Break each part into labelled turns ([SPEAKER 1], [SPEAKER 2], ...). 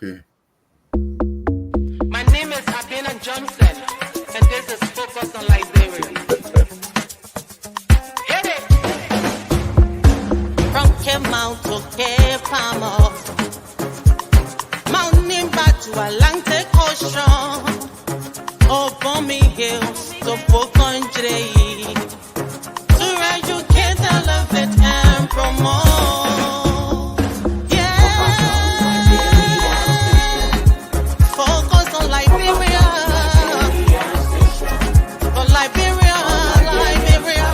[SPEAKER 1] Okay.
[SPEAKER 2] My name is Abina Johnson, and this is Focus on Liberia. Hit it! From Kemau to Kepamo, Mount Nimba to Atlantic Ocean, Obomi Hills to Pokondre, to educate, elevate, and promote. Focus on Liberia. For Liberia, Liberia.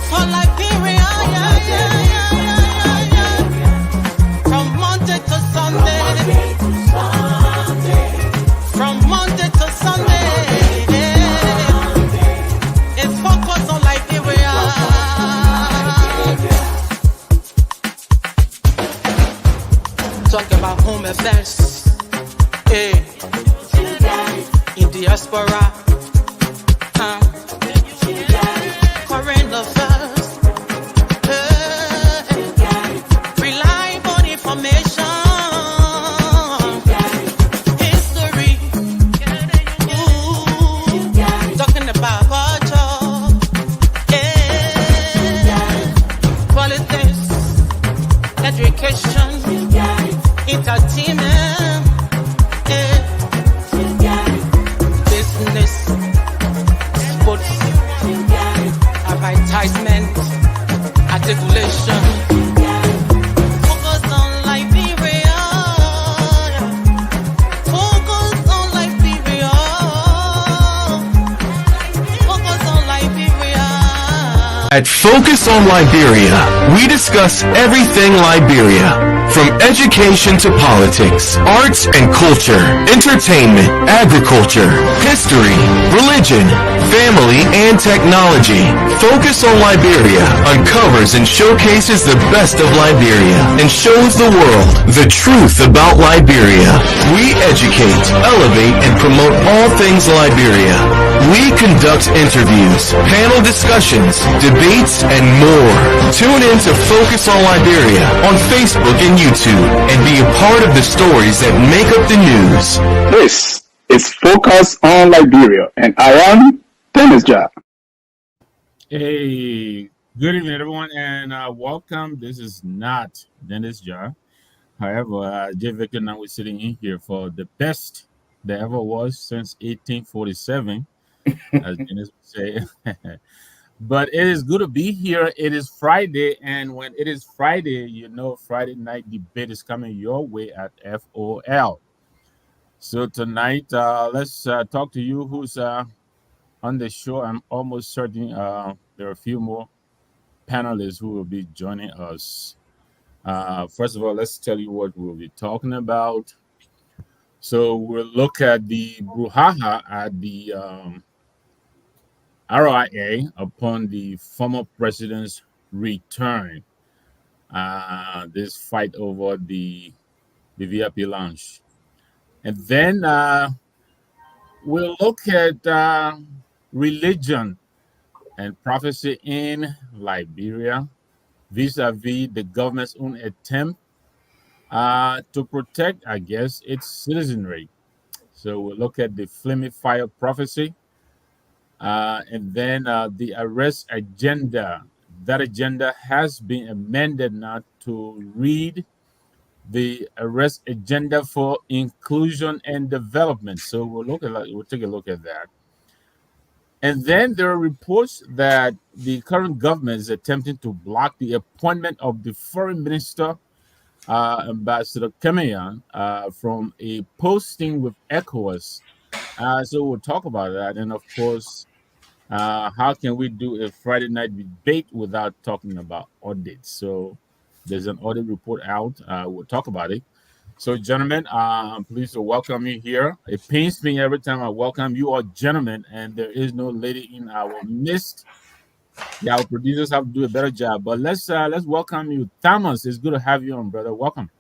[SPEAKER 2] For Liberia, yeah. From Monday to Sunday. From Monday to Sunday. It's focus on Liberia. Talk about home affairs. Hey, in diaspora, current affairs, reliable information, history, talking about culture, politics, education, entertainment. Business, sports, advertisement, articulation. Focus on Liberia. Focus on Liberia. Focus on Liberia.
[SPEAKER 3] At Focus on Liberia, we discuss everything Liberia. From education to politics, arts and culture, entertainment, agriculture, history, religion, family, and technology. Focus on Liberia uncovers and showcases the best of Liberia and shows the world the truth about Liberia. We educate, elevate, and promote all things Liberia. We conduct interviews, panel discussions, debates, and more. Tune in to Focus on Liberia on Facebook and YouTube and be a part of the stories that make up the news.
[SPEAKER 4] This is Focus on Liberia, and I am Dennis Ja.
[SPEAKER 5] Hey, good evening, everyone, and welcome. This is not Dennis Ja. However, J. Victor and I were sitting in here for the best there ever was since 1847, as Dennis would say. But it is good to be here. It is Friday, and when it is Friday, you know Friday night debate is coming your way at FOL. So tonight, let's talk to you who's on the show. I'm almost certain there are a few more panelists who will be joining us. First of all, let's tell you what we'll be talking about. So we'll look at the brouhaha at the RIA upon the former president's return. This fight over the VIP lounge. And then we'll look at religion and prophecy in Liberia vis-a-vis the government's own attempt to protect, I guess, its citizenry. So we'll look at the Flaming Fire prophecy. And then the arrest agenda. That agenda has been amended now to read the arrest agenda for inclusion and development. So we'll take a look at that. And then there are reports that the current government is attempting to block the appointment of the foreign minister, Ambassador Kemayan, from a posting with ECOWAS. So we'll talk about that. And of course, how can we do a Friday night debate without talking about audits? So there's an audit report out. We'll talk about it. So, gentlemen, I'm pleased to welcome you here. It pains me every time I welcome you all, gentlemen, and there is no lady in our midst. Yeah, our producers have to do a better job. But let's welcome you, Thomas. It's good to have you on, brother. Welcome.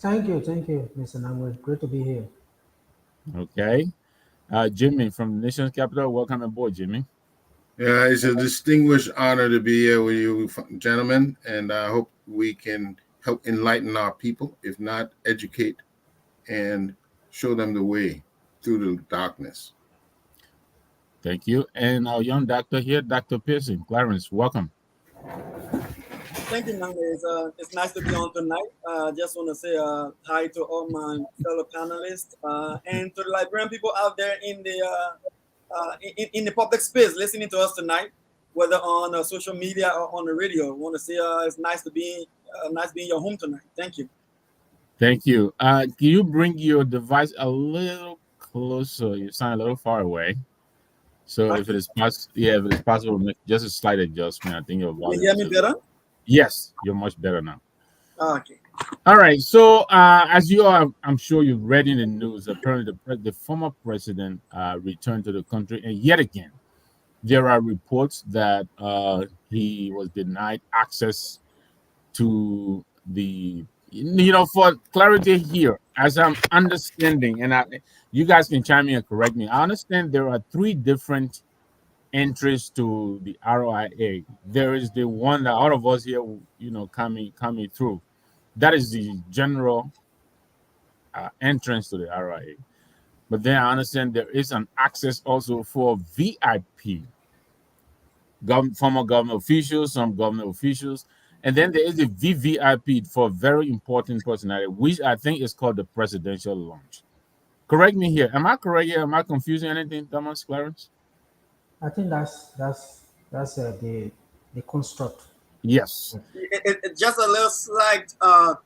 [SPEAKER 6] Thank you, Mr. Nangwe. Great to be here.
[SPEAKER 5] Okay, Jimmy from the nation's capital. Welcome aboard, Jimmy.
[SPEAKER 1] Yeah, it's a distinguished honor to be here with you, gentlemen, and I hope we can help enlighten our people, if not educate and show them the way through the darkness.
[SPEAKER 5] Thank you. And our young doctor here, Dr. Pearson. Clarence, welcome.
[SPEAKER 7] Thank you, Nang. It's nice to be on tonight. Just want to say hi to all my fellow panelists and to the Liberian people out there in the public space listening to us tonight, whether on social media or on the radio. I want to say it's nice to be in your home tonight. Thank you.
[SPEAKER 5] Thank you. Can you bring your device a little closer? You sound a little far away. So if it is possible, make just a slight adjustment. I think your
[SPEAKER 7] Can
[SPEAKER 5] volume.
[SPEAKER 7] you hear me better?
[SPEAKER 5] Yes, you're much better now.
[SPEAKER 7] Okay.
[SPEAKER 5] All right. So as you are, I'm sure you've read in the news. Apparently, the former president returned to the country, and yet again, there are reports that he was denied access to the. For clarity here, as I'm understanding, and you guys can chime in and correct me. I understand there are three different entries to the RIA. There is the one that all of us here, coming through. That is the general entrance to the RIA. But then I understand there is an access also for VIP, former government officials, some government officials. And then there is a VVIP for very important personality, which I think is called the presidential lounge. Correct me here. Am I correct here? Am I confusing anything, Thomas, Clarence?
[SPEAKER 6] I think that's the construct.
[SPEAKER 5] Yes.
[SPEAKER 7] It just a little slight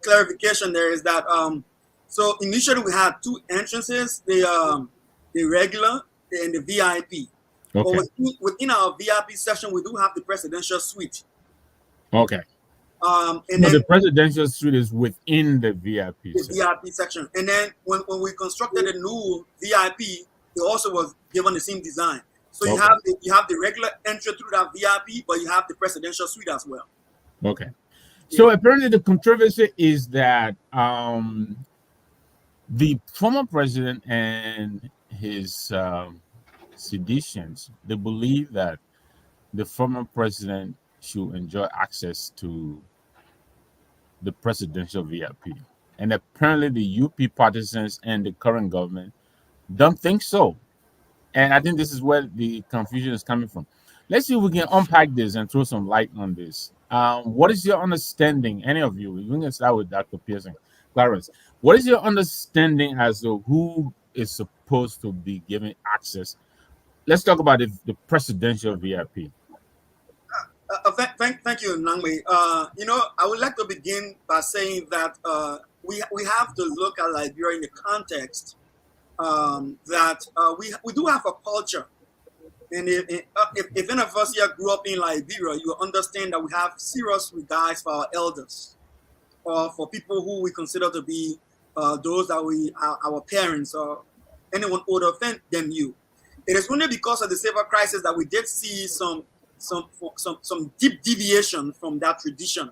[SPEAKER 7] clarification there is that so initially we had two entrances, the regular and the VIP.
[SPEAKER 5] Okay.
[SPEAKER 7] But within our VIP section, we do have the presidential suite.
[SPEAKER 5] Okay.
[SPEAKER 7] And
[SPEAKER 5] so
[SPEAKER 7] then
[SPEAKER 5] the presidential suite is within the VIP
[SPEAKER 7] the
[SPEAKER 5] section.
[SPEAKER 7] VIP section. And then when we constructed a new VIP, it also was given the same design. So you have the regular entry through that VIP, but you have the presidential suite as well.
[SPEAKER 5] Okay. So apparently the controversy is that the former president and his seditions, they believe that the former president should enjoy access to the presidential VIP. And apparently the UP partisans and the current government don't think so. And I think this is where the confusion is coming from. Let's see if we can unpack this and throw some light on this. What is your understanding, any of you? We can start with Dr. Pearson. Clarence, what is your understanding as to who is supposed to be given access? Let's talk about the presidential VIP.
[SPEAKER 7] Thank you, Nangme. I would like to begin by saying that we have to look at Liberia in the context that we do have a culture. And if any of us here grew up in Liberia, you will understand that we have serious regards for our elders, or for people who we consider to be those that our parents or anyone older than you. It is only because of the civil crisis that we did see some deep deviation from that tradition.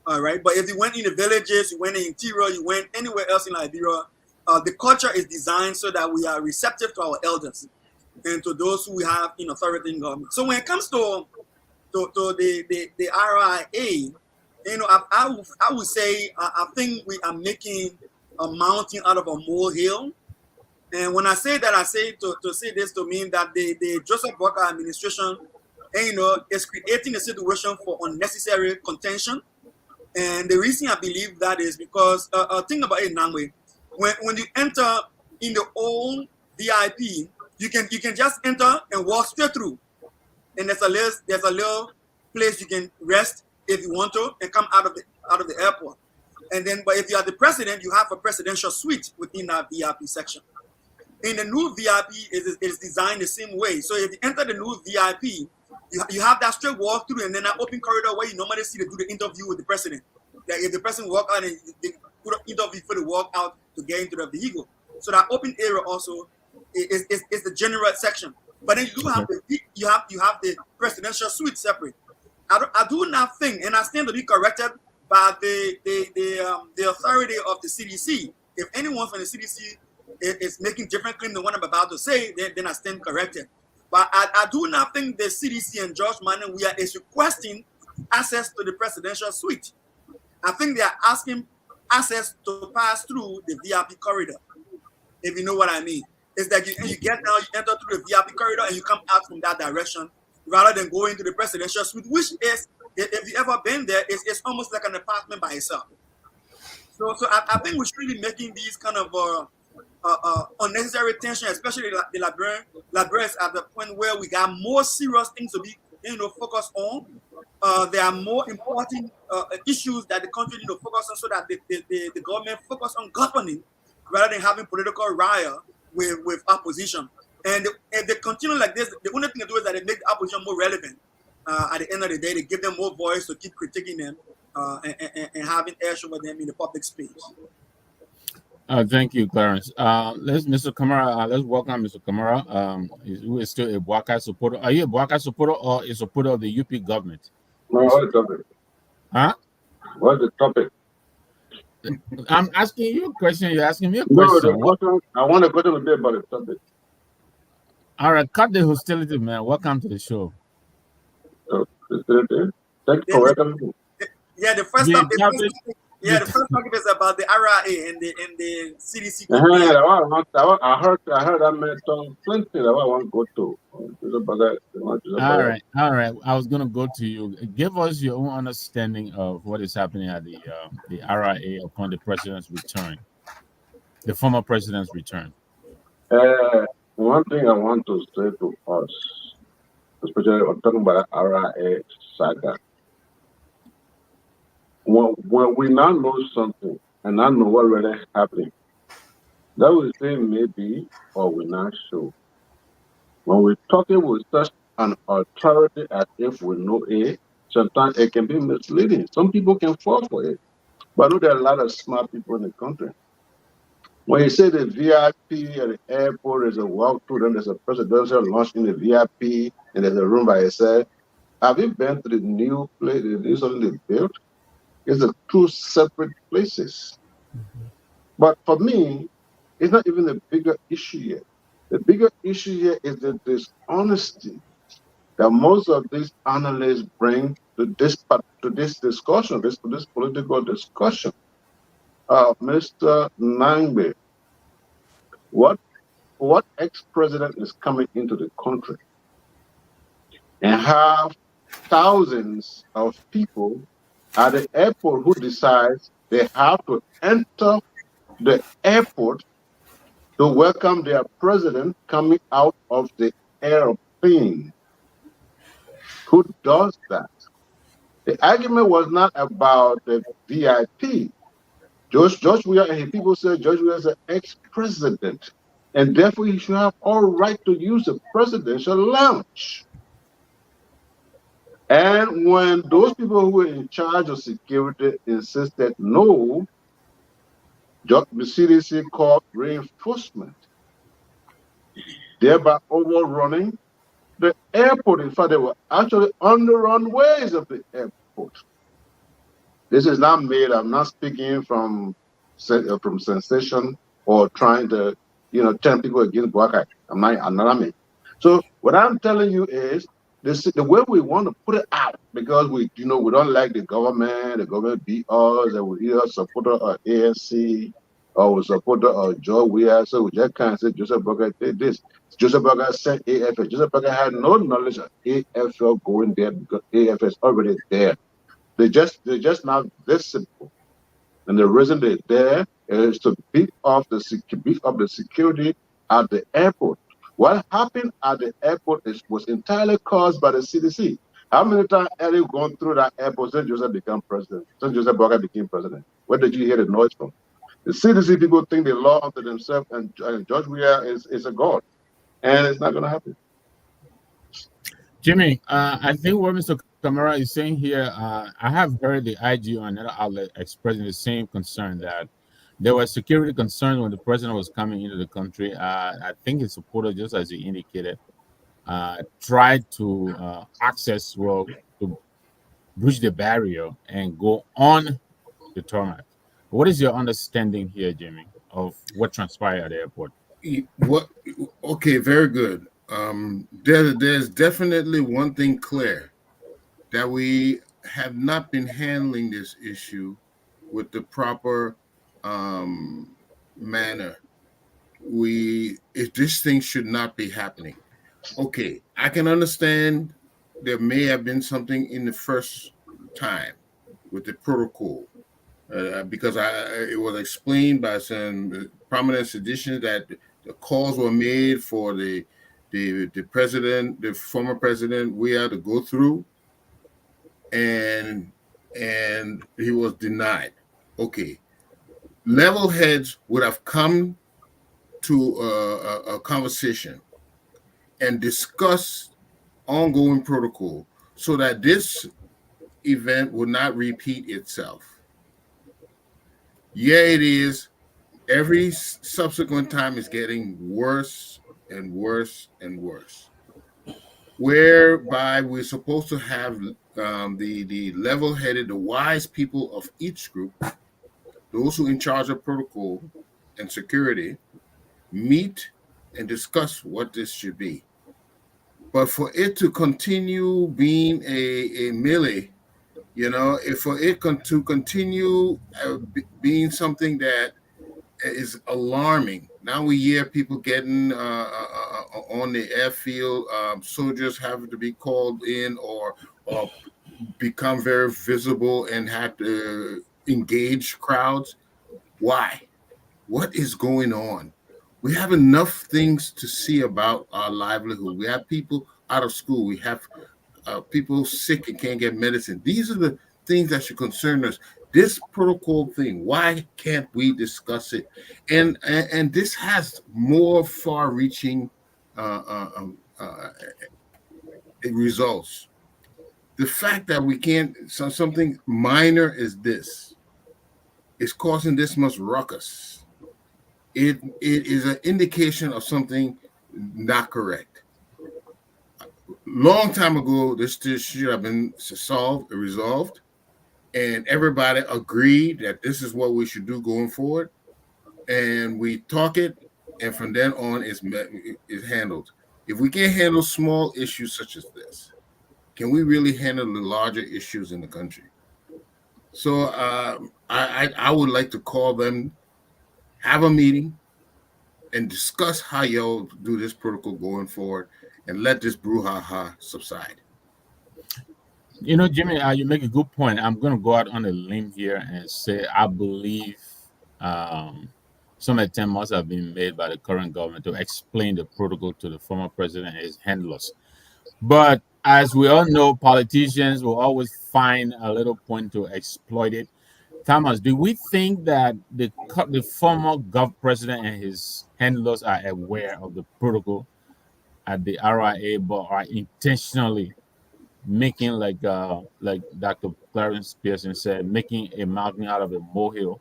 [SPEAKER 7] All right, but if you went in the villages, you went in the interior, you went anywhere else in Liberia, the culture is designed so that we are receptive to our elders and to those who we have in authority in government. So when it comes to the RIA, I would say I think we are making a mountain out of a molehill. And when I say that, I say to say this to mean that the Joseph Walker administration, is creating a situation for unnecessary contention. And the reason I believe that is because think about it, Nangwe. When you enter in the old VIP, you can just enter and walk straight through, and there's a little place you can rest if you want to, and come out of the airport. And then, but if you are the president, you have a presidential suite within that VIP section. In the new VIP, it is designed the same way. So if you enter the new VIP, you have that straight walk through, and then that open corridor where you normally see they do the interview with the president. Like if the president walk out, and they put an interview for the walk out to get into the vehicle. So that open area also is the general section. But then you do have you have the presidential suite separate. I do not think, and I stand to be corrected by the authority of the CDC. If anyone from the CDC is making different claim than what I'm about to say, then I stand corrected. But I do not think the CDC and George Manning is requesting access to the presidential suite. I think they are asking access to pass through the VIP corridor, if you know what I mean. It's like you get down, you enter through the VIP corridor, and you come out from that direction, rather than going to the presidential suite, which is, if you ever been there, it's almost like an apartment by itself. So I think we should be making these kind of unnecessary tension, especially the librarians, at the point where we got more serious things to be focused on. There are more important issues that the country need to focus on, so that the government focus on governing rather than having political riot with opposition. And if they continue like this, the only thing to do is that they make the opposition more relevant. At the end of the day, they give them more voice to keep critiquing them and having edge over them in the public space.
[SPEAKER 5] Thank you, Clarence. Let's Mr. Kamara. Let's welcome Mr. Kamara. Who is still a Bwaka supporter? Are you a Bwaka supporter or a supporter of the UP government?
[SPEAKER 8] No, what's the topic?
[SPEAKER 5] Huh?
[SPEAKER 8] What's the topic?
[SPEAKER 5] I'm asking you a question. You're asking me a
[SPEAKER 8] No,
[SPEAKER 5] question.
[SPEAKER 8] the question, I want to go to a bit about the topic.
[SPEAKER 5] All right, cut the hostility, man. Welcome to the show.
[SPEAKER 8] So, thank you for welcoming me.
[SPEAKER 7] Yeah, the first topic. The first topic is about the RIA and the CDC.
[SPEAKER 8] I heard that mention plenty that I want to go to.
[SPEAKER 5] All right. I was gonna go to you. Give us your own understanding of what is happening at the RIA upon the president's return, the former president's return.
[SPEAKER 8] One thing I want to say to us, especially I'm talking about RIA saga. When we now know something and now know what really happening, that will say maybe or we not sure. When we're talking with such an authority as if we know it, sometimes it can be misleading. Some people can fall for it. But I know there are a lot of smart people in the country. When you say the VIP at the airport, there's a walkthrough, then there's a presidential lunch in the VIP, and there's a room by itself. Have you been to the new place, the new something they built? It's two separate places. But for me, it's not even the bigger issue yet. The bigger issue here is the dishonesty that most of these analysts bring to this discussion, this political discussion. Mr. Nangbe, what ex-president is coming into the country and have thousands of people at the airport who decides they have to enter the airport to welcome their president coming out of the airplane? Who does that? The argument was not about the VIP. George Weah and his people said George Weah is an ex-president, and therefore he should have all right to use the presidential lounge. And when those people who were in charge of security insisted no, the CDC called reinforcement, thereby overrunning the airport. In fact, they were actually on the runways of the airport. This is not made. I'm not speaking from sensation or trying to, turn people against Bwaka. I'm not me. So what I'm telling you is the way we want to put it out, because we don't like the government beat us, and we either supporter of ANC or we supporter of Joe Weah. So we just can't say Joseph Boakai did this. Joseph Boakai sent AFL. Joseph Boakai had no knowledge of AFL going there because AFL is already there. They're just not visible, and the reason they're there is to beef up the security at the airport. What happened at the airport was entirely caused by the CDC. How many times have you gone through that airport since Joseph became president? Since Joseph Boakai became president, where did you hear the noise from? The CDC people think they law unto themselves, and George Weah is a god, and it's not going to happen.
[SPEAKER 5] Jimmy, I think what Mr. Kamara is saying here, I have heard the IG or another outlet expressing the same concern that there were security concerns when the president was coming into the country. I think his supporters, just as you indicated, tried to to bridge the barrier and go on the tarmac. What is your understanding here, Jimmy, of what transpired at the airport?
[SPEAKER 1] Okay, very good. There's definitely one thing clear, that we have not been handling this issue with the proper manner, if this thing should not be happening. Okay, I can understand there may have been something in the first time with the protocol, because it was explained by some prominent seditions that the calls were made for the president, the former president, we had to go through, and he was denied. Okay, level heads would have come to a conversation and discuss ongoing protocol so that this event would not repeat itself. Yeah, it is. Every subsequent time is getting worse and worse and worse. Whereby we're supposed to have the level-headed, the wise people of each group, those who are in charge of protocol and security, meet and discuss what this should be. But for it to continue being a melee, for it to continue being something that is alarming. Now we hear people getting on the airfield, soldiers having to be called in or become very visible and have to engage crowds. Why? What is going on? We have enough things to see about our livelihood. We have people out of school. We have people sick and can't get medicine. These are the things that should concern us. This protocol thing, why can't we discuss it? And this has more far-reaching results. The fact that we can't, something minor is this, is causing this much ruckus. It is an indication of something not correct. Long time ago, this should have been resolved, and everybody agreed that this is what we should do going forward. And we talk it, and from then on, it's handled. If we can't handle small issues such as this, can we really handle the larger issues in the country? So I would like to call them, have a meeting, and discuss how y'all do this protocol going forward, and let this brouhaha subside.
[SPEAKER 5] Jimmy, you make a good point. I'm going to go out on a limb here and say I believe some attempt must have been made by the current government to explain the protocol to the former president and his handlers. But as we all know, politicians will always find a little point to exploit it. Thomas, do we think that the former president and his handlers are aware of the protocol at the RIA, but are intentionally making, like Dr. Clarence Pearson said, making a mountain out of a molehill?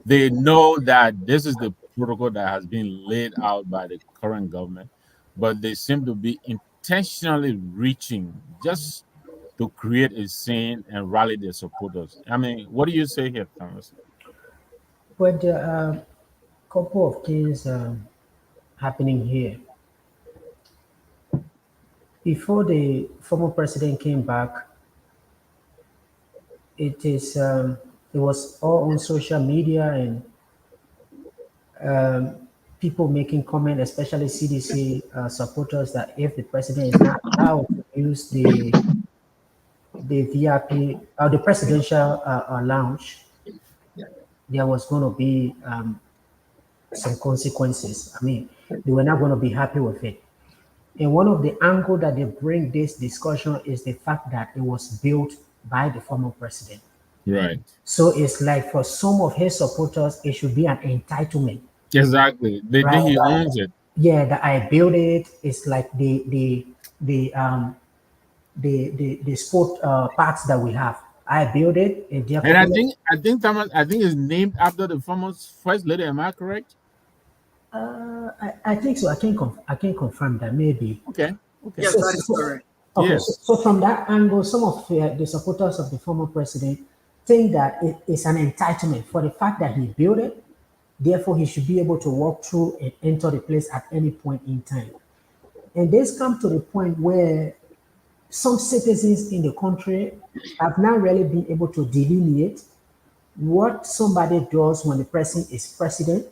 [SPEAKER 5] They know that this is the protocol that has been laid out by the current government, but they seem to be intentionally reaching just to create a scene and rally their supporters. I mean, what do you say here, Thomas?
[SPEAKER 6] Well, there are a couple of things happening here. Before the former president came back, it was all on social media and people making comment, especially CDC supporters, that if the president is not allowed to use the VIP or the presidential lounge, there was going to be some consequences. I mean, they were not going to be happy with it. And one of the angles that they bring this discussion is the fact that it was built by the former president.
[SPEAKER 5] Right.
[SPEAKER 6] So it's like for some of his supporters, it should be an entitlement.
[SPEAKER 5] Exactly. They think he owns it.
[SPEAKER 6] Yeah, that I built it. It's like the sport parks that we have. I built it,
[SPEAKER 5] and I think Thomas, I think it's named after the former first lady. Am I correct?
[SPEAKER 6] I think so. I can confirm that maybe.
[SPEAKER 5] Okay.
[SPEAKER 7] Yes, that is correct.
[SPEAKER 6] Okay,
[SPEAKER 5] Yes.
[SPEAKER 6] so from that angle, some of the supporters of the former president think that it is an entitlement for the fact that he built it. Therefore, he should be able to walk through and enter the place at any point in time. And this comes to the point where some citizens in the country have not really been able to delineate what somebody does when the person is president,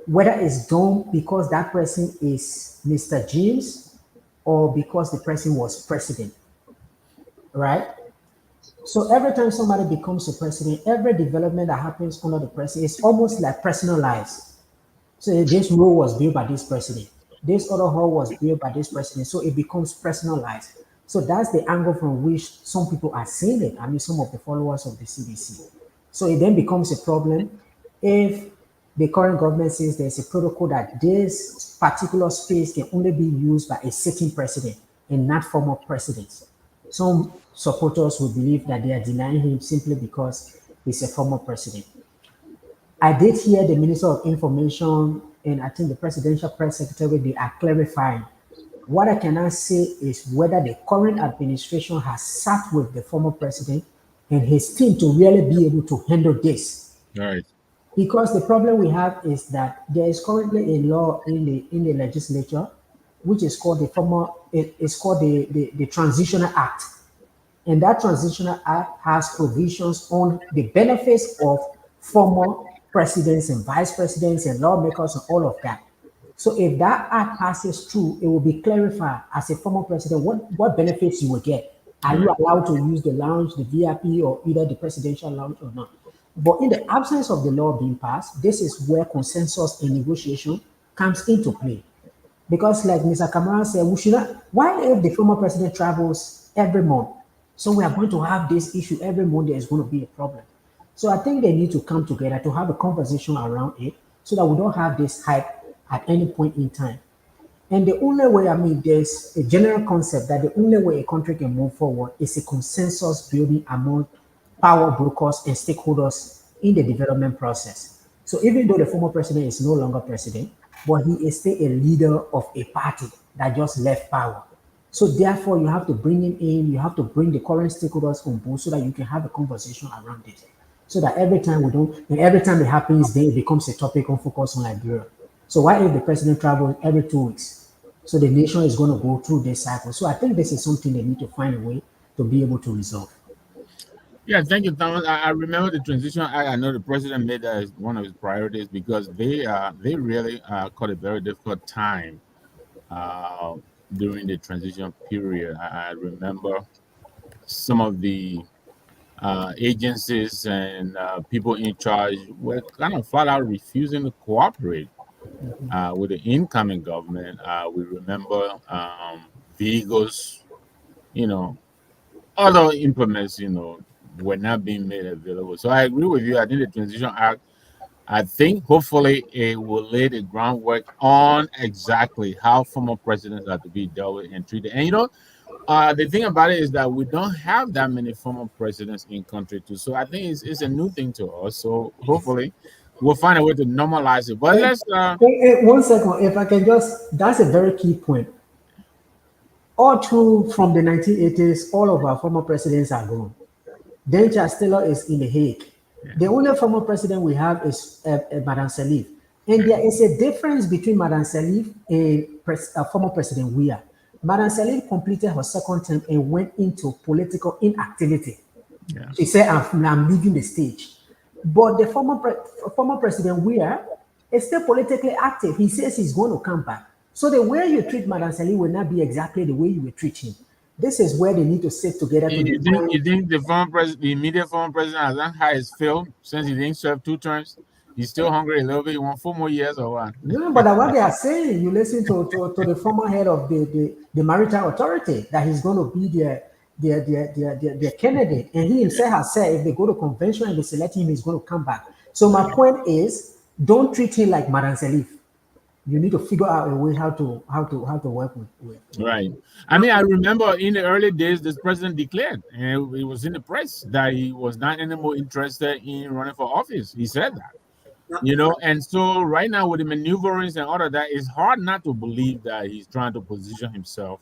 [SPEAKER 6] whether it's done because that person is Mr. James or because the person was president, right? So every time somebody becomes a president, every development that happens under the president is almost like personalized. So this role was built by this president. This other hall was built by this president. So it becomes personalized. So that's the angle from which some people are seeing it. I mean, some of the followers of the CDC. So it then becomes a problem if the current government says there's a protocol that this particular space can only be used by a sitting president and not former presidents. Some supporters will believe that they are denying him simply because he's a former president. I did hear the Minister of Information and I think the Presidential Press Secretary, they are clarifying. What I cannot say is whether the current administration has sat with the former president and his team to really be able to handle this.
[SPEAKER 5] Right.
[SPEAKER 6] Because the problem we have is that there is currently a law in the legislature, which is called the former, it's called the Transitional Act. And that transitional act has provisions on the benefits of former presidents and vice presidents and lawmakers and all of that. So if that act passes through, it will be clarified as a former president what benefits you will get. Are you
[SPEAKER 5] Right.
[SPEAKER 6] allowed to use the lounge, the VIP, or either the presidential lounge or not? But in the absence of the law being passed, this is where consensus and negotiation comes into play. Because, like Mr. Kamara said, we should not. Why, if the former president travels every month, so we are going to have this issue every month, there is going to be a problem. So I think they need to come together to have a conversation around it so that we don't have this hype at any point in time. And the only way, I mean, there's a general concept that the only way a country can move forward is a consensus building among power brokers and stakeholders in the development process. So even though the former president is no longer president, but he is still a leader of a party that just left power. So therefore, you have to bring him in, you have to bring the current stakeholders on board so that you can have a conversation around this. So that every time we don't, and every time it happens, then it becomes a topic on focus on Liberia. So why if the president travels every 2 weeks? So the nation is going to go through this cycle. So I think this is something they need to find a way to be able to resolve.
[SPEAKER 5] Yeah, thank you, Thomas. I remember the transition. I know the president made that as one of his priorities because they really caught a very difficult time uh, during the transition period. I remember some of the agencies and people in charge were kind of flat out refusing to cooperate with the incoming government. We remember vehicles, you know, other implements, were not being made available. So I agree with you. I think the Transition Act, I think hopefully it will lay the groundwork on exactly how former presidents are to be dealt with and treated. And the thing about it is that we don't have that many former presidents in country too. So I think it's a new thing to us. So hopefully we'll find a way to normalize it. But let's
[SPEAKER 6] 1 second, if I can just, that's a very key point. All through from the 1980s, all of our former presidents are gone. Then Charles Taylor is in the Hague. The only former president we have is Madame Salif. And there is a difference between Madame Salif and former President Weah. Madame Salif completed her second term and went into political inactivity.
[SPEAKER 5] yeah.
[SPEAKER 6] She said, I'm leaving the stage. But the former President Weah is still politically active. He says he's going to come back. So the way you treat Madam Salih will not be exactly the way you will treat him. This is where they need to sit together to
[SPEAKER 5] You
[SPEAKER 6] define.
[SPEAKER 5] think the former president, the immediate former president, has done how his film since he didn't serve 2 terms? He's still hungry a little bit. He want 4 more years or what?
[SPEAKER 6] No, but what they are saying, you listen to the former head of the maritime authority that he's going to be their candidate. And he himself has said if they go to convention and they select him, he's going to come back. So my point is, don't treat him like Madam Salif. You need to figure out a way how to work with.
[SPEAKER 5] Right. I mean, I remember in the early days, this president declared, and it was in the press, that he was not anymore interested in running for office. He said that. And so right now with the maneuverings and all of that, it's hard not to believe that he's trying to position himself,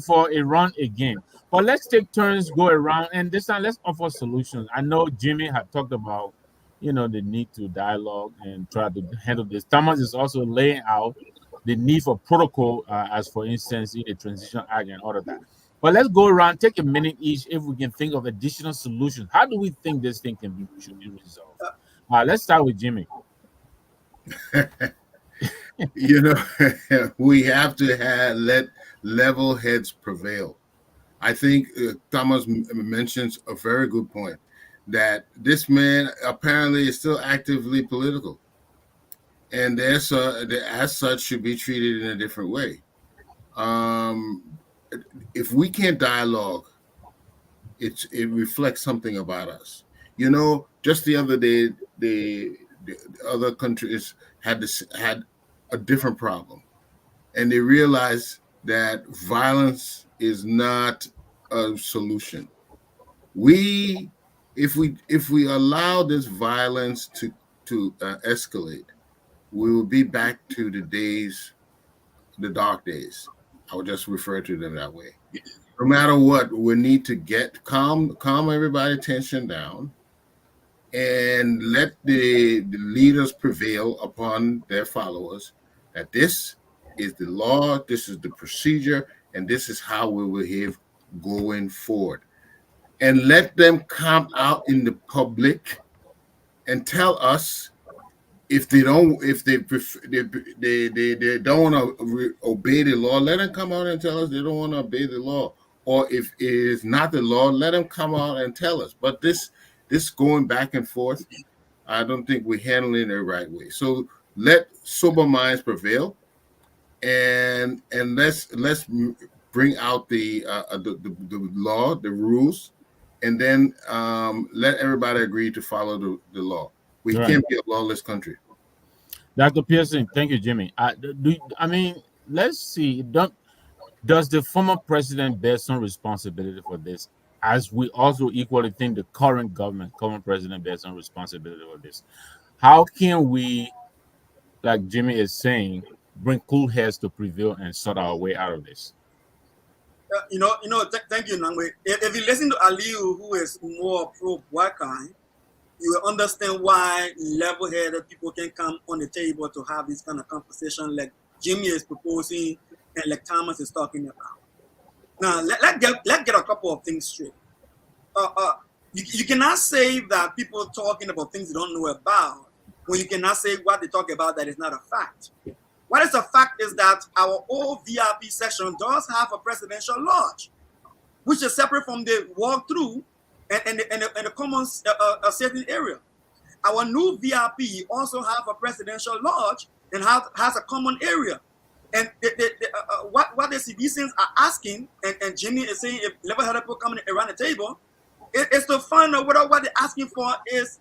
[SPEAKER 5] for a run again. But let's take turns, go around, and this time let's offer solutions. I know Jimmy had talked about, the need to dialogue and try to handle this. Thomas is also laying out the need for protocol, as for instance, in the Transition Act and all of that. But let's go around, take a minute each if we can think of additional solutions. How do we think this thing should be resolved? Let's start with Jimmy.
[SPEAKER 1] You know, we have to let level heads prevail. I think Thomas mentions a very good point that this man apparently is still actively political, and as such should be treated in a different way. If we can't dialogue, it reflects something about us. You know, just the other day, the other countries had a different problem, and they realized that violence is not a solution. We, if we allow this violence to escalate, we will be back to the dark days. I would just refer to them that way. No matter what, we need to get calm everybody tension down and let the leaders prevail upon their followers that this is the law, this is the procedure, and this is how we will behave going forward. And let them come out in the public and tell us if they don't want to obey the law. Let them come out and tell us they don't want to obey the law. Or if it is not the law, let them come out and tell us. But this going back and forth, I don't think we're handling it the right way. So let sober minds prevail, and let's bring out the law, the rules, and then let everybody agree to follow the law. We can't be a lawless country.
[SPEAKER 5] Dr. Pearson, thank you, Jimmy. Let's see. Does the former president bear some responsibility for this? As we also equally think the current president bears some responsibility for this. How can we, like Jimmy is saying, bring cool heads to prevail and sort our way out of this?
[SPEAKER 7] Thank you, Nangwe. If you listen to Aliu, who is more pro-Bwakai, you will understand why level-headed people can come on the table to have this kind of conversation like Jimmy is proposing and like Thomas is talking about. Now, let's get a couple of things straight. You cannot say that people talking about things you don't know about when you cannot say what they talk about that is not a fact. What is a fact is that our old VIP session does have a presidential lodge, which is separate from the walkthrough and the common certain area. Our new VIP also have a presidential lodge and has a common area. And what the citizens are asking, and Jimmy is saying, if level-headed people coming around the table, is to find out whether what they're asking for is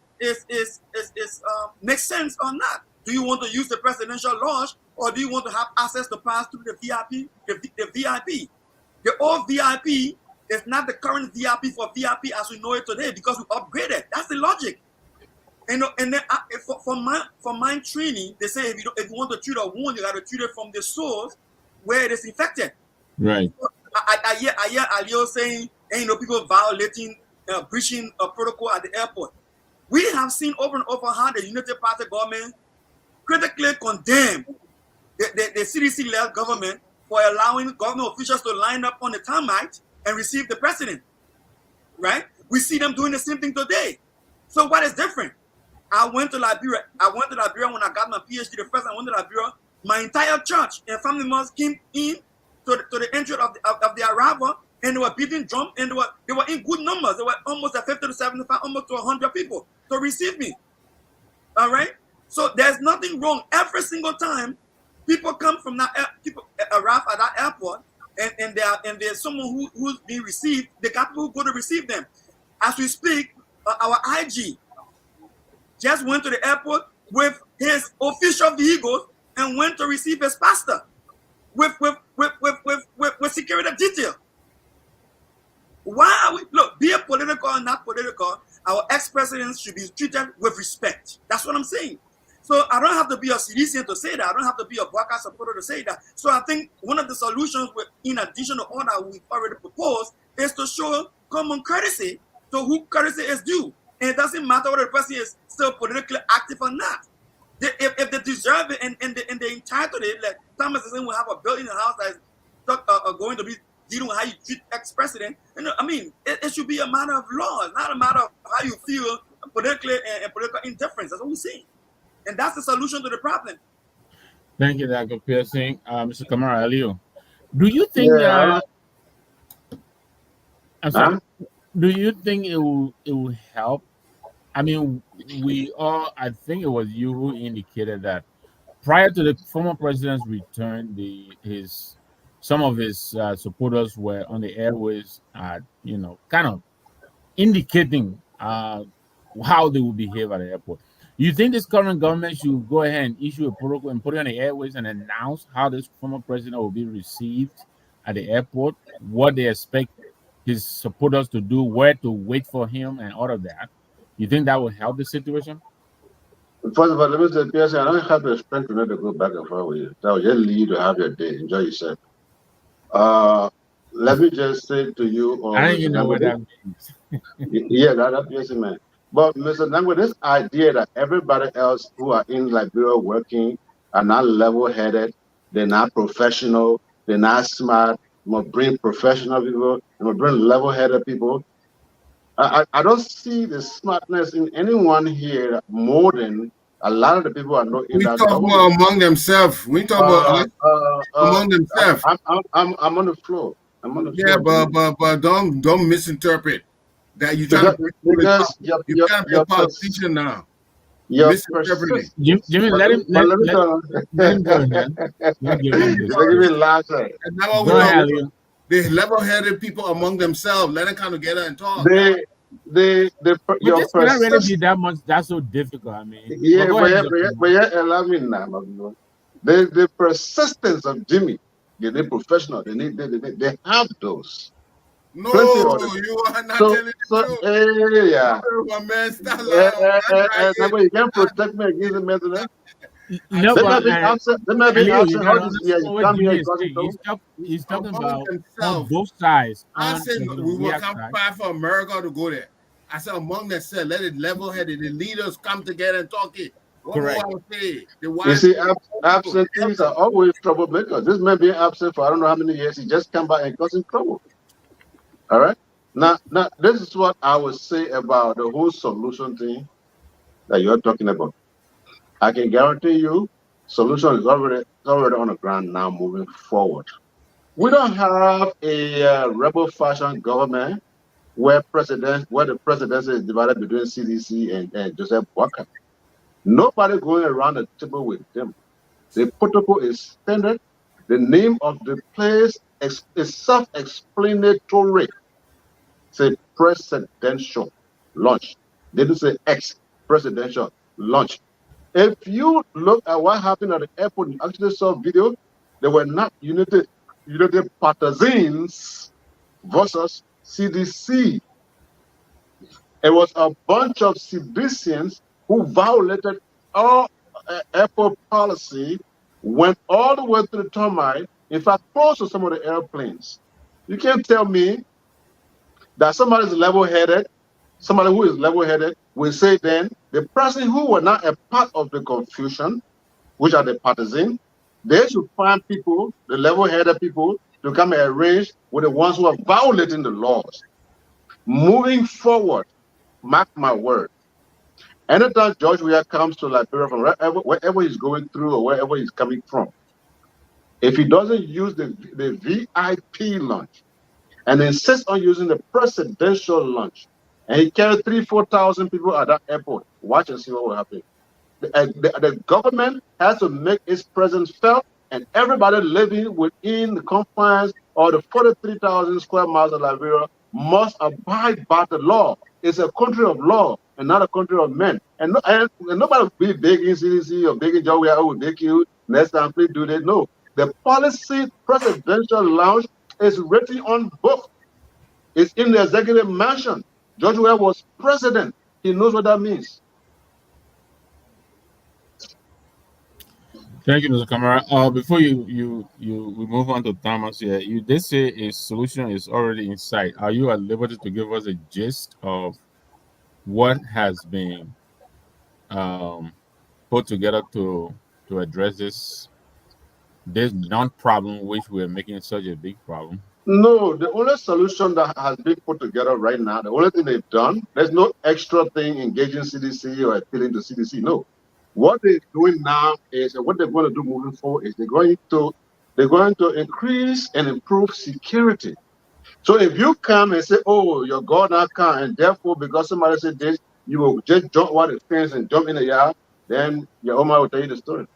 [SPEAKER 7] makes sense or not. Do you want to use the presidential lodge, or do you want to have access to pass through the VIP? The VIP, the old VIP is not the current VIP for VIP as we know it today because we upgraded. That's the logic. And then for mind training, they say if you want to treat a wound, you got to treat it from the source where it is infected.
[SPEAKER 5] Right.
[SPEAKER 7] So I hear Alio saying, people violating, breaching a protocol at the airport. We have seen over and over how the United Party government critically condemn the CDC-led government for allowing government officials to line up on the tarmac and receive the president. Right? We see them doing the same thing today. So what is different? I went to Liberia. When I got my PhD. The first time I went to Liberia, my entire church and family members came in to the entry of the arrival, and they were beating drum, and they were in good numbers. They were almost at 50 to 75, almost to 100 people to receive me. All right. So there's nothing wrong. Every single time people come from people arrive at that airport, and there's someone who's being received. The people who go to receive them. As we speak, our IG just went to the airport with his official vehicles and went to receive his pastor with security detail. Why are we be it political or not political? Our ex-presidents should be treated with respect. That's what I'm saying. So I don't have to be a citizen to say that. I don't have to be a Bwaka supporter to say that. So I think one of the solutions, in addition to all that we've already proposed, is to show common courtesy to who courtesy is due. And it doesn't matter whether the person is still politically active or not. If they deserve it and they're entitled to it, like Thomas is saying, we have a building in the house that is going to be dealing with how you treat ex-president. I mean, it should be a matter of law, not a matter of how you feel politically and political indifference. That's what we see. And that's the solution to the problem.
[SPEAKER 5] Thank you, Dr. Piercing. Mr. Kamara Aliyu, do you think?
[SPEAKER 8] Yeah.
[SPEAKER 5] I'm sorry.
[SPEAKER 8] Huh?
[SPEAKER 5] Do you think it will help? I mean, we all. I think it was you who indicated that prior to the former president's return, his some of his supporters were on the airways, kind of indicating how they will behave at the airport. You think this current government should go ahead and issue a protocol and put it on the airways and announce how this former president will be received at the airport, what they expect his supporters to do, where to wait for him, and all of that? You think that will help the situation?
[SPEAKER 8] First of all, let me say, Pierce, I don't have the strength to not to go back and forth with you. So I'll just leave you to have your day. Enjoy yourself. Uh, Let me just say to you,
[SPEAKER 5] I don't
[SPEAKER 8] Mr.
[SPEAKER 5] even know what
[SPEAKER 8] Dangote,
[SPEAKER 5] that means.
[SPEAKER 8] yeah, that's Pierce, man. But Mr. Dangote, this idea that everybody else who are in Liberia working are not level-headed, they're not professional, they're not smart, you must bring professional people, you must bring level-headed people. I don't see the smartness in anyone here more than a lot of the people I know in
[SPEAKER 1] We
[SPEAKER 8] that
[SPEAKER 1] talk
[SPEAKER 8] government.
[SPEAKER 1] about among themselves. We talk about
[SPEAKER 8] Uh, uh, uh,
[SPEAKER 1] among themselves.
[SPEAKER 8] I'm on the floor. I'm on the
[SPEAKER 1] Yeah,
[SPEAKER 8] floor, Jimmy.
[SPEAKER 1] but don't misinterpret that you're trying to
[SPEAKER 8] Because
[SPEAKER 1] bring to the top.
[SPEAKER 8] because
[SPEAKER 1] You can't be a politician now.
[SPEAKER 8] your
[SPEAKER 1] Misinterpreting.
[SPEAKER 8] persistence.
[SPEAKER 5] Jimmy,
[SPEAKER 8] But
[SPEAKER 5] let him
[SPEAKER 8] but
[SPEAKER 5] let,
[SPEAKER 8] let me
[SPEAKER 5] let,
[SPEAKER 8] tell
[SPEAKER 5] let him go ahead. Let's give him
[SPEAKER 8] you
[SPEAKER 5] this.
[SPEAKER 8] make me laugh.
[SPEAKER 1] And now what we
[SPEAKER 5] Go
[SPEAKER 1] talk
[SPEAKER 5] ahead,
[SPEAKER 1] about,
[SPEAKER 5] Leo.
[SPEAKER 1] the level-headed people among themselves. Let them kind of get out and talk. Now,
[SPEAKER 5] But
[SPEAKER 8] Your
[SPEAKER 5] this cannot really
[SPEAKER 8] persistence.
[SPEAKER 5] be that much. That's so difficult. I mean, but
[SPEAKER 8] Yeah,
[SPEAKER 5] go ahead, Mr.
[SPEAKER 8] but
[SPEAKER 5] Kumar.
[SPEAKER 8] yeah, allow me now, my people. The persistence of Jimmy, they professional. They have those
[SPEAKER 1] no,
[SPEAKER 8] plenty of them.
[SPEAKER 1] you are not telling the truth.
[SPEAKER 8] Yeah.
[SPEAKER 1] My man, stop lying. That's right
[SPEAKER 8] That
[SPEAKER 1] here.
[SPEAKER 8] way you can protect me against the method.
[SPEAKER 1] I
[SPEAKER 5] No,
[SPEAKER 8] They
[SPEAKER 1] said
[SPEAKER 8] may
[SPEAKER 5] but
[SPEAKER 8] be absent. They may be
[SPEAKER 5] Leo, you
[SPEAKER 8] absent. How
[SPEAKER 5] gotta
[SPEAKER 8] this year
[SPEAKER 5] understand
[SPEAKER 8] you
[SPEAKER 5] what
[SPEAKER 8] come here
[SPEAKER 5] Jimmy
[SPEAKER 8] and
[SPEAKER 5] is
[SPEAKER 8] causing
[SPEAKER 5] saying.
[SPEAKER 8] trouble?
[SPEAKER 5] He's talking
[SPEAKER 1] among
[SPEAKER 5] about on
[SPEAKER 1] themselves.
[SPEAKER 5] both sides,
[SPEAKER 1] I
[SPEAKER 5] on
[SPEAKER 1] said
[SPEAKER 5] the
[SPEAKER 1] we will
[SPEAKER 5] React
[SPEAKER 1] come
[SPEAKER 5] side.
[SPEAKER 1] fight for America to go there. I said among themselves, let it level-headed. The leaders come together and talk it. What more
[SPEAKER 5] Correct.
[SPEAKER 1] I would say? The
[SPEAKER 8] You
[SPEAKER 1] wise
[SPEAKER 8] see,
[SPEAKER 1] people, the
[SPEAKER 8] absentees are
[SPEAKER 1] elders.
[SPEAKER 8] always troublemakers. This man being absent for I don't know how many years, he just come back and causing trouble. All right. Now, this is what I would say about the whole solution thing that you're talking about. I can guarantee you, solution is already on the ground now, moving forward. We don't have a rebel fashion government where the presidency is divided between CDC and Joseph Walker. Nobody going around the table with them. The protocol is standard. The name of the place is self-explanatory. Say presidential launch. They didn't say ex presidential launch. If you look at what happened at the airport, you actually saw video. They were not united partisans versus CDC. It was a bunch of citizens who violated all airport policy, went all the way to the tarmac, in fact, close to some of the airplanes. You can't tell me that somebody is level-headed, somebody who is level-headed will say then the person who were not a part of the confusion, which are the partisans, they should find people, the level-headed people, to come and arrange with the ones who are violating the laws. Moving forward, mark my word, anytime George Weah comes to Liberia from wherever he's going through or wherever he's coming from, if he doesn't use the VIP lunch and insists on using the presidential lunch, and he carried 4,000 people at that airport, watch and see what will happen. The government has to make its presence felt, and everybody living within the confines or the 43,000 square miles of Liberia must abide by the law. It's a country of law and not a country of men. And nobody will be begging CDC or begging Joe, we will beg you next time, please do that. No. The policy presidential launch is written on book. It's in the executive mansion. George Weah was president. He knows what that means.
[SPEAKER 5] Thank you, Mr. Kamara. Before we move on to Thomas here, you did say a solution is already in sight. Are you at liberty to give us a gist of what has been um, put together to address this non-problem, which we're making such a big problem?
[SPEAKER 8] No, the only solution that has been put together right now, the only thing they've done, there's no extra thing engaging CDC or appealing to CDC. No. What they're doing now is, and what they're going to do moving forward is they're going to increase and improve security. So if you come and say, oh, your God not come, and therefore because somebody said this, you will just jump over the fence and jump in the yard, then your Oma will tell you the story.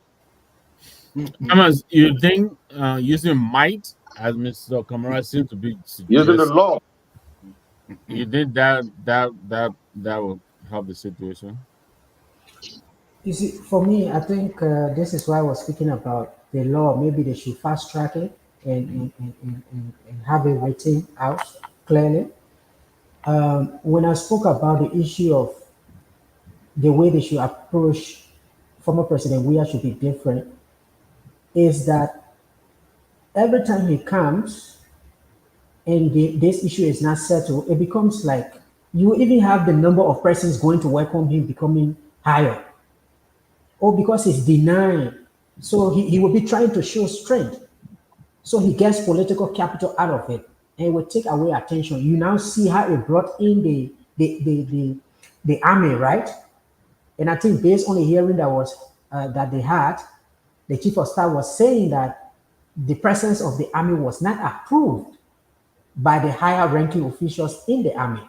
[SPEAKER 5] Thomas, you think using might, as Mr. Kamara seems to be
[SPEAKER 8] Using the
[SPEAKER 5] suggesting,
[SPEAKER 8] law.
[SPEAKER 5] you think that will help the situation?
[SPEAKER 6] You see, for me, I think this is why I was speaking about the law. Maybe they should fast track it and have it written out clearly. When I spoke about the issue of the way they should approach former President Weah should be different, is that every time he comes and this issue is not settled, it becomes like you even have the number of persons going to welcome him becoming higher. Or because he's denying. So he will be trying to show strength. So he gets political capital out of it and it will take away attention. You now see how it brought in the army, right? And I think based on the hearing that they had, the chief of staff was saying that the presence of the army was not approved by the higher ranking officials in the army.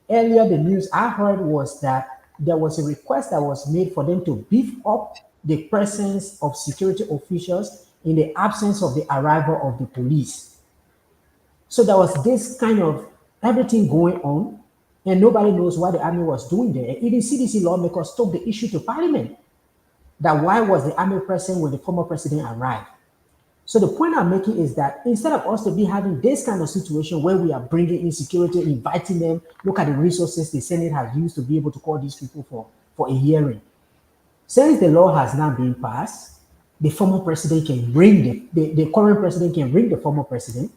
[SPEAKER 6] Earlier, the news I heard was that there was a request that was made for them to beef up the presence of security officials in the absence of the arrival of the police. So there was this kind of everything going on, and nobody knows what the army was doing there. Even CDC lawmakers took the issue to parliament that why was the army present when the former president arrived? So the point I'm making is that instead of us to be having this kind of situation where we are bringing in security, inviting them, look at the resources the Senate has used to be able to call these people for a hearing. Since the law has not been passed, the former president can bring the current president can bring the former president.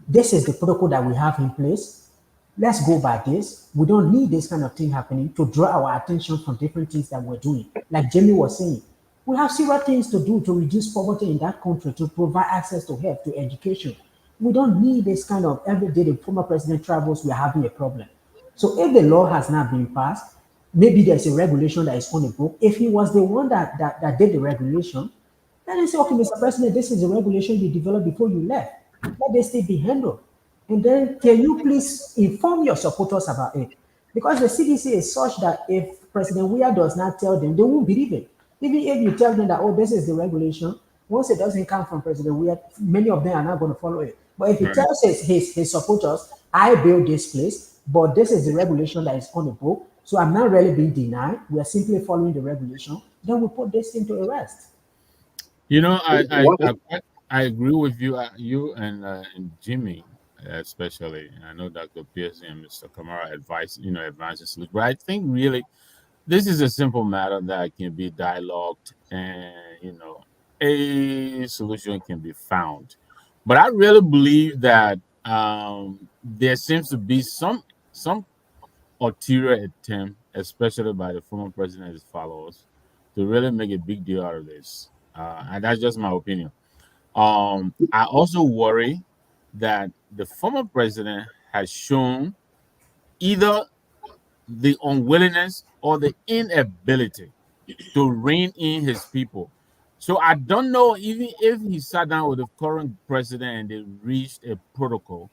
[SPEAKER 6] This is the protocol that we have in place. Let's go by this. We don't need this kind of thing happening to draw our attention from different things that we're doing. Like Jamie was saying, we have several things to do to reduce poverty in that country, to provide access to health, to education. We don't need this kind of every day the former president travels, we're having a problem. So if the law has not been passed, maybe there's a regulation that is on the book. If he was the one that did the regulation, then they say, okay, Mr. President, this is a regulation you developed before you left. Let this thing be handled. And then can you please inform your supporters about it? Because the CDC is such that if President Weah does not tell them, they won't believe it. Even if you tell them that, oh, this is the regulation, once it doesn't come from President Weah, many of them are not going to follow it. But if he
[SPEAKER 5] Right.
[SPEAKER 6] tells his supporters, I built this place, but this is the regulation that is on the book, so I'm not really being denied. We are simply following the regulation. Then we put this thing to rest.
[SPEAKER 5] You know,
[SPEAKER 8] One,
[SPEAKER 5] I agree with you, you and Jimmy, especially. I know Dr. Pearson and Mr. Kamara advises, but I think really this is a simple matter that can be dialogued, and a solution can be found. But I really believe that there seems to be some ulterior attempt, especially by the former president and his followers, to really make a big deal out of this. And that's just my opinion. I also worry that the former president has shown either the unwillingness or the inability to rein in his people. So I don't know, even if he sat down with the current president and they reached a protocol,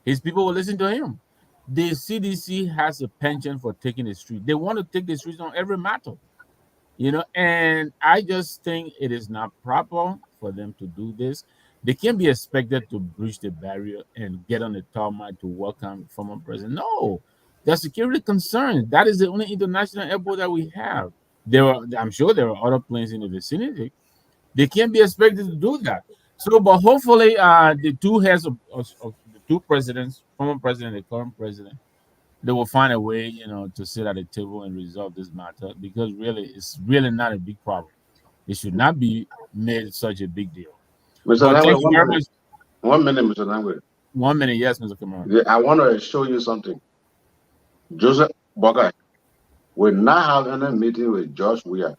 [SPEAKER 5] his people will listen to him. The CDC has a penchant for taking the street. They want to take the streets on every matter, and I just think it is not proper for them to do this. They can't be expected to breach the barrier and get on the tarmac to welcome former president. No, there's security concerns. That is the only international airport that we have. I'm sure there are other planes in the vicinity. They can't be expected to do that. So, but hopefully, the two heads of the two presidents, former president and the current president, they will find a way, to sit at a table and resolve this matter, because really, it's really not a big problem. It should not be made such a big deal.
[SPEAKER 8] Mr.
[SPEAKER 5] But
[SPEAKER 8] Langway,
[SPEAKER 5] thank you very much.
[SPEAKER 8] 1 minute, Mr. Langway.
[SPEAKER 5] 1 minute, yes, Mr. Kamara.
[SPEAKER 8] I want to show you something. Joseph Boga will not have any meeting with George Weah.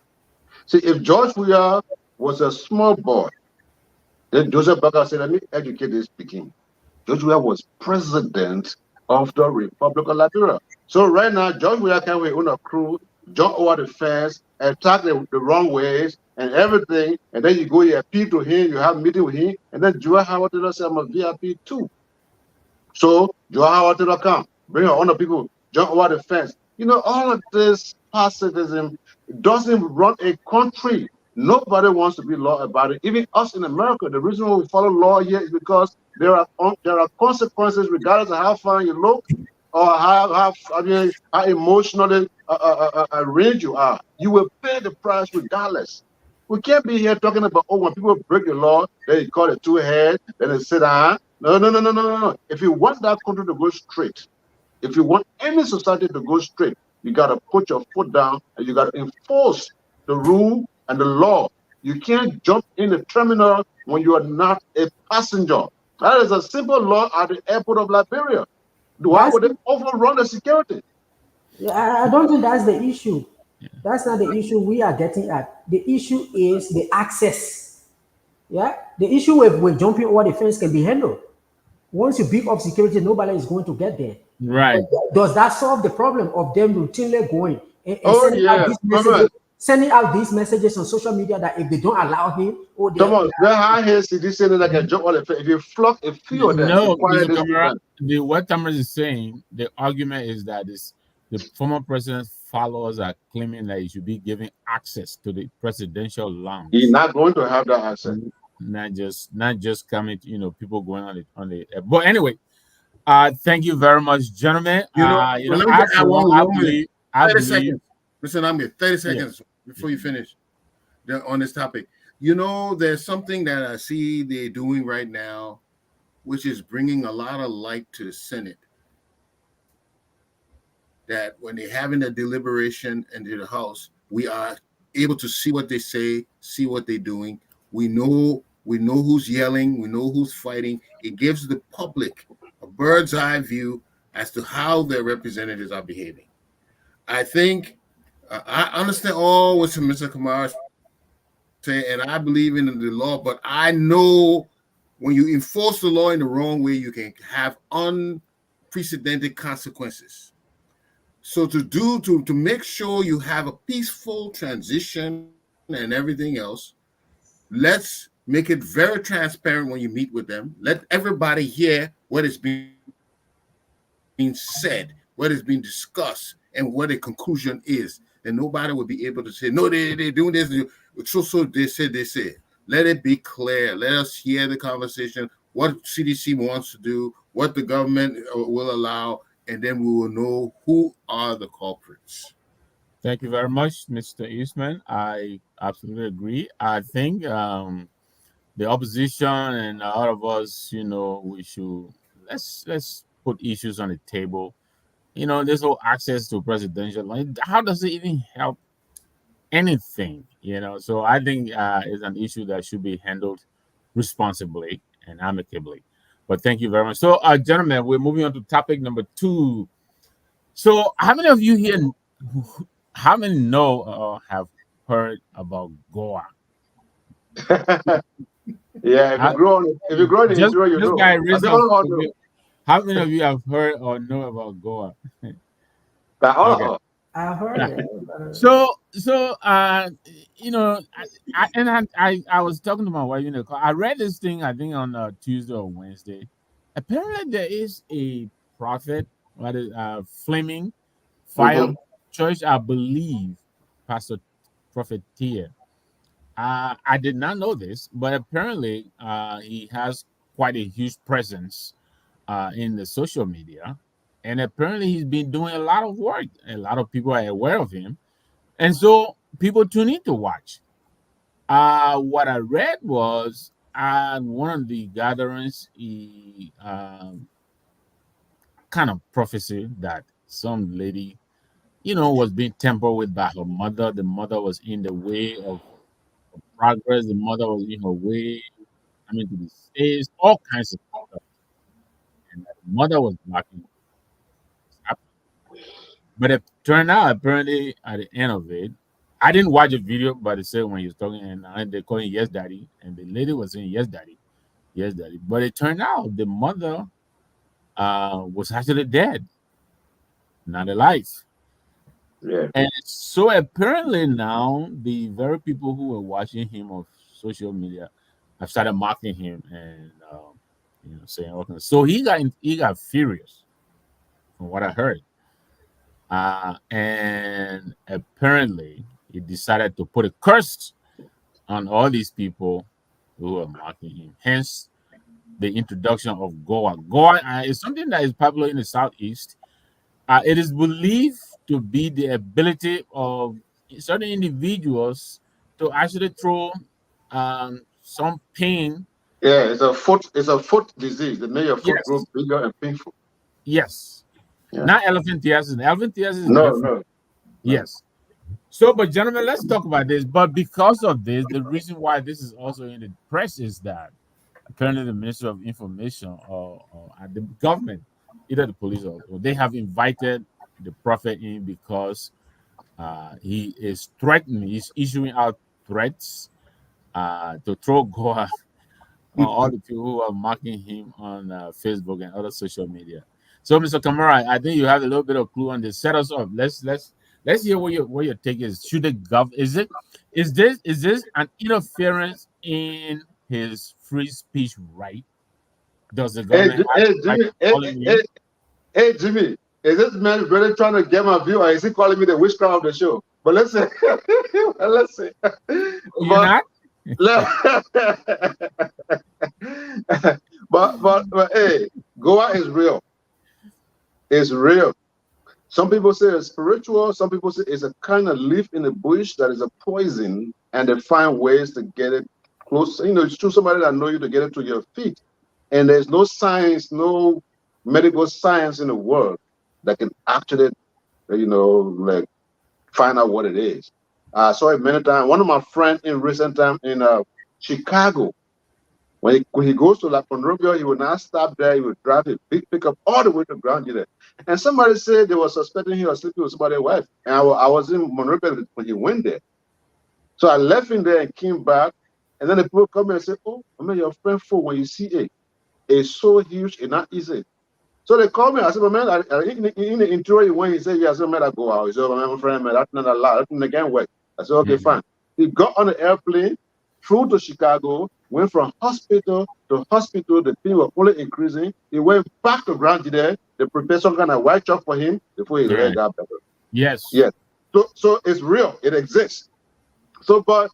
[SPEAKER 8] See, if George Weah was a small boy, then Joseph Boga said, let me educate this speaking. George Weah was president of the Republic of Liberia. So right now, George Weah can we own a crew, jump over the fence, attack the wrong ways and everything, and then you go, you appeal to him, you have a meeting with him, and then Joe Howard tell us I'm a VIP too. So Joe Howard tell us come, bring our other people, jump over the fence. You know, all of this pacifism doesn't run a country. Nobody wants to be law about it. Even us in America, the reason why we follow law here is because there are consequences regardless of how fine you look or how emotionally arranged you are. You will pay the price regardless. We can't be here talking about, oh, when people break the law, then you call it two heads, then they sit down. No, no, no, no, no, no, no. If you want that country to go straight, if you want any society to go straight, you got to put your foot down and you got to enforce the rule and the law. You can't jump in the terminal when you are not a passenger. That is a simple law at the airport of Liberia. Why would they overrun the security?
[SPEAKER 6] Yeah, I don't think that's the issue. That's not the issue we are getting at. The issue is the access. Yeah, the issue with jumping over the fence can be handled. Once you beef up security, nobody is going to get there.
[SPEAKER 5] Right.
[SPEAKER 6] But does that solve the problem of them routinely going and
[SPEAKER 8] Oh
[SPEAKER 6] sending out
[SPEAKER 8] yeah,
[SPEAKER 6] these
[SPEAKER 8] come
[SPEAKER 6] messages,
[SPEAKER 8] on,
[SPEAKER 6] on social media that if they don't allow him, oh,
[SPEAKER 8] come on. Where I hear CDC that can jump on the fence. If you flock a few of them, you
[SPEAKER 5] No,
[SPEAKER 8] quiet
[SPEAKER 5] Mr.
[SPEAKER 8] this
[SPEAKER 5] Camara,
[SPEAKER 8] movement.
[SPEAKER 5] what Tamara is saying, the argument is that the former president's followers are claiming that he should be given access to the presidential
[SPEAKER 8] He's
[SPEAKER 5] lounge.
[SPEAKER 8] not going to have that access.
[SPEAKER 5] Not just coming, people going on the but anyway, thank you very much, gentlemen.
[SPEAKER 1] Let me just
[SPEAKER 5] I
[SPEAKER 1] add
[SPEAKER 5] for one,
[SPEAKER 1] one,
[SPEAKER 5] I
[SPEAKER 1] one minute,
[SPEAKER 5] believe I
[SPEAKER 1] 30
[SPEAKER 5] believe
[SPEAKER 1] seconds. Listen, I'm here, 30
[SPEAKER 5] yeah.
[SPEAKER 1] seconds before you finish on this topic. There's something that I see they're doing right now, which is bringing a lot of light to the Senate. That when they're having a deliberation into the House, we are able to see what they say, see what they're doing. We know who's yelling, we know who's fighting. It gives the public a bird's eye view as to how their representatives are behaving. I think I understand all what Mr. Kamara say, and I believe in the law, but I know when you enforce the law in the wrong way, you can have unprecedented consequences. So to make sure you have a peaceful transition and everything else, let's make it very transparent when you meet with them. Let everybody hear what is being said, what is being discussed, and what a conclusion is. And nobody will be able to say, no, they're doing this. So they said. Let it be clear. Let us hear the conversation, what CDC wants to do, what the government will allow, and then we will know who are the culprits.
[SPEAKER 5] Thank you very much, Mr. Eastman. I absolutely agree. I think the opposition and all of us, we should let's put issues on the table. This whole access to presidential, like, how does it even help anything? So I think it's an issue that should be handled responsibly and amicably. But thank you very much. So, gentlemen, we're moving on to topic number 2. So, how many of you here, how many know or have heard about Goa?
[SPEAKER 8] Yeah, if
[SPEAKER 5] Uh,
[SPEAKER 8] you grow in the
[SPEAKER 5] just
[SPEAKER 8] interior, you
[SPEAKER 5] just
[SPEAKER 8] know.
[SPEAKER 5] by
[SPEAKER 8] I
[SPEAKER 5] raise
[SPEAKER 8] think
[SPEAKER 5] of
[SPEAKER 8] all know.
[SPEAKER 5] how many of you have heard or know about Goa?
[SPEAKER 8] But
[SPEAKER 5] Okay.
[SPEAKER 6] I heard it.
[SPEAKER 5] So I was talking to my wife in the car. I read this thing, I think, on Tuesday or Wednesday. Apparently there is a prophet, what is Flaming Fire
[SPEAKER 8] Mm-hmm.
[SPEAKER 5] Church, I believe, Pastor Prophet Tia. I did not know this, but apparently he has quite a huge presence in the social media, and apparently he's been doing a lot of work. A lot of people are aware of him, and so people tune in to watch. What I read was at one of the gatherings, he kind of prophecy that some lady, was being tampered with by her mother. The mother was in the way of progress. The mother was in her way coming to the stage, all kinds of stuff, and that the mother was blocking what's happening. But it turned out apparently at the end of it, I didn't watch the video, but it said when he was talking, and they call him Yes Daddy, and the lady was saying Yes Daddy. Yes, daddy. But it turned out the mother was actually dead, not alive.
[SPEAKER 8] Yeah.
[SPEAKER 5] And so apparently now the very people who were watching him on social media have started mocking him and saying okay. So he got furious from what I heard, and apparently he decided to put a curse on all these people who are mocking him. Hence the introduction of Goa. Goa is something that is popular in the southeast. It is believed to be the ability of certain individuals to actually throw some pain.
[SPEAKER 8] Yeah, it's a foot disease that make your foot grow
[SPEAKER 5] Yes,
[SPEAKER 8] bigger and painful.
[SPEAKER 5] yes.
[SPEAKER 8] Yeah.
[SPEAKER 5] Not elephantiasis. Elephantiasis is
[SPEAKER 8] No,
[SPEAKER 5] different.
[SPEAKER 8] no, no.
[SPEAKER 5] Yes. So, but gentlemen, let's talk about this. But because of this, the reason why this is also in the press is that apparently the Minister of Information or at the government, either the police or they have invited the prophet in because he is threatening, he's issuing out threats to throw Goa on all the people who are mocking him on Facebook and other social media. So, Mr. Kamara, I think you have a little bit of clue on this. Set us up. Let's hear what your take is. Should the is this an interference in his free speech right? Does the
[SPEAKER 8] Hey,
[SPEAKER 5] government have
[SPEAKER 8] hey,
[SPEAKER 5] the right
[SPEAKER 8] Jimmy.
[SPEAKER 5] to
[SPEAKER 8] Hey,
[SPEAKER 5] call him
[SPEAKER 8] hey,
[SPEAKER 5] in?
[SPEAKER 8] hey, Jimmy. Is this man really trying to get my view, or is he calling me the witchcraft of the show? But let's see. Let's see.
[SPEAKER 5] You're
[SPEAKER 8] But
[SPEAKER 5] not?
[SPEAKER 8] but hey, Goa is real. It's real. Some people say it's spiritual. Some people say it's a kind of leaf in the bush that is a poison, and they find ways to get it close. It's through somebody that know you to get it to your feet. And there's no science, no medical science in the world that can actually, like find out what it is. I saw it many times. One of my friends in recent time in Chicago, when he goes to La Monrovia, he will not stop there. He will drive a big pickup all the way to Ground Zero. And somebody said they were suspecting he was sleeping with somebody's wife. And I was in Monrovia when he went there. So I left him there and came back. And then the people come and say, "Oh, I mean, your friend for when you see it, it's so huge and not easy." So they called me. I said, "My man, in the interior, when he said, yeah, I said, man, I go out." He said, "My friend, man, that's not allowed. That's not again work." I said, "Okay,
[SPEAKER 5] Mhm.
[SPEAKER 8] fine." He got on the airplane, flew to Chicago, went from hospital to hospital. The thing was only increasing. He went back to Grand there. They prepared some kind of white chalk for him before his
[SPEAKER 5] Yeah.
[SPEAKER 8] leg got better.
[SPEAKER 5] Yes.
[SPEAKER 8] Yes. So it's real. It exists. So, but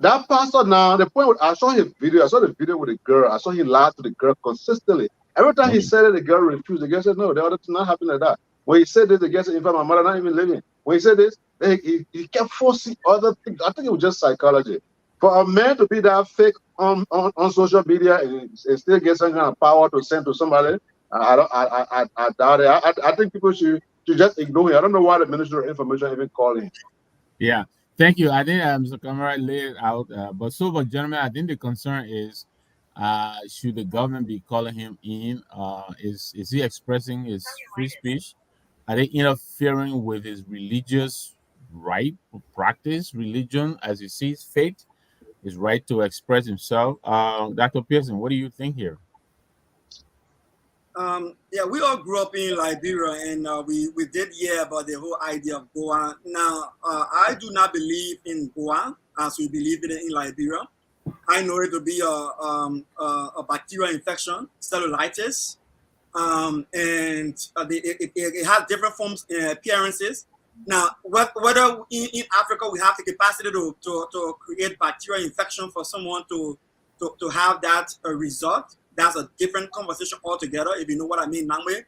[SPEAKER 8] that pastor now, the point was, I saw his video. I saw the video with the girl. I saw he lied to the girl consistently. Every time he
[SPEAKER 5] Okay.
[SPEAKER 8] said it, the girl refused. The girl said, "No, the other thing not happening like that." When he said this, the girl said, "In fact, my mother not even living." When he said this, he kept forcing other things. I think it was just psychology. For a man to be that fake on social media and still get some kind of power to send to somebody, I don't I doubt it. I think people should just ignore him. I don't know why the Minister of Information even called him.
[SPEAKER 5] Yeah. Thank you. I think Mr. Kamara laid it out. But gentlemen, I think the concern is, should the government be calling him in? Is he expressing his free speech? Are they interfering with his religious right to practice religion as he sees faith, his right to express himself? Dr. Pearson, what do you think here?
[SPEAKER 7] Yeah, we all grew up in Liberia, and we did hear about the whole idea of Goa. Now, I do not believe in Goa as we believe in it in Liberia. I know it to be a bacterial infection, cellulitis, and it has different forms and appearances. Now, whether in Africa we have the capacity to create bacterial infection for someone to have that result, that's a different conversation altogether, if you know what I mean, Nangwe.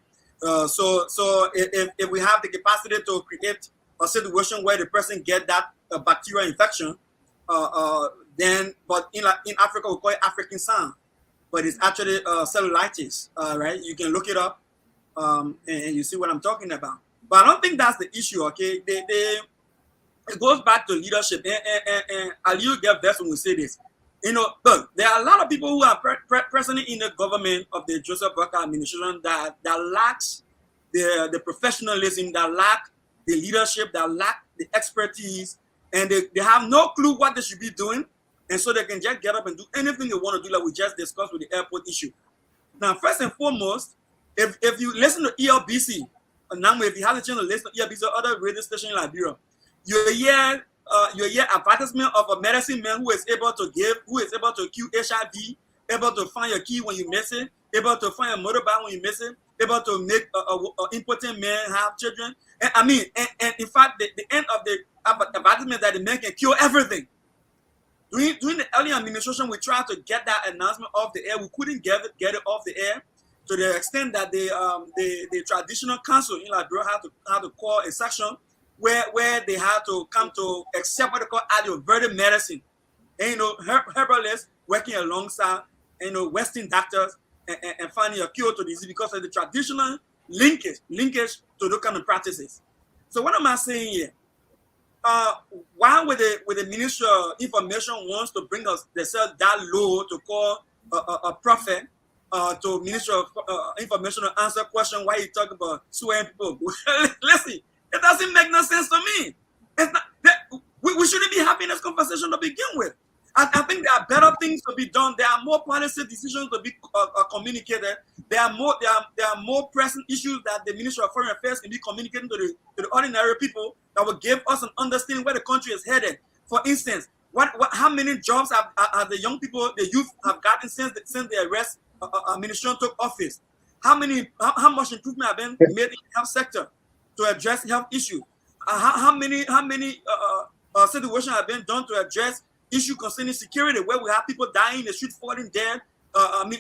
[SPEAKER 7] So if we have the capacity to create a situation where the person get that bacterial infection, uh, uh, then, but in Africa we call it African sun, but it's actually cellulitis, right? You can look it up, and you see what I'm talking about. But I don't think that's the issue, okay? It goes back to leadership, and Aliyu get best when we say this. Look, there are a lot of people who are presently in the government of the Joseph Walker administration that lacks the professionalism, that lack the leadership, that lack the expertise, and they have no clue what they should be doing. and so they can just get up and do anything they want to do, like we just discussed with the airport issue. Now, first and foremost, if you listen to ELBC, now if you have the chance to listen to ELBC or other radio station in Liberia, you hear advertisement of a medicine man who is able to cure HIV, able to find your key when you miss it, able to find a motorbike when you miss it, able to make a impotent man have children. And in fact, the end of the advertisement that the man can cure everything. During the early administration, we tried to get that announcement off the air. We couldn't get it off the air to the extent that the traditional council in Liberia had to call a section where they had to come to accept what they call Ayurvedic medicine. And herbalists working alongside Western doctors and finding a cure to disease because of the traditional linkage to those kind of practices. So what am I saying here? Why would the Ministry of Information wants to bring us themselves that low to call a prophet to Ministry of Information to answer question why you talk about swearing people? Listen, it doesn't make no sense to me. It's not, we shouldn't be having this conversation to begin with. I think there are better things to be done. There are more policy decisions to be communicated. There are more pressing issues that the Ministry of Foreign Affairs can be communicating to the ordinary people that will give us an understanding where the country is headed. For instance, how many jobs have the young people, the youth, have gotten since the arrest administration took office? How much improvement have been made in the health sector to address health issues? How many situations have been done to address issue concerning security, where we have people dying in the street, falling dead,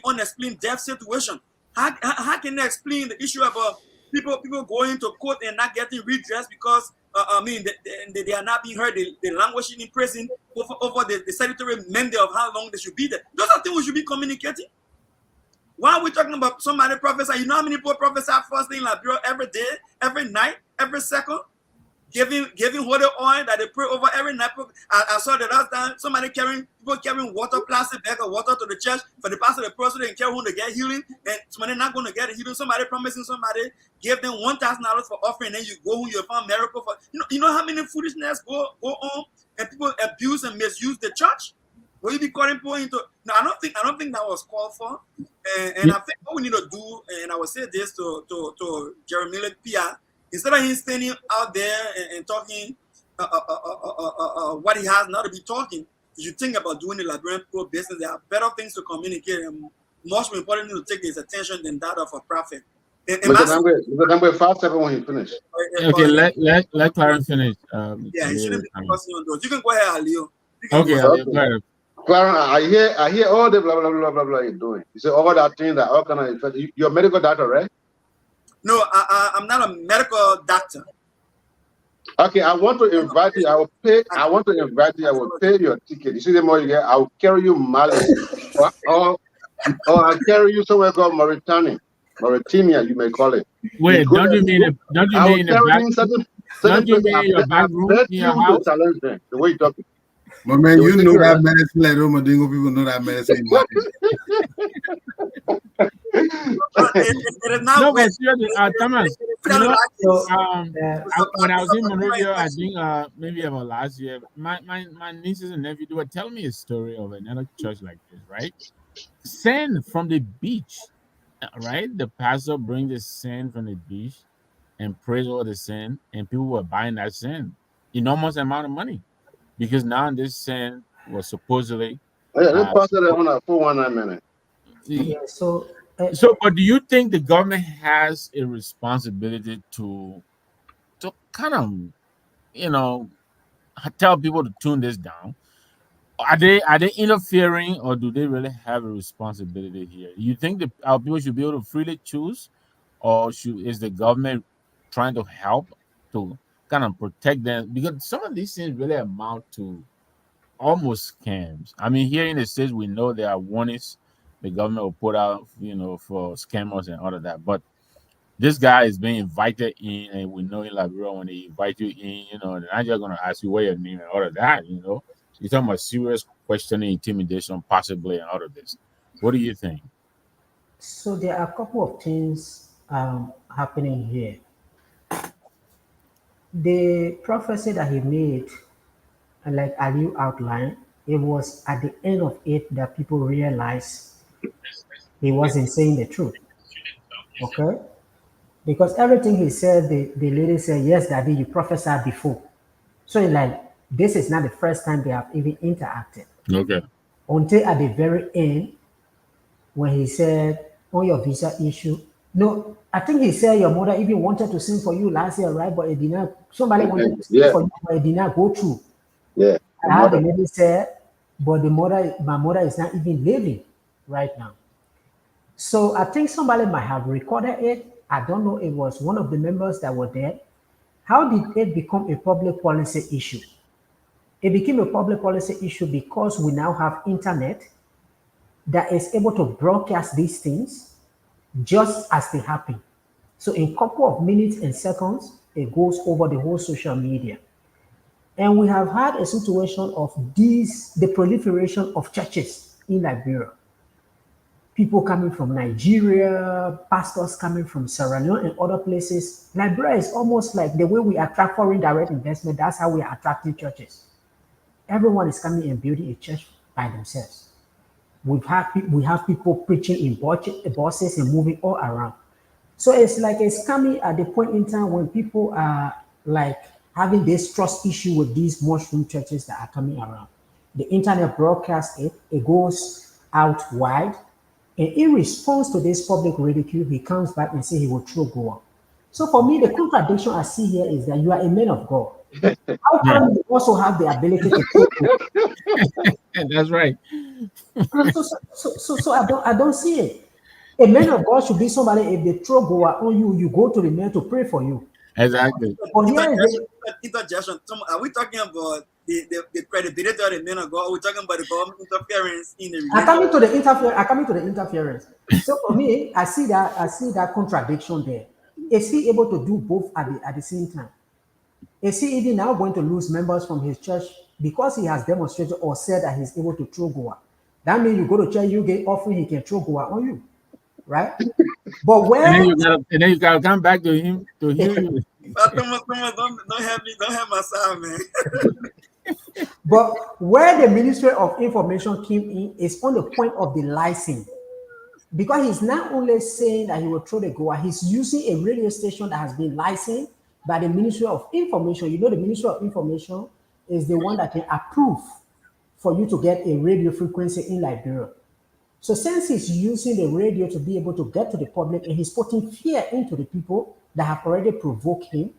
[SPEAKER 7] unexplained death situation? How can they explain the issue about people going to court and not getting redress because they are not being heard, they languishing in prison over the statutory mandate of how long they should be there? Those are things we should be communicating. Why are we talking about somebody prophesy? You know how many people prophesy first thing in Liberia every day, every night, every second? Giving holy oil that they pray over every night. I saw the last time people carrying water, plastic bag of water to the church for the pastor to pray so they can carry home to get healing, and somebody not going to get a healing. Somebody promising somebody give them $1,000 for offering, and then you go home, you find miracle for you know how many foolishness go on, and people abuse and misuse the church. Will you be calling people into? No, I don't think that was called for, and I think what we need to do, and I will say this to Jeremy Pierre. Instead of him standing out there and talking what he has not to be talking, you should think about doing the Liberian pro business. There are better things to communicate and much more important to take his attention than that of a prophet.
[SPEAKER 8] I'm going fast when he finish.
[SPEAKER 5] Okay, let Clarence finish.
[SPEAKER 7] Yeah, he shouldn't be focusing on those. You can go ahead, Alio.
[SPEAKER 5] Okay,
[SPEAKER 8] Clarence, I hear all the blah blah blah blah blah you're doing. You say all that thing that all kind of effect. You're a medical doctor, right?
[SPEAKER 7] No, I'm not a medical doctor.
[SPEAKER 8] Okay, I want to invite you. I will pay. I want to invite you. I will pay your ticket. You see, the more you get, I will carry you Mali, or I'll carry you somewhere called Mauritania, you may call it.
[SPEAKER 5] Wait, don't you mean your back room in your house?
[SPEAKER 8] The way you talking.
[SPEAKER 1] My man, you know that medicine like Romadingo people know that medicine.
[SPEAKER 5] No, but seriously, Thomas, when I was in Monrovia, I think maybe about last year, my nieces and nephews, they were telling me a story of another church like this, right? Sand from the beach, right? The pastor brings the sand from the beach and prays over the sand, and people were buying that sand, enormous amount of money. Because now this sand was supposedly.
[SPEAKER 8] Let's pass it on a 419 minute.
[SPEAKER 6] Yeah,
[SPEAKER 5] but do you think the government has a responsibility to kind of, tell people to tune this down? Are they interfering, or do they really have a responsibility here? You think that our people should be able to freely choose, or is the government trying to help to kind of protect them? Because some of these things really amount to almost scams. I mean, here in the States, we know there are warnings the government will put out, for scammers and all of that. But this guy is being invited in, and we know in Liberia, when they invite you in, they're not just going to ask you what your name and all of that, You're talking about serious questioning, intimidation, possibly, and all of this. What do you think?
[SPEAKER 6] So there are a couple of things happening here. The prophecy that he made, and like Ali outlined, it was at the end of it that people realized he wasn't saying the truth. Okay? Because everything he said, the lady said, yes, Daddy, you prophesied before. So it's like, this is not the first time they have even interacted.
[SPEAKER 5] Okay.
[SPEAKER 6] Until at the very end, when he said, on your visa issue, no, I think he said your mother even wanted to sing for you last year, right? But it did not, somebody wanted to sing
[SPEAKER 8] Yeah,
[SPEAKER 6] for you, but it did not go through.
[SPEAKER 8] yeah. The
[SPEAKER 6] I heard the
[SPEAKER 8] mother.
[SPEAKER 6] lady said, but my mother is not even living right now. So I think somebody might have recorded it. I don't know. It was one of the members that were there. How did it become a public policy issue? It became a public policy issue because we now have internet that is able to broadcast these things just as they happen. So in a couple of minutes and seconds, it goes over the whole social media. And we have had a situation of the proliferation of churches in Liberia. People coming from Nigeria, pastors coming from Sierra Leone and other places. Liberia is almost like the way we attract foreign direct investment, that's how we are attracting churches. Everyone is coming and building a church by themselves. We have people preaching in buses and moving all around. So it's like it's coming at the point in time when people are like having this trust issue with these mushroom churches that are coming around. The internet broadcasts it, it goes out wide, and in response to this public ridicule, he comes back and says he will throw Goa. So for me, the contradiction I see here is that you are a man of God. How
[SPEAKER 5] Yeah.
[SPEAKER 6] come you also have the ability to throw Goa?
[SPEAKER 5] That's right.
[SPEAKER 6] So I don't see it. A man of God should be somebody. If they throw Goa on you, you go to the man to pray for you.
[SPEAKER 5] Exactly.
[SPEAKER 6] But here is
[SPEAKER 7] Interjection,
[SPEAKER 6] it.
[SPEAKER 7] interjection. Are we talking about the credibility of the men of God? Are we talking about the government interference in the
[SPEAKER 6] I
[SPEAKER 7] religion?
[SPEAKER 6] coming to the interference. I coming to the interference. So for me, I see that contradiction there. Is he able to do both at the same time? Is he even now going to lose members from his church because he has demonstrated or said that he's able to throw Goa? That means you go to church, you get offering, he can throw Goa on you, right? But where
[SPEAKER 5] And then you gotta come back to him to hear you.
[SPEAKER 7] Thomas, don't have my side, man.
[SPEAKER 6] But where the Ministry of Information came in is on the point of the license. Because he's not only saying that he will throw the Goa, he's using a radio station that has been licensed by the Ministry of Information. You know, the Ministry of Information is the one that can approve for you to get a radio frequency in Liberia. So since he's using the radio to be able to get to the public and he's putting fear into the people that have already provoked him,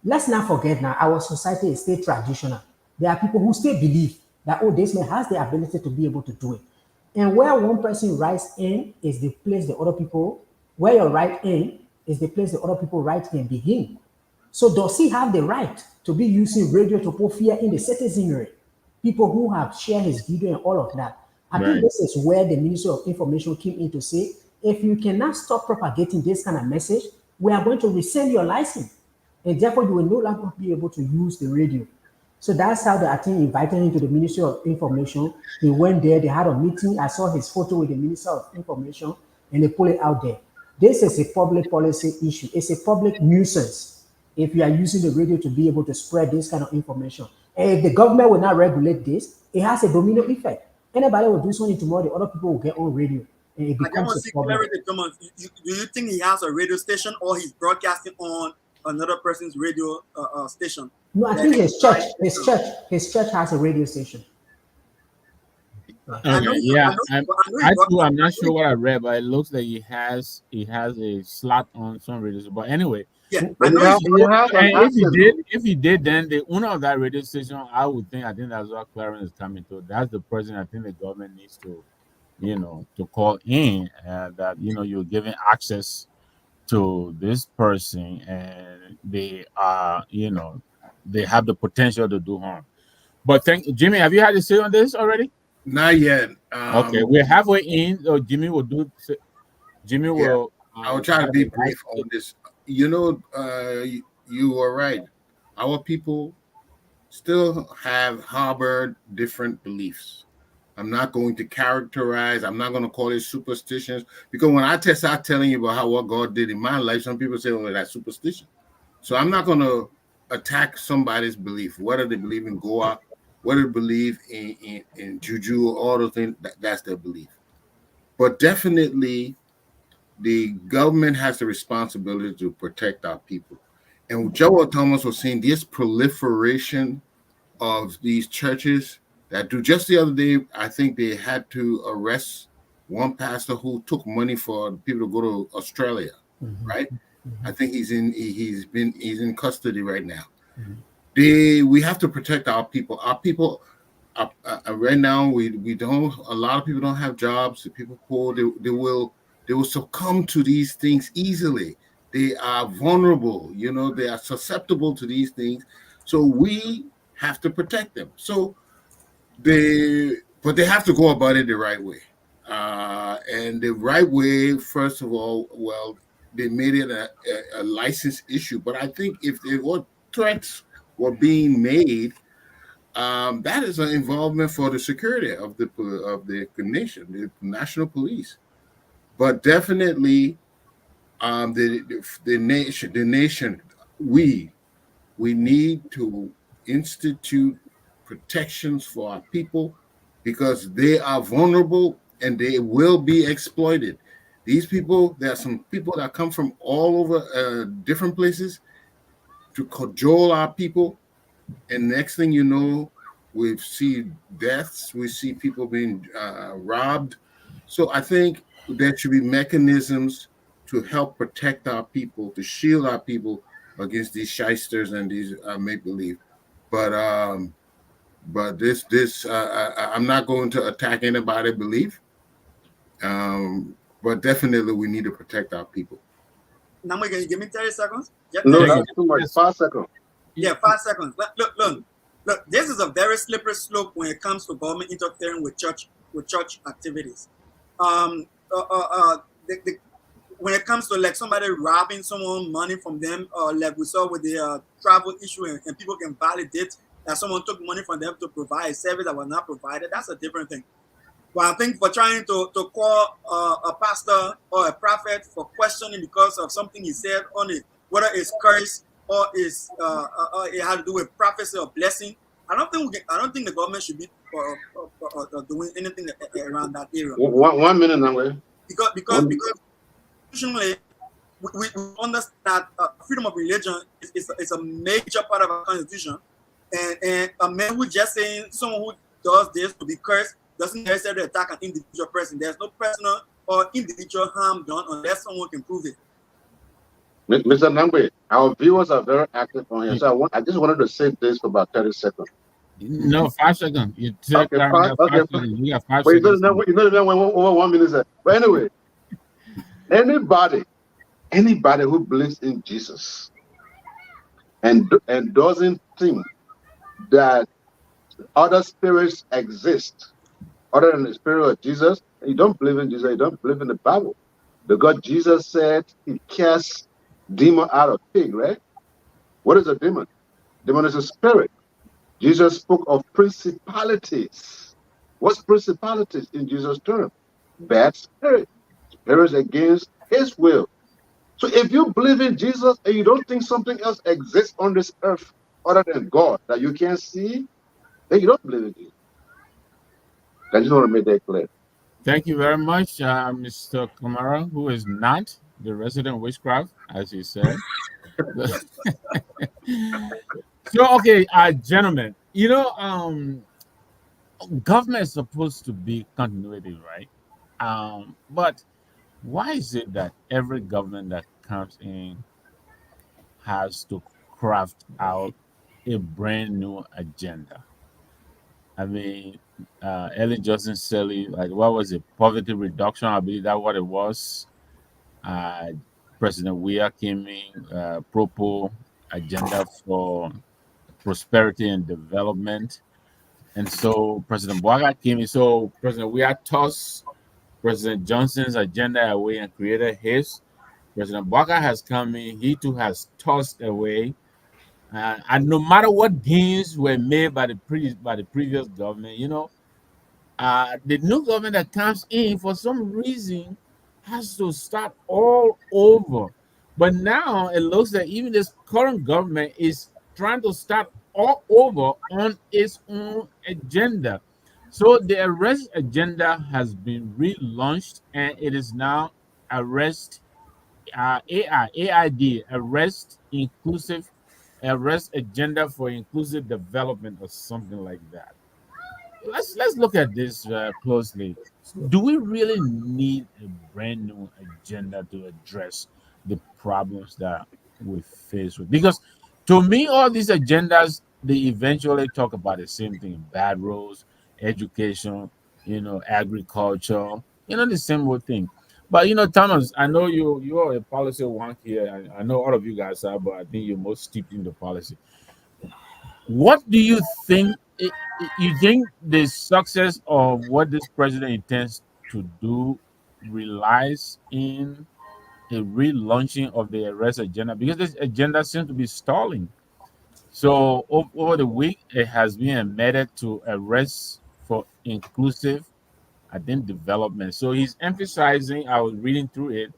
[SPEAKER 6] let's not forget now our society is still traditional. There are people who still believe that, oh, this man has the ability to be able to do it. And where one person writes in is the place the other people, where your right in is the place the other people right can begin. So does he have the right to be using radio to put fear in the citizenry? People who have shared his video and all of that. I think
[SPEAKER 5] Right.
[SPEAKER 6] this is where the Ministry of Information came in to say, if you cannot stop propagating this kind of message, we are going to rescind your license. And therefore, you will no longer be able to use the radio. So that's how I think invited him to the Ministry of Information. He went there, they had a meeting. I saw his photo with the Minister of Information, and they pull it out there. This is a public policy issue. It's a public nuisance if you are using the radio to be able to spread this kind of information. And if the government will not regulate this, it has a domino effect. Anybody will do something tomorrow, the other people will get on radio, and it
[SPEAKER 7] I just
[SPEAKER 6] becomes
[SPEAKER 7] want
[SPEAKER 6] a
[SPEAKER 7] to see
[SPEAKER 6] problem.
[SPEAKER 7] clarity, Thomas. Do you think he has a radio station or he's broadcasting on another person's radio station?
[SPEAKER 6] No, I
[SPEAKER 7] That
[SPEAKER 6] think
[SPEAKER 7] is right.
[SPEAKER 6] his church has a radio station.
[SPEAKER 7] I know
[SPEAKER 5] Okay.
[SPEAKER 7] he's,
[SPEAKER 5] Yeah.
[SPEAKER 7] I know he's
[SPEAKER 5] I too. I'm not sure
[SPEAKER 7] broadcasting.
[SPEAKER 5] what I read, but it looks like he has a slot on some radios. But anyway,
[SPEAKER 7] Yeah, I
[SPEAKER 8] But
[SPEAKER 7] know he's
[SPEAKER 8] you have an
[SPEAKER 5] and
[SPEAKER 8] accent, though.
[SPEAKER 5] if he did, then the owner of that radio station, I think that's what Clarence is coming to. That's the person I think the government needs to, to call in, that you're giving access to this person, and they are, they have the potential to do harm. But thank Jimmy. Have you had to say on this already?
[SPEAKER 1] Not yet.
[SPEAKER 5] Okay, we're halfway in. So Jimmy will do. Jimmy
[SPEAKER 1] Yeah,
[SPEAKER 5] will
[SPEAKER 1] I will try to
[SPEAKER 5] have
[SPEAKER 1] be
[SPEAKER 5] a last
[SPEAKER 1] brief on this. You are right. Our people still have harbored different beliefs. I'm not going to characterize, I'm not going to call it superstitions, because when I start telling you about what God did in my life, some people say, well, that's superstition. So I'm not going to attack somebody's belief, whether they believe in Goa whether they believe in juju or all those things, that's their belief. But definitely, the government has the responsibility to protect our people. And Joel Thomas was saying this proliferation of these churches that do. Just the other day, I think they had to arrest one pastor who took money for people to go to Australia, right? I think he's in custody right now. We have to protect our people. Our people right now, we don't. A lot of people don't have jobs. The people poor. They will succumb to these things easily. They are vulnerable. They are susceptible to these things. So we have to protect them. So but they have to go about it the right way. And the right way, first of all, well, they made it a license issue. But I think if what threats were being made, that is an involvement for the security of the nation, the national police. But definitely, the nation, we need to institute protections for our people because they are vulnerable and they will be exploited. These people, there are some people that come from all over different places to cajole our people. And next thing you know, we see deaths, we see people being robbed. So I think there should be mechanisms to help protect our people, to shield our people against these shysters and these make believe. But this I'm not going to attack anybody's belief. But definitely we need to protect our people.
[SPEAKER 7] Now, can you give me 30 seconds?
[SPEAKER 8] No, that's too much. 5 seconds.
[SPEAKER 7] Yeah, 5 seconds. Look. This is a very slippery slope when it comes to government interfering with church activities. When it comes to like somebody robbing someone money from them, like we saw with the travel issue, and people can validate that someone took money from them to provide a service that was not provided, that's a different thing. But I think for trying to call a pastor or a prophet for questioning because of something he said on it, whether it's curse or it had to do with prophecy or blessing, I don't think the government should be doing anything around that area.
[SPEAKER 8] 1 minute now.
[SPEAKER 7] Because traditionally, we understand that freedom of religion is a major part of our constitution, and a man who just saying someone who does this to be cursed doesn't necessarily attack an individual person. There's no personal or individual harm done unless someone can prove it.
[SPEAKER 8] Mr. Nangwe, our viewers are very active on here, so I just wanted to say this for about 30 seconds.
[SPEAKER 5] No, 5 seconds. You took
[SPEAKER 8] okay,
[SPEAKER 5] 5 seconds. You got 5 seconds.
[SPEAKER 8] You know over 1 minute. But anyway, anybody who believes in Jesus and doesn't think that other spirits exist other than the spirit of Jesus, you don't believe in Jesus, you don't believe in the Bible. Because Jesus said he cast demon out of pig, right? What is a demon? Demon is a spirit. Jesus spoke of principalities. What's principalities in Jesus' term? Bad spirit. Spirits against his will. So if you believe in Jesus and you don't think something else exists on this earth other than God that you can't see, then you don't believe in Jesus. I just want to make that clear.
[SPEAKER 5] Thank you very much, Mr. Kamara, who is not the resident witchcraft, as you said. So, okay, gentlemen, government is supposed to be continuity, right? But why is it that every government that comes in has to craft out a brand new agenda? I mean, Ellen Johnson Sirleaf, like, what was it? Poverty reduction, I believe that's what it was. President Weah came in, propose agenda for prosperity and development. And so President Boaga came in. So President Weah tossed President Johnson's agenda away and created his. President Boaga has come in. He too has tossed away. And no matter what gains were made by the previous government, the new government that comes in for some reason has to start all over. But now it looks like even this current government is trying to start all over on its own agenda. So the arrest agenda has been relaunched, and it is now arrest AID, arrest agenda for inclusive development, or something like that. Let's look at this closely. Do we really need a brand new agenda to address the problems that we face with? Because to me, all these agendas, they eventually talk about the same thing: bad roads, education, agriculture, the same old thing. But Thomas, I know you are a policy wonk here. I know all of you guys are, but I think you're most steeped in the policy. What do you think? You think the success of what this president intends to do relies in a relaunching of the arrest agenda? Because this agenda seems to be stalling. So over the week, it has been amended to arrest for inclusive, I think, development. So he's emphasizing, I was reading through it,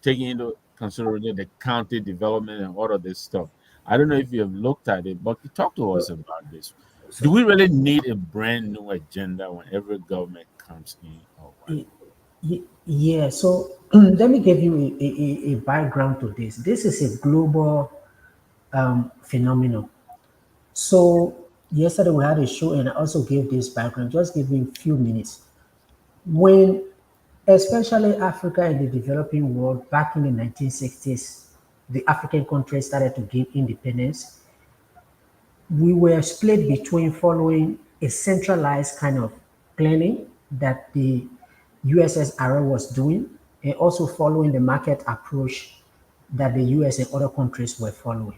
[SPEAKER 5] taking into consideration the county development and all of this stuff. I don't know if you have looked at it, but talk to us about this. Do we really need a brand new agenda when every government comes in, or what?
[SPEAKER 6] Yeah, so let me give you a background to this. This is a global phenomenon. So yesterday we had a show, and I also gave this background. Just give me a few minutes. When especially Africa and the developing world back in the 1960s, the African countries started to gain independence. We were split between following a centralized kind of planning that the USSR was doing, and also following the market approach that the US and other countries were following.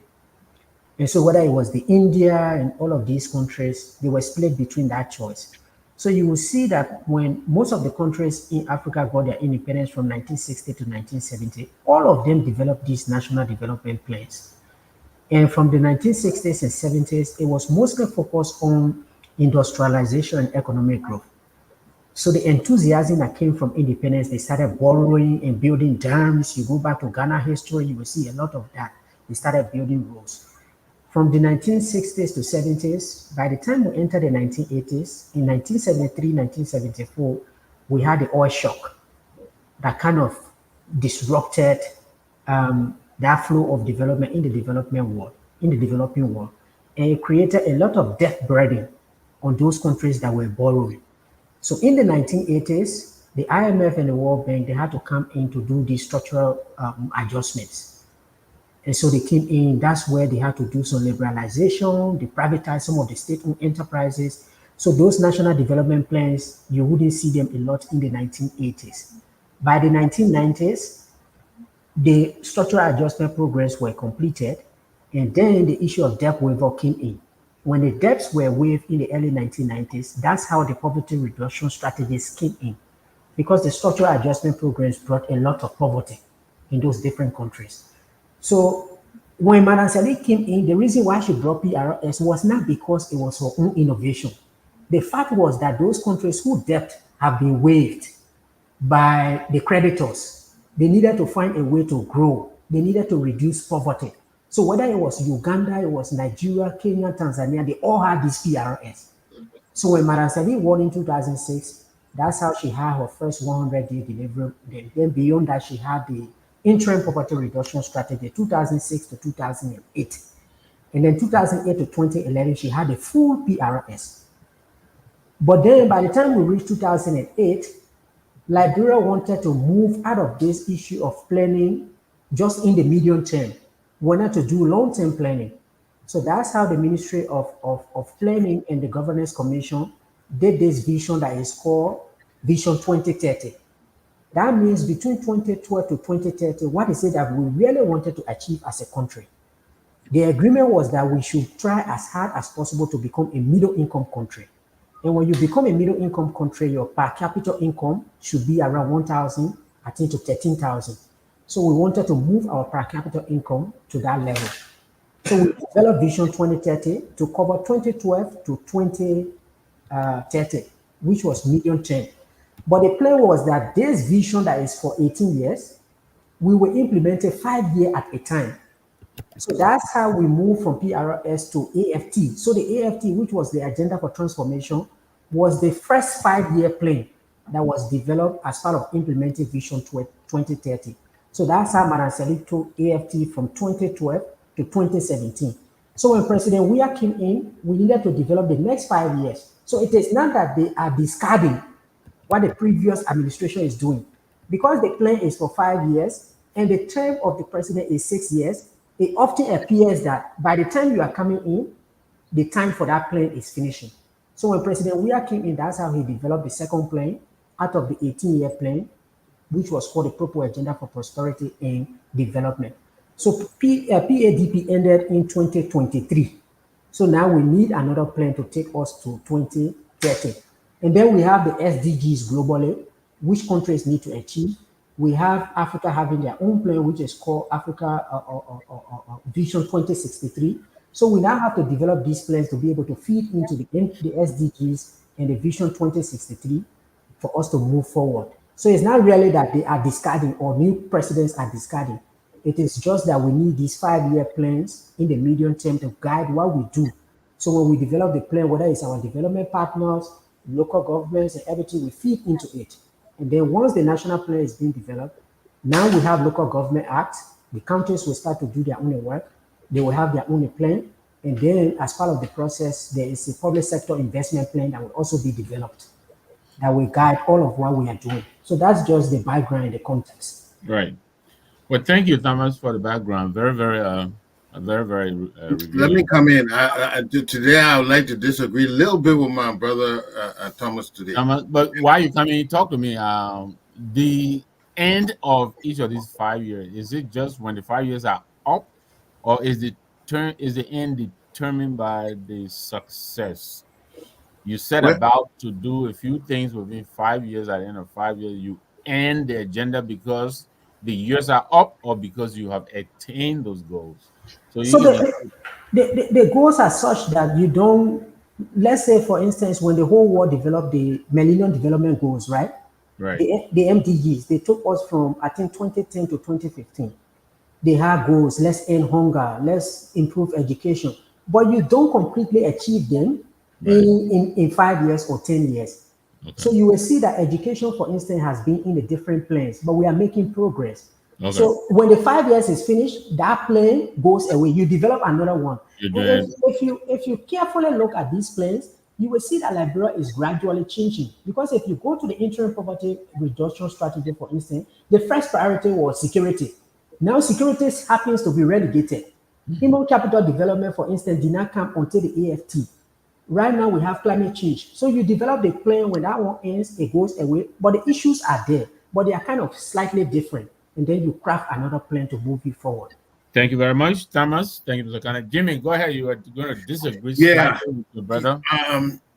[SPEAKER 6] And so whether it was the India and all of these countries, they were split between that choice. So you will see that when most of the countries in Africa got their independence from 1960 to 1970, all of them developed these national development plans. And from the 1960s and 70s, it was mostly focused on industrialization and economic growth. So the enthusiasm that came from independence, they started borrowing and building dams. You go back to Ghana history, you will see a lot of that. They started building roads. From the 1960s to 70s, by the time we entered the 1980s, in 1973, 1974, we had the oil shock that kind of disrupted that flow of development in the developing world, and it created a lot of debt burden on those countries that were borrowing. So in the 1980s, the IMF and the World Bank, they had to come in to do these structural adjustments. And so they came in, that's where they had to do some liberalization, they privatized some of the state-owned enterprises. So those national development plans, you wouldn't see them a lot in the 1980s. By the 1990s, the structural adjustment programs were completed, and then the issue of debt waiver came in. When the debts were waived in the early 1990s, that's how the poverty reduction strategies came in, because the structural adjustment programs brought a lot of poverty in those different countries. So when Madam Saleh came in, the reason why she brought PRS was not because it was her own innovation. The fact was that those countries whose debt have been waived by the creditors, they needed to find a way to grow. They needed to reduce poverty. So whether it was Uganda, it was Nigeria, Kenya, Tanzania, they all had this PRS. So when Madam Saleh won in 2006, that's how she had her first 100-day delivery. Then beyond that, she had the interim poverty reduction strategy, 2006 to 2008. And then 2008 to 2011, she had a full PRS. But then by the time we reached 2008, Liberia wanted to move out of this issue of planning just in the medium term. We wanted to do long-term planning. So that's how the Ministry of Planning and the Governance Commission did this vision that is called Vision 2030. That means between 2012 to 2030, what is it that we really wanted to achieve as a country? The agreement was that we should try as hard as possible to become a middle income country. And when you become a middle income country, your per capita income should be around 1,000, I think, to 13,000. So we wanted to move our per capita income to that level. So we developed Vision 2030 to cover 2012 to 2030, which was medium term. But the plan was that this vision that is for 18 years, we will implement it 5 years at a time. So that's how we move from PRS to AFT. So the AFT, which was the Agenda for Transformation, was the first 5 year plan that was developed as part of implementing Vision 2030. So that's how Madam Salif took AFT from 2012 to 2017. So when President Weah came in, we needed to develop the next 5 years. So it is not that they are discarding what the previous administration is doing. Because the plan is for 5 years and the term of the president is 6 years, it often appears that by the time you are coming in, the time for that plan is finishing. So when President Weah came in, that's how he developed the second plan out of the 18-year plan, which was called the Proper Agenda for Prosperity and Development. So PADP ended in 2023. So now we need another plan to take us to 2030. And then we have the SDGs globally, which countries need to achieve. We have Africa having their own plan, which is called Africa Vision 2063. So we now have to develop these plans to be able to feed into the SDGs and the Vision 2063 for us to move forward. So it's not really that they are discarding or new presidents are discarding. It is just that we need these 5 year plans in the medium term to guide what we do. So when we develop the plan, whether it's our development partners, local governments, and everything, we feed into it. And then once the national plan is being developed, now we have local government act. The counties will start to do their own work. They will have their own plan. And then as part of the process, there is a public sector investment plan that will also be developed that will guide all of what we are doing. So that's just the background and the context.
[SPEAKER 5] Right. Well, thank you, Thomas, for the background. Very
[SPEAKER 1] Let me
[SPEAKER 5] revealing.
[SPEAKER 1] come in. Today, I would like to disagree a little bit with my brother Thomas today.
[SPEAKER 5] Thomas, but why you coming? Talk to me. The end of each of these 5 years, is it just when the 5 years are up, or is the end determined by the success? You set
[SPEAKER 1] Well,
[SPEAKER 5] about to do a few things within 5 years. At the end of 5 years, you end the agenda because the years are up, or because you have attained those goals. So
[SPEAKER 6] So
[SPEAKER 5] you
[SPEAKER 6] the goals are such that you don't, let's say, for instance, when the whole world developed the Millennium Development Goals, right?
[SPEAKER 5] right,
[SPEAKER 6] The MDGs, they took us from, I think, 2010 to 2015. They have goals, let's end hunger, let's improve education, but you don't completely achieve them
[SPEAKER 5] right,
[SPEAKER 6] in 5 years or 10 years.
[SPEAKER 5] okay,
[SPEAKER 6] So you will see that education, for instance, has been in the different plans, but we are making progress.
[SPEAKER 5] okay.
[SPEAKER 6] So when the 5 years is finished, that plan goes away. You develop another one.
[SPEAKER 5] You
[SPEAKER 6] And
[SPEAKER 5] did.
[SPEAKER 6] if you carefully look at these plans, you will see that Liberia is gradually changing. Because if you go to the interim poverty reduction strategy, for instance, the first priority was security. Now security happens to be relegated. Human capital development, for instance, did not come until the AFT. Right now we have climate change. So you develop the plan, when that one ends, it goes away. But the issues are there, but they are kind of slightly different. And then you craft another plan to move you forward.
[SPEAKER 5] Thank you very much, Thomas. Thank you, Mr. Kana. Jimmy, go ahead. You are going to disagree
[SPEAKER 1] yeah,
[SPEAKER 5] slightly with your brother.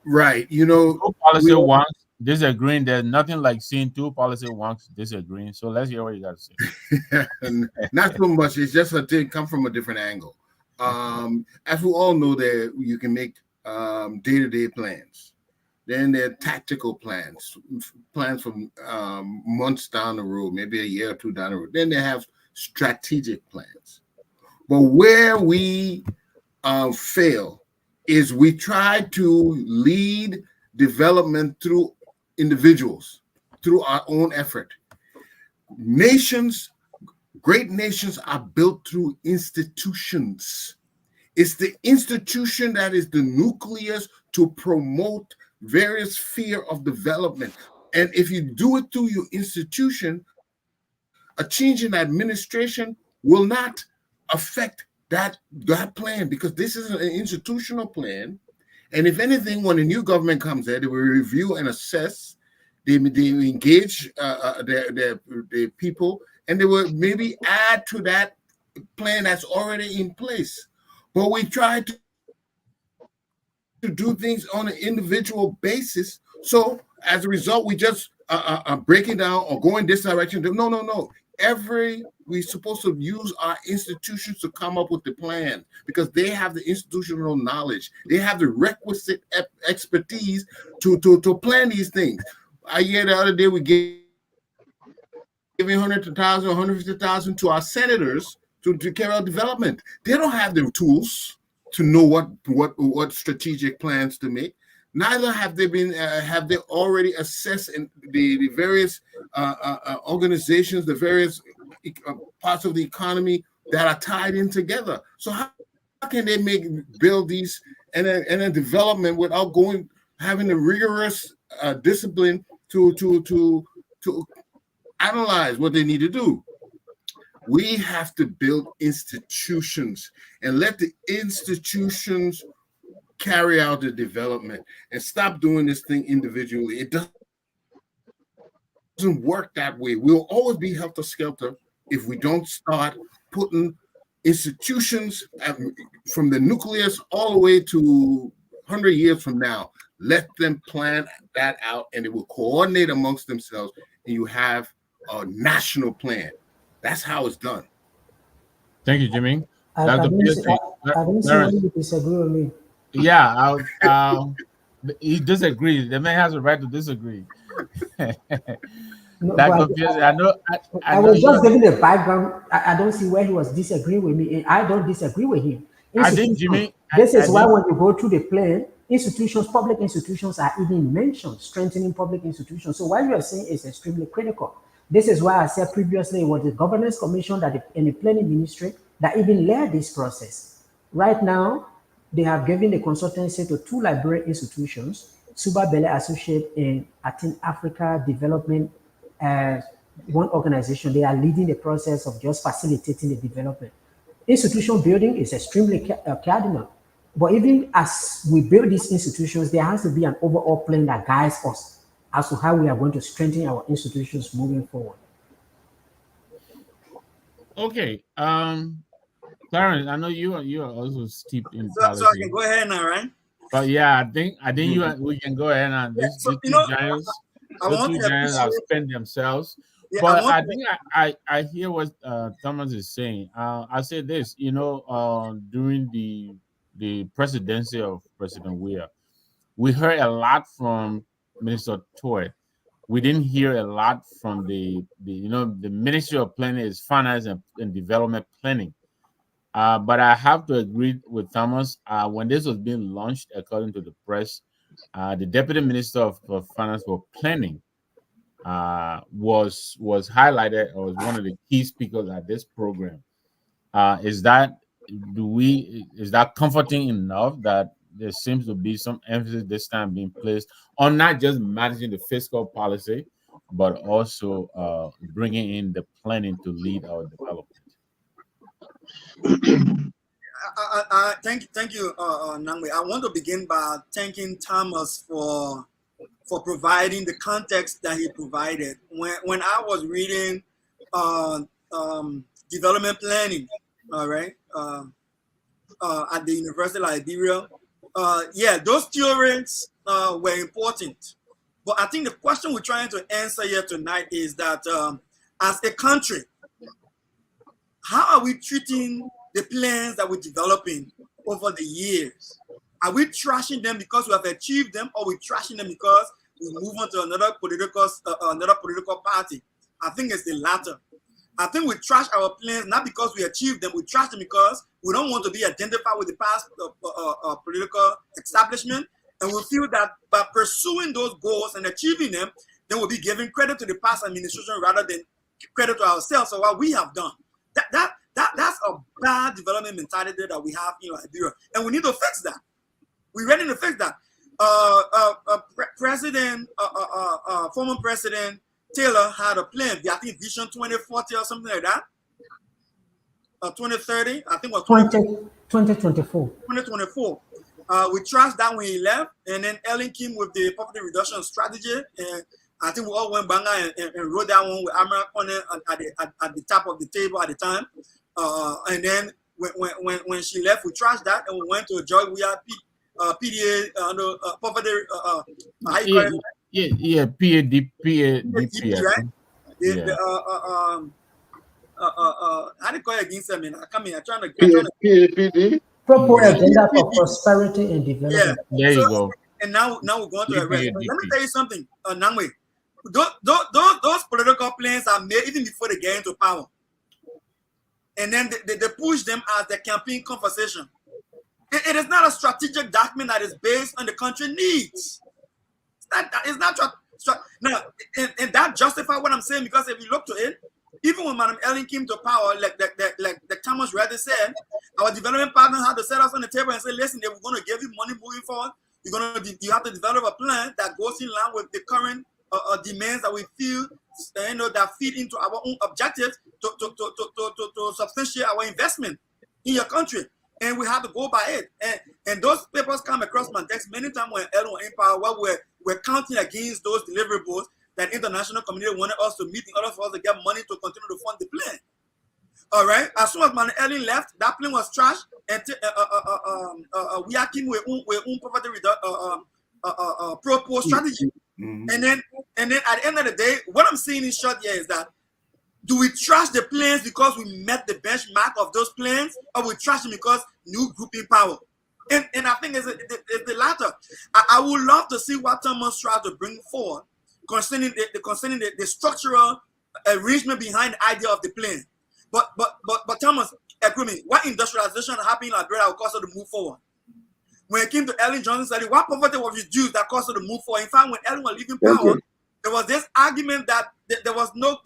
[SPEAKER 1] right.
[SPEAKER 5] Two policy
[SPEAKER 1] We
[SPEAKER 5] wonks disagreeing. There's nothing like seeing two policy wonks disagreeing. So let's hear what you got to say.
[SPEAKER 1] not so much. It's just that they come from a different angle. As we all know, that you can make day-to-day plans. Then there are tactical plans, plans from months down the road, maybe a year or two down the road. Then they have strategic plans. But where we fail is we try to lead development through individuals, through our own effort. Nations, great nations are built through institutions. It's the institution that is the nucleus to promote various sphere of development. And if you do it through your institution, a change in administration will not affect that plan, because this is an institutional plan. And if anything, when a new government comes there, they will review and assess. They engage their people, and they will maybe add to that plan that's already in place. But we try to do things on an individual basis. So as a result, we just breaking down or going this direction. No, no, no. We're supposed to use our institutions to come up with the plan, because they have the institutional knowledge. They have the requisite expertise to plan these things. I hear the other day we giving 100,000, 150,000 to our senators to plan these things. to carry out development. They don't have the tools to know what strategic plans to make. Neither have they been have they already assessed in the various organizations, the various parts of the economy that are tied in together. So how can they build these and then development without having the rigorous discipline to analyze what they need to do? We have to build institutions and let the institutions carry out the development and stop doing this thing individually. It doesn't work that way. We'll always be helter-skelter if we don't start putting institutions from the nucleus all the way to 100 years from now. Let them plan that out, and it will coordinate amongst themselves, and you have a national plan. That's how it's done.
[SPEAKER 5] Thank you, Jimmy.
[SPEAKER 6] I don't see why you disagree with me.
[SPEAKER 5] Yeah, he disagrees. The man has a right to disagree.
[SPEAKER 6] No,
[SPEAKER 5] That
[SPEAKER 6] but
[SPEAKER 5] confuses. I know.
[SPEAKER 6] I was just giving the background. I don't see where he was disagreeing with me, and I don't disagree with him.
[SPEAKER 5] I think, Jimmy.
[SPEAKER 6] This is why when you go through the plan, institutions, public institutions are even mentioned, strengthening public institutions. So what you are saying is extremely critical. This is why I said previously it was the governance commission and the planning ministry that even led this process. Right now, they have given the consultancy to two library institutions, Suba Bele Associate and I think Africa Development, one organization. They are leading the process of just facilitating the development. Institution building is extremely cardinal. But even as we build these institutions, there has to be an overall plan that guides us as to how we are going to strengthen our institutions moving forward.
[SPEAKER 5] Okay. Clarence, I know you are also steeped in policy.
[SPEAKER 7] So I can go ahead now, right?
[SPEAKER 5] But yeah, I think we can go ahead and these two giants. The two giants have spent themselves. Yeah, but I think I hear what Thomas is saying. I say this, during the presidency of President Weah, we heard a lot from Minister Toy. We didn't hear a lot from the Ministry of Planning is Finance and Development Planning. But I have to agree with Thomas. When this was being launched, according to the press, the Deputy Minister of Finance for Planning was highlighted or was one of the key speakers at this program. Is that comforting enough that there seems to be some emphasis this time being placed on not just managing the fiscal policy, but also bringing in the planning to lead our development?
[SPEAKER 7] Thank you, Nangwe. I want to begin by thanking Thomas for providing the context that he provided. When I was reading development planning, all right, at the University of Liberia, those theories were important. But I think the question we're trying to answer here tonight is that as a country, how are we treating the plans that we're developing over the years? Are we trashing them because we have achieved them, or we trashing them because we move on to another political party? I think it's the latter. I think we trash our plans not because we achieved them. We trash them because we don't want to be identified with the past political establishment, and we feel that by pursuing those goals and achieving them, then we'll be giving credit to the past administration rather than credit to ourselves for what we have done. That's a bad development mentality that we have in Liberia, and we need to fix that. We're ready to fix that. Former President Taylor had a plan. I think Vision 2040 or something like that. 2030, I think it was
[SPEAKER 6] 2024.
[SPEAKER 7] 2024. We trashed that when he left, and then Ellen came with the poverty reduction strategy, and I think we all went banga and wrote that one with Amara Kone at the top of the table at the time. And then when she left, we trashed that, and we went to Joy Weah PDA poverty. PADP, right? How do you call it against them? I come here. I'm trying to
[SPEAKER 8] PAPD.
[SPEAKER 6] Proper agenda for prosperity and development.
[SPEAKER 5] Yeah, there you go.
[SPEAKER 7] And now we're going to arrest. Let me tell you something, Nangwe. Those political plans are made even before they get into power. and then they push them as the campaign conversation. It is not a strategic document that is based on the country needs. It's not now, and that justify what I'm saying, because if you look to it, even when Madam Ellen came to power, like Thomas Reddy said, our development partner had to set us on the table and say, listen, if we're going to give you money moving forward, you have to develop a plan that goes in line with the current demands that we feel, that feed into our own objectives to substantiate our investment in your country. And we have to go by it. And those papers come across my desk many times when Ellen was in power, where we're counting against those deliverables that international community wanted us to meet in order for us to get money to continue to fund the plan. All right. As soon as Madam Ellen left, that plan was trashed, and we are keeping with own poverty proposed strategy. Mm-hmm. And then at the end of the day, what I'm saying in short here is that, do we trash the plans because we met the benchmark of those plans, or we trash them because new grouping power? And I think it's the latter. I would love to see what Thomas tried to bring forward concerning the structural arrangement behind the idea of the plan. But Thomas, agree with me, what industrialization happened in Liberia will cause us to move forward? When it came to Ellen Johnson study, what poverty was reduced that caused us to move forward? In fact, when Ellen was leaving power, there was this argument that there was no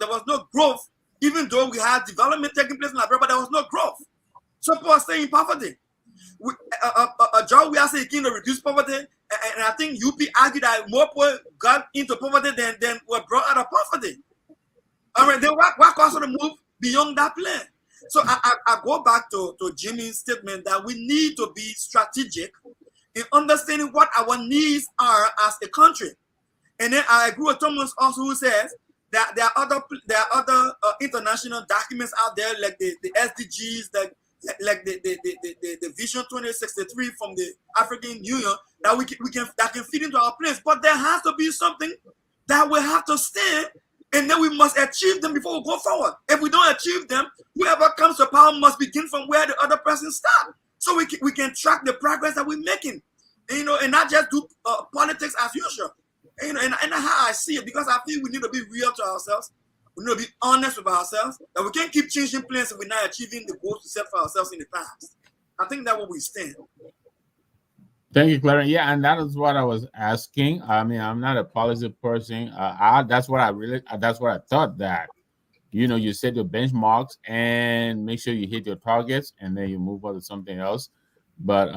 [SPEAKER 7] growth, even though we had development taking place in Liberia, but there was no growth. So people are staying in poverty. John, we are saying to reduce poverty, and I think UP argued that more people got into poverty than were brought out of poverty. All right, then what caused us to move beyond that plan? So I go back to Jimmy's statement that we need to be strategic in understanding what our needs are as a country. And then I agree with Thomas also, who says that there are other international documents out there, like the SDGs, like the Vision 2063 from the African Union, that can fit into our plans. But there has to be something that will have to stand, and then we must achieve them before we go forward. If we don't achieve them, whoever comes to power must begin from where the other person started, so we can track the progress that we're making, and not just do politics as usual. And how I see it, because I feel we need to be real to ourselves. We need to be honest with ourselves, that we can't keep changing plans if we're not achieving the goals we set for ourselves in the past. I think that's where we stand.
[SPEAKER 5] Thank you, Clarence. Yeah, and that is what I was asking. I mean, I'm not a policy person. That's what I thought, that, you set your benchmarks and make sure you hit your targets, and then you move on to something else. But,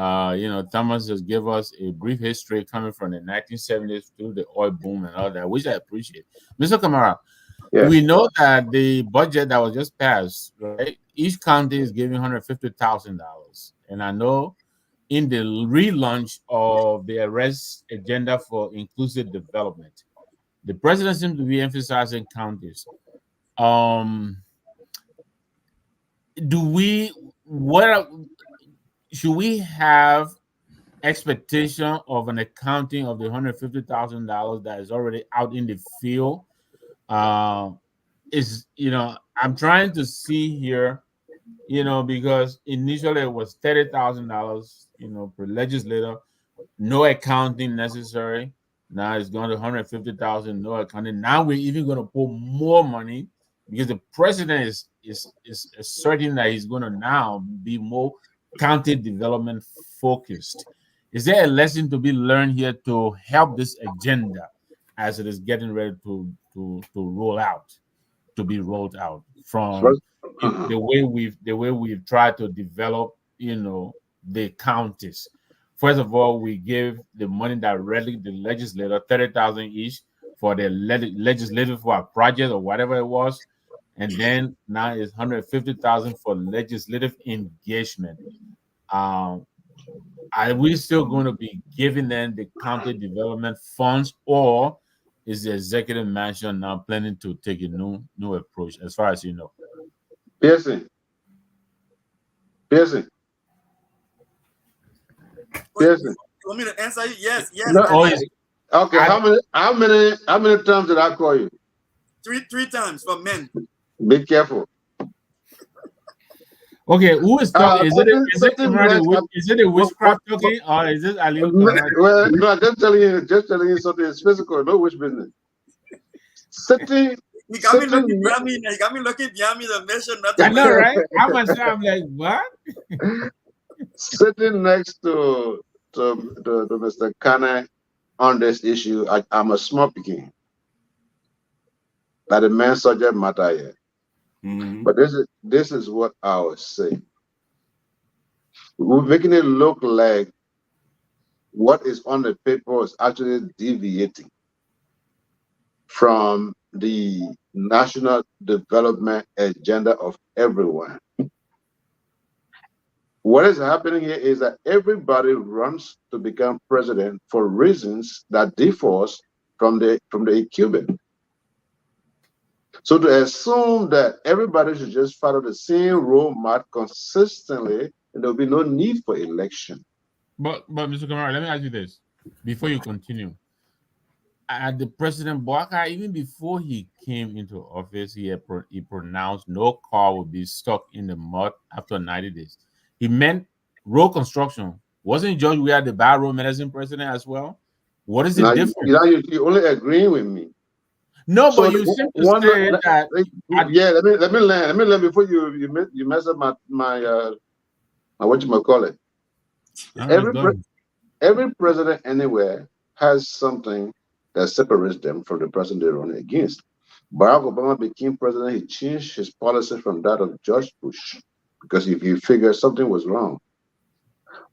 [SPEAKER 5] Thomas just gave us a brief history coming from the 1970s through the oil boom and all that, which I appreciate. Mr. Kamara, we know that the budget that was just passed, right? Each county is giving $150,000. And I know in the relaunch of the arrest agenda for inclusive development, the president seems to be emphasizing counties. Should we have expectation of an accounting of the $150,000 that is already out in the field? I'm trying to see here, because initially it was $30,000, per legislator, no accounting necessary. Now it's going to $150,000, no accounting. Now we're even going to put more money, because the president is asserting that he's going to now be more county development focused. Is there a lesson to be learned here to help this agenda as it is getting ready to roll out, to be rolled out from the way we've tried to develop, the counties? First of all, we give the money directly to the legislator, $30,000 each for the legislative for a project or whatever it was. And then now it's $150,000 for legislative engagement. Are we still going to be giving them the county development funds, or is the executive mansion now planning to take a new approach, as far as you know?
[SPEAKER 8] Pearson.
[SPEAKER 7] You want me to answer you? Yes.
[SPEAKER 8] No, okay. How many times did I call you?
[SPEAKER 7] Three times for men.
[SPEAKER 8] Be careful.
[SPEAKER 5] Okay, who is talking? Is it a witchcraft talking, or is it Ali?
[SPEAKER 8] Well, no, just telling you something. It's physical, no witch business. Sitting
[SPEAKER 7] He got me
[SPEAKER 8] sitting,
[SPEAKER 7] looking behind me. He got me looking behind me to make sure
[SPEAKER 5] I
[SPEAKER 7] nothing
[SPEAKER 5] know,
[SPEAKER 7] was.
[SPEAKER 5] right? I myself, I'm like, what?
[SPEAKER 8] sitting next to Mr. Kane on this issue. I'm a small picking. That the main subject matter here.
[SPEAKER 1] Mhm.
[SPEAKER 8] But this is what I was saying. We're making it look like what is on the paper is actually deviating from the national development agenda of everyone. What is happening here is that everybody runs to become president for reasons that differs from the incumbent. So to assume that everybody should just follow the same roadmap consistently, and there'll be no need for election.
[SPEAKER 5] But Mr. Kamara, let me ask you this before you continue. The President Bouakai, even before he came into office, he pronounced no car would be stuck in the mud after 90 days. He meant road construction. Wasn't George Weah the bad road medicine president as well? What is the
[SPEAKER 8] Now,
[SPEAKER 5] difference?
[SPEAKER 8] you only agreeing with me.
[SPEAKER 5] No, but
[SPEAKER 8] So
[SPEAKER 5] you seem to
[SPEAKER 8] one,
[SPEAKER 5] say that
[SPEAKER 8] yeah, let me learn before you mess up my what you might call it.
[SPEAKER 5] all right,
[SPEAKER 8] Every
[SPEAKER 5] go
[SPEAKER 8] pre-
[SPEAKER 5] ahead.
[SPEAKER 8] every president anywhere has something that separates them from the person they're running against. Barack Obama became president. He changed his policy from that of George Bush because if he figured something was wrong.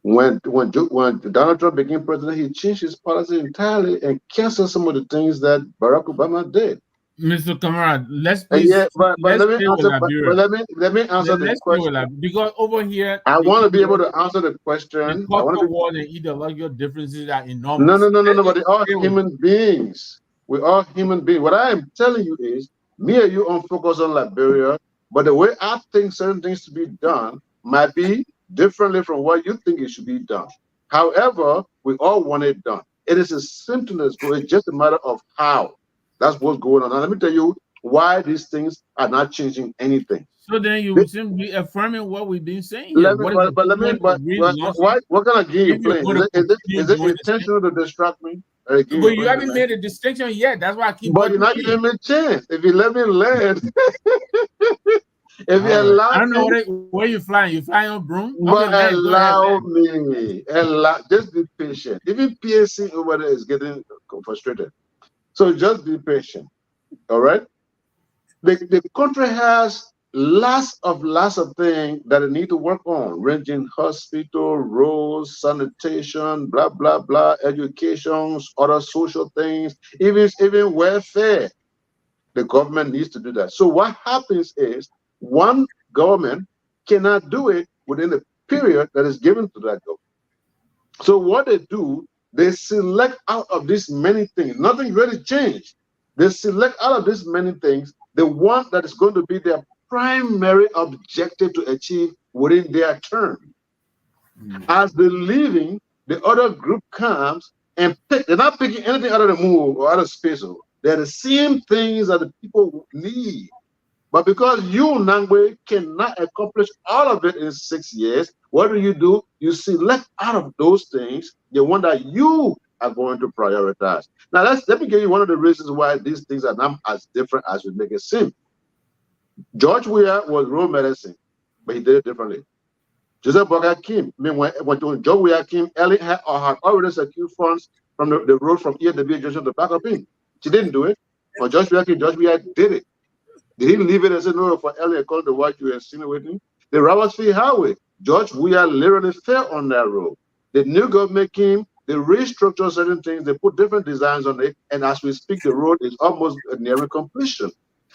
[SPEAKER 8] When Donald Trump became president, he changed his policy entirely and canceled some of the things that Barack Obama did.
[SPEAKER 5] Mr. Kamara,
[SPEAKER 8] And yeah, but
[SPEAKER 5] let's
[SPEAKER 8] let me
[SPEAKER 5] stay with
[SPEAKER 8] answer. But
[SPEAKER 5] Liberia.
[SPEAKER 8] let me answer the
[SPEAKER 5] Let's stay with
[SPEAKER 8] question.
[SPEAKER 5] Liberia because over here
[SPEAKER 8] I want to be able to answer the
[SPEAKER 5] the
[SPEAKER 8] question. I want
[SPEAKER 5] culture
[SPEAKER 8] to be.
[SPEAKER 5] war and ideological differences are
[SPEAKER 8] No, no,
[SPEAKER 5] enormous.
[SPEAKER 8] no, no,
[SPEAKER 5] Let's
[SPEAKER 8] no. But
[SPEAKER 5] just
[SPEAKER 8] they are
[SPEAKER 5] stay with
[SPEAKER 8] human beings. We are human beings. What I am telling you is, me and you on focus on Liberia, but the way I think certain things to be done might be differently from what you think it should be done. However, we all want it done. It is a symptom that's going. It's just a matter of how. That's what's going on. Now, let me tell you why these things are not changing anything.
[SPEAKER 5] So then you seem to be affirming what we've been saying here.
[SPEAKER 8] Let me,
[SPEAKER 5] What is the
[SPEAKER 8] but let me,
[SPEAKER 5] point of relaunching
[SPEAKER 8] why, what kind of game you
[SPEAKER 5] if you're
[SPEAKER 8] playing?
[SPEAKER 5] going to continue
[SPEAKER 8] Is it
[SPEAKER 5] doing the same?
[SPEAKER 8] intentional to distract me? Or a game
[SPEAKER 5] But
[SPEAKER 8] you
[SPEAKER 5] you
[SPEAKER 8] playing
[SPEAKER 5] haven't
[SPEAKER 8] tonight?
[SPEAKER 5] made a distinction yet. That's why I keep
[SPEAKER 8] But you're
[SPEAKER 5] bugging
[SPEAKER 8] not
[SPEAKER 5] you.
[SPEAKER 8] giving me a chance. If you let me land, if you
[SPEAKER 5] All right. I
[SPEAKER 8] allow
[SPEAKER 5] don't know
[SPEAKER 8] me,
[SPEAKER 5] where you flying. You flying on broom? Okay,
[SPEAKER 8] but
[SPEAKER 5] land. Go ahead,
[SPEAKER 8] allow
[SPEAKER 5] land.
[SPEAKER 8] me, just be patient. Even PSC over there is getting frustrated. So just be patient. All right. The country has lots of things that it need to work on, ranging hospital, roads, sanitation, blah blah blah, education, other social things, even welfare. The government needs to do that. So what happens is one government cannot do it within the period that is given to that government. So what they do, they select out of these many things. Nothing really changed. They select out of these many things the one that is going to be their primary objective to achieve within their term. As they're leaving, the other group comes and pick. They're not picking anything out of the moon or out of space. They're the same things that the people need. But because you, Nangwe, cannot accomplish all of it in 6 years, what do? You select out of those things the one that you are going to prioritize. Now, let me give you one of the reasons why these things are not as different as we make it seem. George Weah was rural medicine, but he did it differently. Joseph Boga came. I mean, when Joe Weah came, Ellie had already secured funds from the road from EW Junction to back up in. She didn't do it. When George Weah came, George Weah did it. Did he leave it and say, no, for Elliot called the what you insinuating? The Roberts Field Highway, George Weah literally fell on that road. The new government came, they restructured certain things, they put different designs on it, and as we speak, the road is almost nearing completion.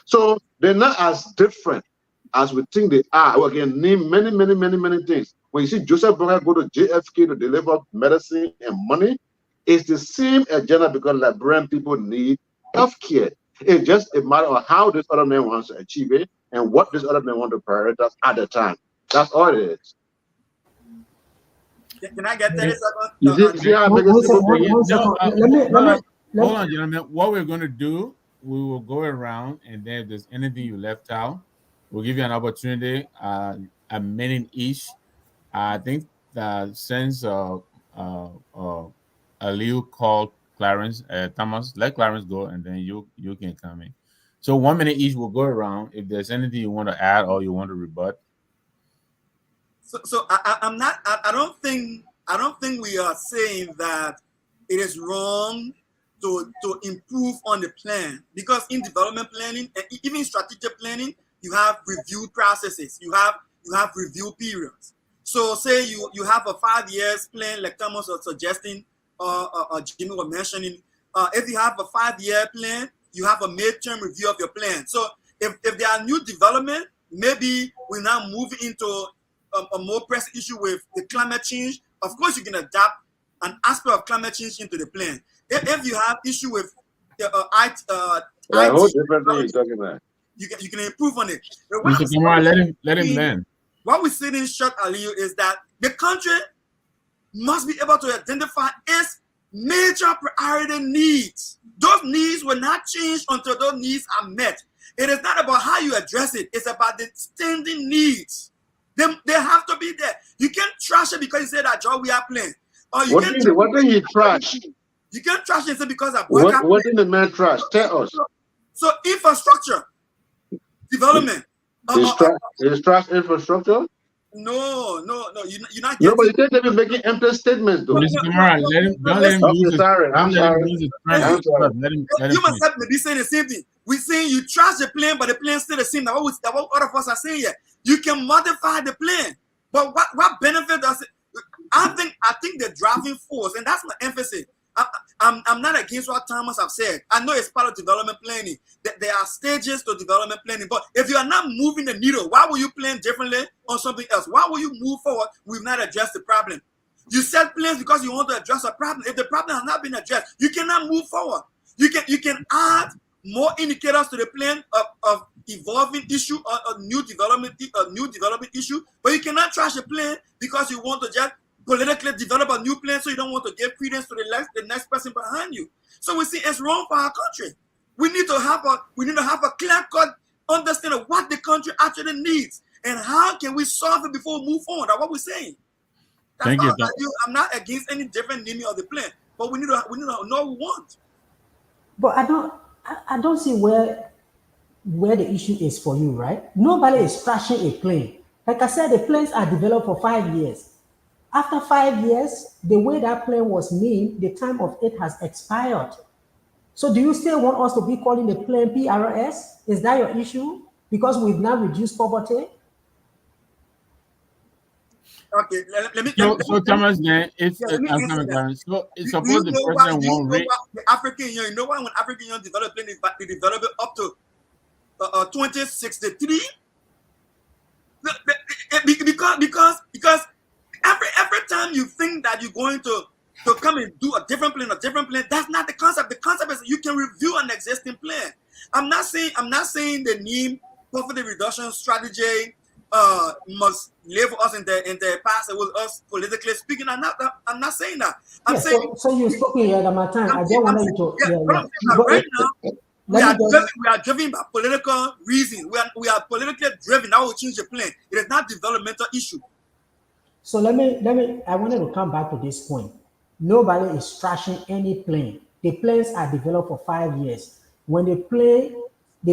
[SPEAKER 8] So they're not as different as we think they are. We can name many, many, many, many things. When you see Joseph Boga go to JFK to deliver medicine and money, it's the same agenda because Liberian people need healthcare. It's just a matter of how this other man wants to achieve it and what this other man wants to prioritize at the time. That's all it is.
[SPEAKER 7] Can I get 30 seconds?
[SPEAKER 8] You see how I make it
[SPEAKER 6] One
[SPEAKER 8] simple
[SPEAKER 6] second.
[SPEAKER 8] for you?
[SPEAKER 6] One
[SPEAKER 5] No,
[SPEAKER 6] second. Let
[SPEAKER 5] hold
[SPEAKER 6] me.
[SPEAKER 5] on, gentlemen. What we're going to do, we will go around, and then if there's anything you left out, we'll give you an opportunity, a minute each. I think that since Aliu called Clarence, Thomas, let Clarence go, and then you can come in. So 1 minute each will go around. If there's anything you want to add or you want to rebut.
[SPEAKER 7] So I'm not. I don't think. I don't think we are saying that it is wrong to improve on the plan, because in development planning and even strategic planning, you have review processes. You have review periods. So say you have a 5 years plan, like Thomas was suggesting, or Jimmy was mentioning. If you have a 5 year plan, you have a midterm review of your plan. So if there are new development, maybe we're now moving into a more pressing issue with the climate change. Of course, you can adapt an aspect of climate change into the plan. If you have issue with the
[SPEAKER 8] Yeah, whole
[SPEAKER 7] IT,
[SPEAKER 8] different thing you're talking about.
[SPEAKER 7] you can improve on it. But
[SPEAKER 5] Mr. Kamara, let him land.
[SPEAKER 7] what we see in short, Aliyu, is that the country must be able to identify its major priority needs. Those needs will not change until those needs are met. It is not about how you address it. It's about the standing needs. They have to be there. You can't trash it because you say that job we are playing. Or you
[SPEAKER 8] What
[SPEAKER 7] can't
[SPEAKER 8] did he trash?
[SPEAKER 7] You can't trash it because of
[SPEAKER 8] What did the man trash? Tell us.
[SPEAKER 7] So infrastructure development.
[SPEAKER 8] Is trash infrastructure?
[SPEAKER 7] No. You're not
[SPEAKER 8] No,
[SPEAKER 7] getting.
[SPEAKER 8] but you can't even making empty statements, though.
[SPEAKER 5] Mr. Kamara, don't let him lose his.
[SPEAKER 8] Sorry,
[SPEAKER 5] Don't
[SPEAKER 8] I'm
[SPEAKER 5] let him
[SPEAKER 8] sorry.
[SPEAKER 5] lose his
[SPEAKER 8] I'm
[SPEAKER 5] friend.
[SPEAKER 8] sorry.
[SPEAKER 5] Let him
[SPEAKER 7] You must
[SPEAKER 5] finish.
[SPEAKER 7] have to be saying the same thing. We're saying you trash the plan, but the plan still the same. That's what other of us are saying here. You can modify the plan, but what benefit does it? I think the driving force, and that's my emphasis. I'm not against what Thomas have said. I know it's part of development planning. That there are stages to development planning, but if you are not moving the needle, why will you plan differently on something else? Why will you move forward? We've not addressed the problem. You set plans because you want to address a problem. If the problem has not been addressed, you cannot move forward. You can add more indicators to the plan of evolving issue or a new development issue, but you cannot trash a plan because you want to just politically develop a new plan, so you don't want to give credence to the next person behind you. So we see it's wrong for our country. We need to have a clear-cut understanding of what the country actually needs and how can we solve it before we move forward. That's what we're saying.
[SPEAKER 5] Thank you.
[SPEAKER 7] I'm not against any different naming of the plan, but we need to know what we want.
[SPEAKER 6] But I don't see where the issue is for you, right? Nobody is trashing a plane. Like I said, the planes are developed for 5 years. After 5 years, the way that plane was named, the time of it has expired. So do you still want us to be calling the plane PRS? Is that your issue? Because we've now reduced poverty?
[SPEAKER 7] Okay, let me.
[SPEAKER 5] So Thomas, then if
[SPEAKER 7] let me
[SPEAKER 5] I'm
[SPEAKER 7] answer
[SPEAKER 5] coming
[SPEAKER 7] that.
[SPEAKER 5] down, so
[SPEAKER 7] Do
[SPEAKER 5] suppose
[SPEAKER 7] you
[SPEAKER 5] the
[SPEAKER 7] know
[SPEAKER 5] president won't read.
[SPEAKER 7] the African Union? You know why when African Union developed plane, they developed it up to 2063? Because every time you think that you're going to come and do a different plan, that's not the concept. The concept is you can review an existing plan. I'm not saying the name poverty reduction strategy must live us in the past with us politically speaking. I'm not saying that. I'm
[SPEAKER 6] Yes,
[SPEAKER 7] saying
[SPEAKER 6] so you spoke in your my time. I
[SPEAKER 7] I'm
[SPEAKER 6] don't
[SPEAKER 7] saying,
[SPEAKER 6] want
[SPEAKER 7] I'm
[SPEAKER 6] you to.
[SPEAKER 7] saying, yeah,
[SPEAKER 6] Yeah,
[SPEAKER 7] but
[SPEAKER 6] yeah.
[SPEAKER 7] I'm saying that
[SPEAKER 6] But
[SPEAKER 7] right now we
[SPEAKER 6] let me just.
[SPEAKER 7] are driven by political reasons. We are politically driven. That will change the plan. It is not developmental issue.
[SPEAKER 6] So I wanted to come back to this point. Nobody is trashing any plane. The planes are developed for 5 years. When the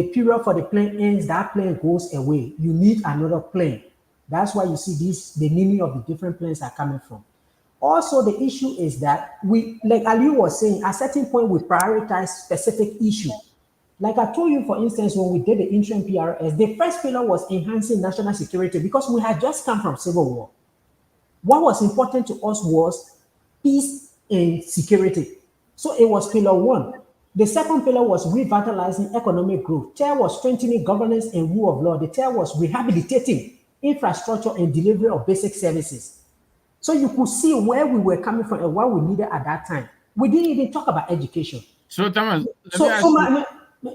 [SPEAKER 6] period for the plane ends, that plane goes away. You need another plane. That's why you see the meaning of the different planes are coming from. Also, the issue is that like Aliu was saying, at a certain point we prioritize specific issue. Like I told you, for instance, when we did the interim PRS, the first pillar was enhancing national security because we had just come from civil war. What was important to us was peace and security. So it was pillar one. The second pillar was revitalizing economic growth. Third was strengthening governance and rule of law. The third was rehabilitating infrastructure and delivery of basic services. So you could see where we were coming from and what we needed at that time. We didn't even talk about education.
[SPEAKER 5] So Thomas,
[SPEAKER 6] So, so my,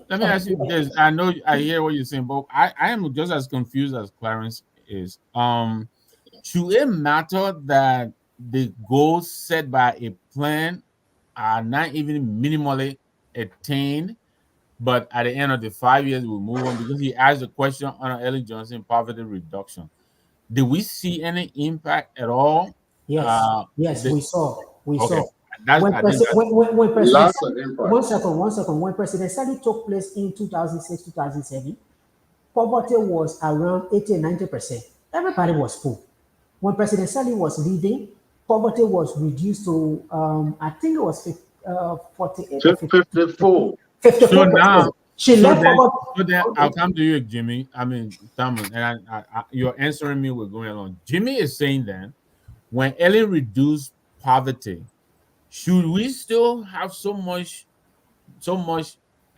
[SPEAKER 5] let me ask you this. I know I hear what you're saying, but I am just as confused as Clarence is. Should it matter that the goals set by a plan are not even minimally attained, but at the end of the 5 years we'll move on? Because he asked the question on Ellie Johnson poverty reduction. Did we see any impact at all?
[SPEAKER 6] yes, we saw.
[SPEAKER 5] Okay. that's
[SPEAKER 6] When,
[SPEAKER 5] I think that's
[SPEAKER 6] when President
[SPEAKER 8] Lots of
[SPEAKER 6] Sali,
[SPEAKER 8] impact.
[SPEAKER 6] one second, when President Sali took place in 2006, 2007, poverty was around 80 and 90%. Everybody was poor. When President Sali was leaving, poverty was reduced to, I think it was 48 or
[SPEAKER 8] 54.
[SPEAKER 5] so now.
[SPEAKER 6] 54%. She
[SPEAKER 5] So
[SPEAKER 6] left
[SPEAKER 5] then,
[SPEAKER 6] poverty.
[SPEAKER 5] so then I'll come to you, Jimmy. I mean, Thomas, and you're answering me. We're going along. Jimmy is saying then, when Ellen reduced poverty, should we still have so much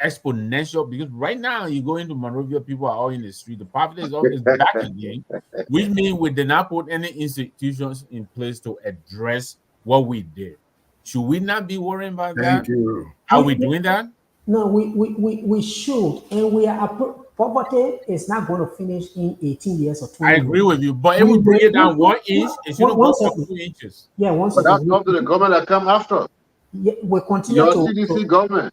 [SPEAKER 5] exponential? Because right now, you go into Monrovia, people are all in the street. The poverty is back again, which means we did not put any institutions in place to address what we did. Should we not be worrying about that?
[SPEAKER 1] Thank you.
[SPEAKER 5] Are we doing that?
[SPEAKER 6] No, we should, and we are poverty is not going to finish in 18 years or
[SPEAKER 5] I
[SPEAKER 6] 20
[SPEAKER 5] agree
[SPEAKER 6] years.
[SPEAKER 5] with you, but if we bring it down 1 inch, it shouldn't
[SPEAKER 6] One
[SPEAKER 5] go up
[SPEAKER 6] second.
[SPEAKER 5] 2 inches.
[SPEAKER 6] Yeah, one
[SPEAKER 8] But that's
[SPEAKER 6] second.
[SPEAKER 8] up to the government that come after.
[SPEAKER 6] Yeah, we continue
[SPEAKER 8] Your
[SPEAKER 6] to.
[SPEAKER 8] CDC government.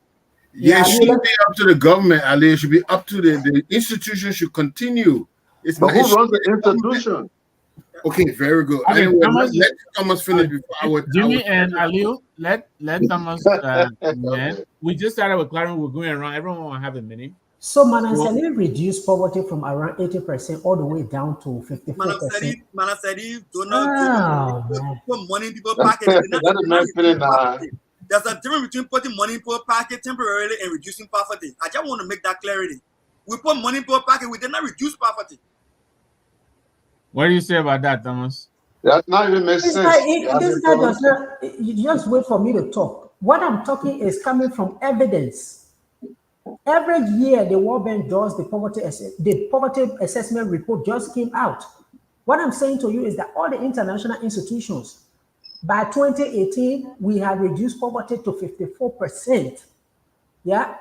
[SPEAKER 1] Yeah,
[SPEAKER 6] Yeah,
[SPEAKER 1] it
[SPEAKER 6] I mean,
[SPEAKER 1] shouldn't be up to the government, Ali. It should be up to the institution should continue. It's
[SPEAKER 8] But
[SPEAKER 1] not,
[SPEAKER 8] who
[SPEAKER 1] it should
[SPEAKER 8] runs
[SPEAKER 1] be
[SPEAKER 8] the
[SPEAKER 1] the government.
[SPEAKER 8] institution?
[SPEAKER 1] Okay, very good.
[SPEAKER 5] Okay,
[SPEAKER 1] Anyway,
[SPEAKER 5] Thomas,
[SPEAKER 1] let Thomas finish before I would.
[SPEAKER 5] Jimmy and Aliu, let Thomas. Man, we just started with Clarence. We're going around. Everyone will have a minute.
[SPEAKER 6] so Manasseh reduced poverty from around 80% all the way down to 54%.
[SPEAKER 7] Manasari,
[SPEAKER 6] Oh,
[SPEAKER 7] donor,
[SPEAKER 6] man.
[SPEAKER 7] put money in people's pockets.
[SPEAKER 8] That is my feeling.
[SPEAKER 7] There's a difference between putting money in people's pocket temporarily and reducing poverty. I just want to make that clarity. We put money in people's pocket, we did not reduce poverty.
[SPEAKER 5] What do you say about that, Thomas?
[SPEAKER 8] That not even makes
[SPEAKER 6] This
[SPEAKER 8] sense.
[SPEAKER 6] guy does not, you just wait for me to talk. What I'm talking is coming from evidence. Every year, the World Bank does the poverty assessment report just came out. What I'm saying to you is that all the international institutions, by 2018, we have reduced poverty to 54%. Yeah.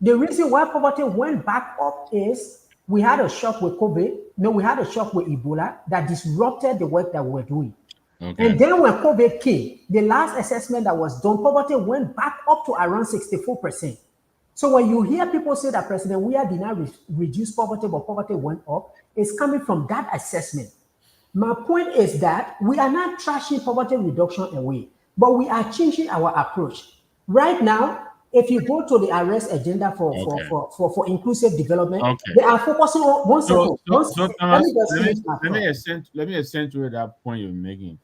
[SPEAKER 6] The reason why poverty went back up is we had a shock with COVID. No, we had a shock with Ebola that disrupted the work that we were doing.
[SPEAKER 5] Okay.
[SPEAKER 6] And then when COVID came, the last assessment that was done, poverty went back up to around 64%. So when you hear people say that President Weah did not reduce poverty, but poverty went up, it's coming from that assessment. My point is that we are not trashing poverty reduction away, but we are changing our approach. Right now, if you go to the arrest agenda for inclusive development,
[SPEAKER 5] Okay.
[SPEAKER 6] they are focusing on one second.
[SPEAKER 5] So Thomas, let me accentuate that point you're making.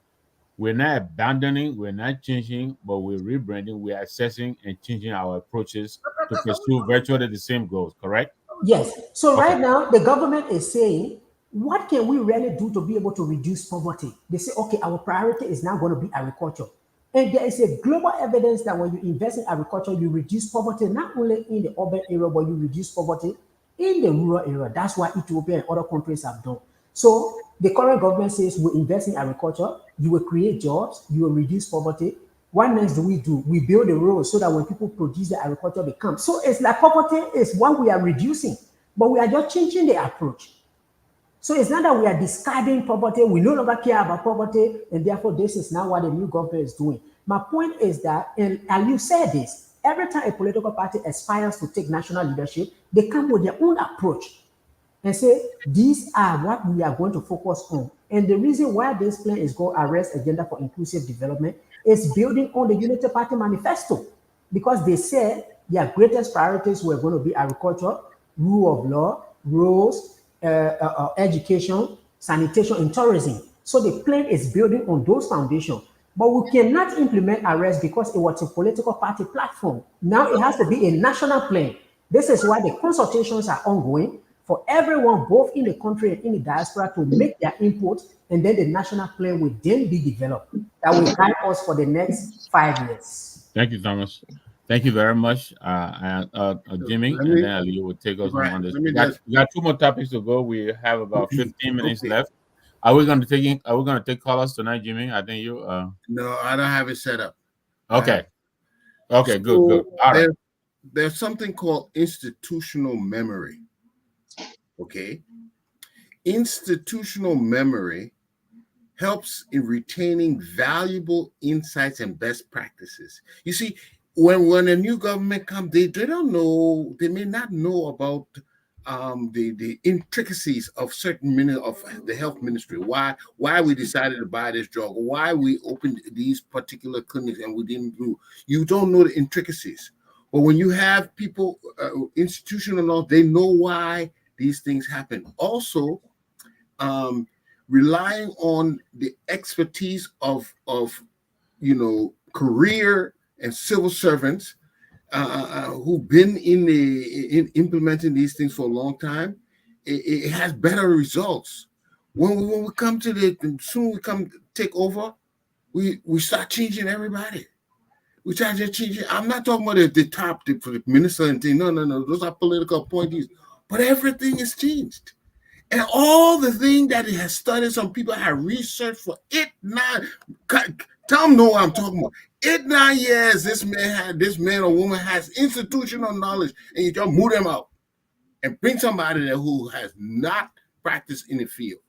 [SPEAKER 5] We're not abandoning, we're not changing, but we're rebranding, we're assessing and changing our approaches to pursue virtually the same goals, correct?
[SPEAKER 6] Yes. So
[SPEAKER 5] Okay.
[SPEAKER 6] right now, the government is saying, what can we really do to be able to reduce poverty? They say, okay, our priority is now going to be agriculture. And there is a global evidence that when you invest in agriculture, you reduce poverty, not only in the urban area, but you reduce poverty in the rural area. That's what Ethiopia and other countries have done. So the current government says we invest in agriculture, you will create jobs, you will reduce poverty. What next do? We build the roads so that when people produce the agriculture, they come. So it's like poverty is what we are reducing, but we are just changing the approach. So it's not that we are discarding poverty, we no longer care about poverty, and therefore this is not what the new government is doing. My point is that, and you said this, every time a political party aspires to take national leadership, they come with their own approach and say, these are what we are going to focus on. And the reason why this plan is called Arrest Agenda for Inclusive Development is building on the Unity Party manifesto, because they said their greatest priorities were going to be agriculture, rule of law, roads, education, sanitation, and tourism. So the plan is building on those foundations. But we cannot implement arrest because it was a political party platform. Now it has to be a national plan. This is why the consultations are ongoing for everyone, both in the country and in the diaspora, to make their input, and then the national plan will then be developed that will guide us for the next 5 years.
[SPEAKER 5] Thank you, Thomas. Thank you very much, Jimmy, and then Ali will take us on this. We got 2 more topics to go. We have about 15 minutes left. Are we going to take callers tonight, Jimmy? I think you.
[SPEAKER 1] No, I don't have it set up.
[SPEAKER 5] Okay. Okay. Good. All right.
[SPEAKER 1] There's something called institutional memory. Okay. Institutional memory helps in retaining valuable insights and best practices. You see, when a new government comes, they don't know, they may not know about the intricacies of certain of the health ministry, why we decided to buy this drug, why we opened these particular clinics and we didn't do. You don't know the intricacies, but when you have people, institutional knowledge, they know why these things happen. Also, relying on the expertise of career and civil servants who've been in implementing these things for a long time, it has better results. When we come to soon we come take over, we start changing everybody. We try to change it. I'm not talking about the top, the minister and thing. No. Those are political appointees. But everything is changed. And all the things that it has studied, some people have researched for 8-9. Tell them know what I'm talking about. 8-9 years, this man or woman has institutional knowledge, and you just move them out and bring somebody there who has not practiced in the field.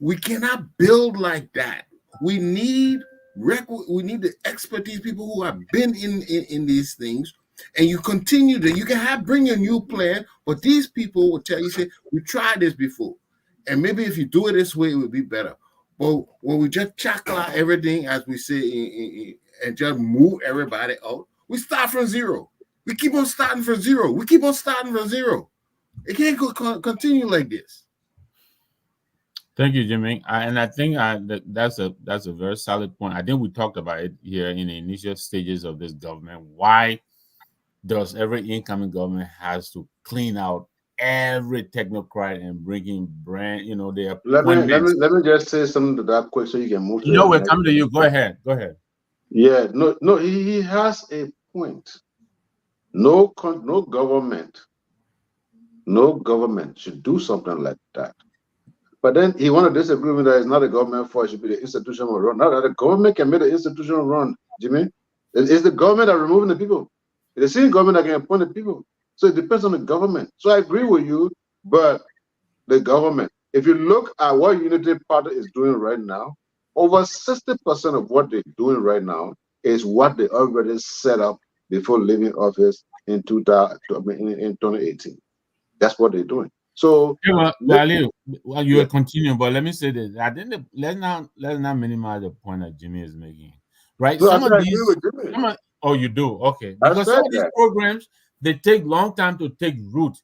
[SPEAKER 1] We cannot build like that. We need the expertise, people who have been in these things. And you continue you can bring a new plan, but these people will tell you, say, we tried this before, and maybe if you do it this way, it will be better. But when we just chuckle out everything, as we say, and just move everybody out, we start from zero. We keep on starting from zero. It can't continue like this.
[SPEAKER 5] Thank you, Jimmy. And I think that's a very solid point. I think we talked about it here in the initial stages of this government. Why does every incoming government has to clean out every technocrat and bring in brand, their
[SPEAKER 8] let me just say something to that quick so you can move to
[SPEAKER 5] we're coming to you. Go ahead.
[SPEAKER 8] Yeah, no, he has a point. No government should do something like that. But then he want to disagree with that it's not a government fault, it should be the institutional run. Not that the government can make the institutional run, Jimmy. It's the government that removing the people. It's the same government that can appoint the people. So it depends on the government. So I agree with you, but the government, if you look at what Unity Party is doing right now, over 60% of what they're doing right now is what they already set up before leaving office in 2018. That's what they're doing. So
[SPEAKER 5] you will continue, but let me say this. I think let's not minimize the point that Jimmy is making. Right?
[SPEAKER 8] No,
[SPEAKER 5] some of these oh, you do? Okay. Because some of these programs, they take long time to take root.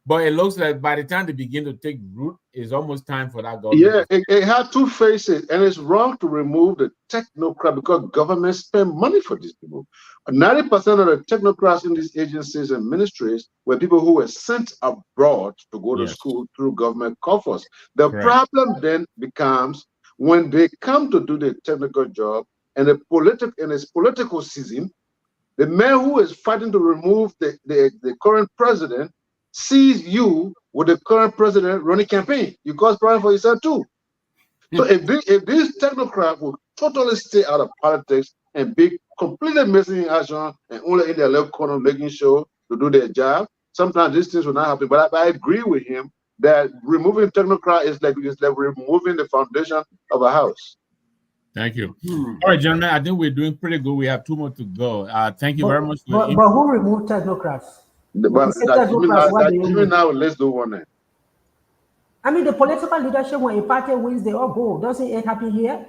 [SPEAKER 5] But it looks like by the time they begin to take root, it's almost time for that government.
[SPEAKER 8] Yeah, it had two faces, and it's wrong to remove the technocrat because government spend money for these people. 90% of the technocrats in these agencies and ministries were people who were sent abroad to go to school through government coffers. The problem then becomes when they come to do the technical job and its political season, the man who is fighting to remove the current president sees you with the current president running campaign. You cause problem for yourself too. So if these technocrats will totally stay out of politics and be completely missing in action and only in their left corner making sure to do their job, sometimes these things will not happen. But I agree with him that removing technocrat is like removing the foundation of a house.
[SPEAKER 5] Thank you. All right, gentlemen, I think we're doing pretty good. We have 2 more to go. Thank you very much.
[SPEAKER 6] But who removed technocrats?
[SPEAKER 8] Even now, let's do one then.
[SPEAKER 6] I mean, the political leadership, when a party wins, they all go. Doesn't it happen here?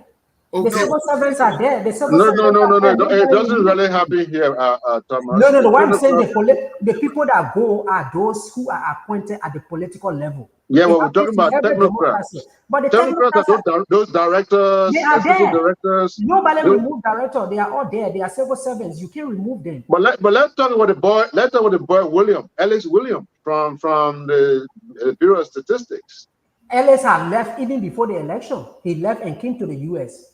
[SPEAKER 6] The civil servants are there. The civil
[SPEAKER 8] no. It doesn't really happen here, Thomas.
[SPEAKER 6] No. What I'm saying, the people that go are those who are appointed at the political level.
[SPEAKER 8] Yeah, well, we're talking about technocrats. But the technocrats are those directors,
[SPEAKER 6] they are there.
[SPEAKER 8] Directors.
[SPEAKER 6] Nobody remove director. They are all there. They are civil servants. You can't remove them.
[SPEAKER 8] But let's talk about the boy. Let's talk about the boy William, Alex William from the Bureau of Statistics.
[SPEAKER 6] Alex had left even before the election. He left and came to the U.S.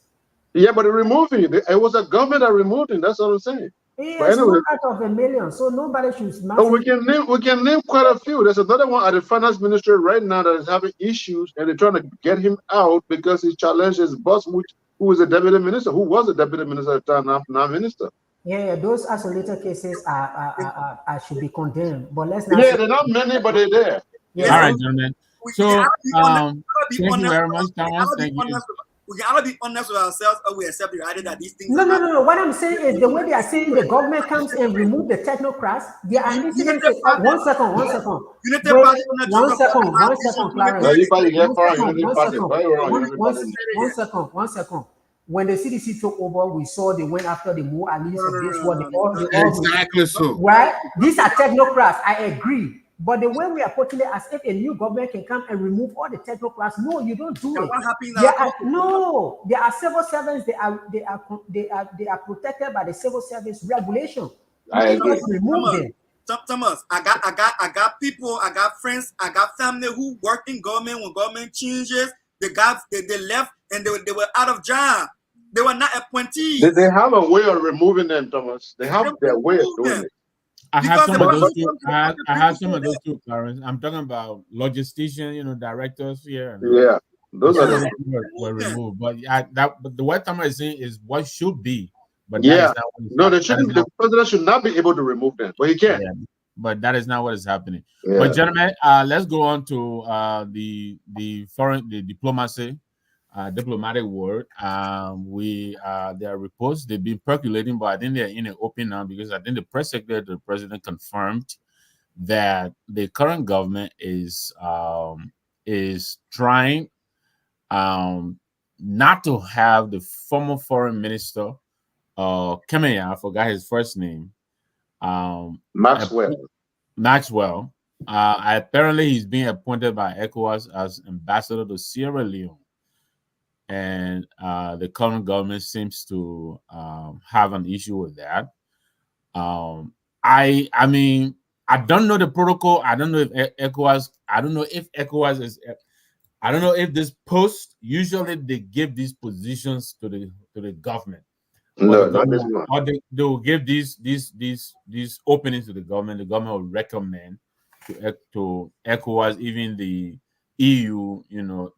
[SPEAKER 8] Yeah, but removing it was a government that removed him. That's what I'm saying.
[SPEAKER 6] Yes, anyway, out of a million, so nobody should.
[SPEAKER 8] Oh, we can name quite a few. There's another one at the finance ministry right now that is having issues, and they're trying to get him out because he challenged his boss, who was a deputy minister, who was a deputy minister at the time, now minister.
[SPEAKER 6] Yeah, those isolated cases are should be condemned. But let's not.
[SPEAKER 8] Yeah, they're not many, but they're there.
[SPEAKER 5] Yeah. All right, gentlemen. So, thank you very much, Thomas. Thank you.
[SPEAKER 7] we gotta be honest with ourselves, or we accept the reality that these things
[SPEAKER 6] No,
[SPEAKER 7] are
[SPEAKER 6] no, no,
[SPEAKER 7] happening.
[SPEAKER 6] no. What I'm saying is the way they are saying the government comes and remove the technocrats. There are incidences. One second, one second.
[SPEAKER 7] Unity
[SPEAKER 6] Wait,
[SPEAKER 7] Party on the job,
[SPEAKER 6] one second, Clarence.
[SPEAKER 8] Everybody get
[SPEAKER 6] One
[SPEAKER 8] for
[SPEAKER 6] second,
[SPEAKER 8] Unity
[SPEAKER 6] one
[SPEAKER 8] Party.
[SPEAKER 6] second,
[SPEAKER 8] Why you on Unity Party?
[SPEAKER 6] one second. When the CDC took over, we saw they went after the more at least of this one. They all
[SPEAKER 1] Exactly so.
[SPEAKER 6] right? These are technocrats. I agree. But the way we are putting it as if a new government can come and remove all the technocrats, no, you don't do
[SPEAKER 7] And
[SPEAKER 6] it.
[SPEAKER 7] what happened in
[SPEAKER 6] There
[SPEAKER 7] our
[SPEAKER 6] are,
[SPEAKER 7] country?
[SPEAKER 6] no, there are civil servants. They are protected by the civil service regulation.
[SPEAKER 8] I
[SPEAKER 6] You
[SPEAKER 8] agree.
[SPEAKER 6] cannot remove them.
[SPEAKER 7] Thomas, I got people, I got friends, I got family who work in government. When government changes, they left and they were out of job. They were not appointees.
[SPEAKER 8] They have a way of removing them, Thomas. They have their way of doing it.
[SPEAKER 5] I have some of those two. I have some of
[SPEAKER 7] those.
[SPEAKER 5] those two, Clarence. I'm talking about logisticians, directors here.
[SPEAKER 8] Yeah, those
[SPEAKER 5] Some
[SPEAKER 8] are
[SPEAKER 5] of
[SPEAKER 8] the
[SPEAKER 5] those were removed, but but the what Thomas is saying is what should be, but
[SPEAKER 8] yeah.
[SPEAKER 5] that is not what is
[SPEAKER 8] No, they shouldn't. The president should not be able to remove them, but he can.
[SPEAKER 5] Yeah, but that is not what is happening.
[SPEAKER 8] Yeah.
[SPEAKER 5] But gentlemen, let's go on to the diplomacy. Diplomatic word. There are reports they've been percolating, but I think they're in the open now because I think the press secretary to the president confirmed that the current government is trying not to have the former foreign minister Kemenya, I forgot his first name.
[SPEAKER 8] Maxwell.
[SPEAKER 5] Apparently he's being appointed by ECOWAS as ambassador to Sierra Leone. And the current government seems to have an issue with that. I mean, I don't know the protocol. I don't know if ECOWAS. I don't know if ECOWAS is. I don't know if this post. Usually, they give these positions to the government.
[SPEAKER 8] No, not this one.
[SPEAKER 5] Or they will give these openings to the government. The government will recommend to ECOWAS, even the EU.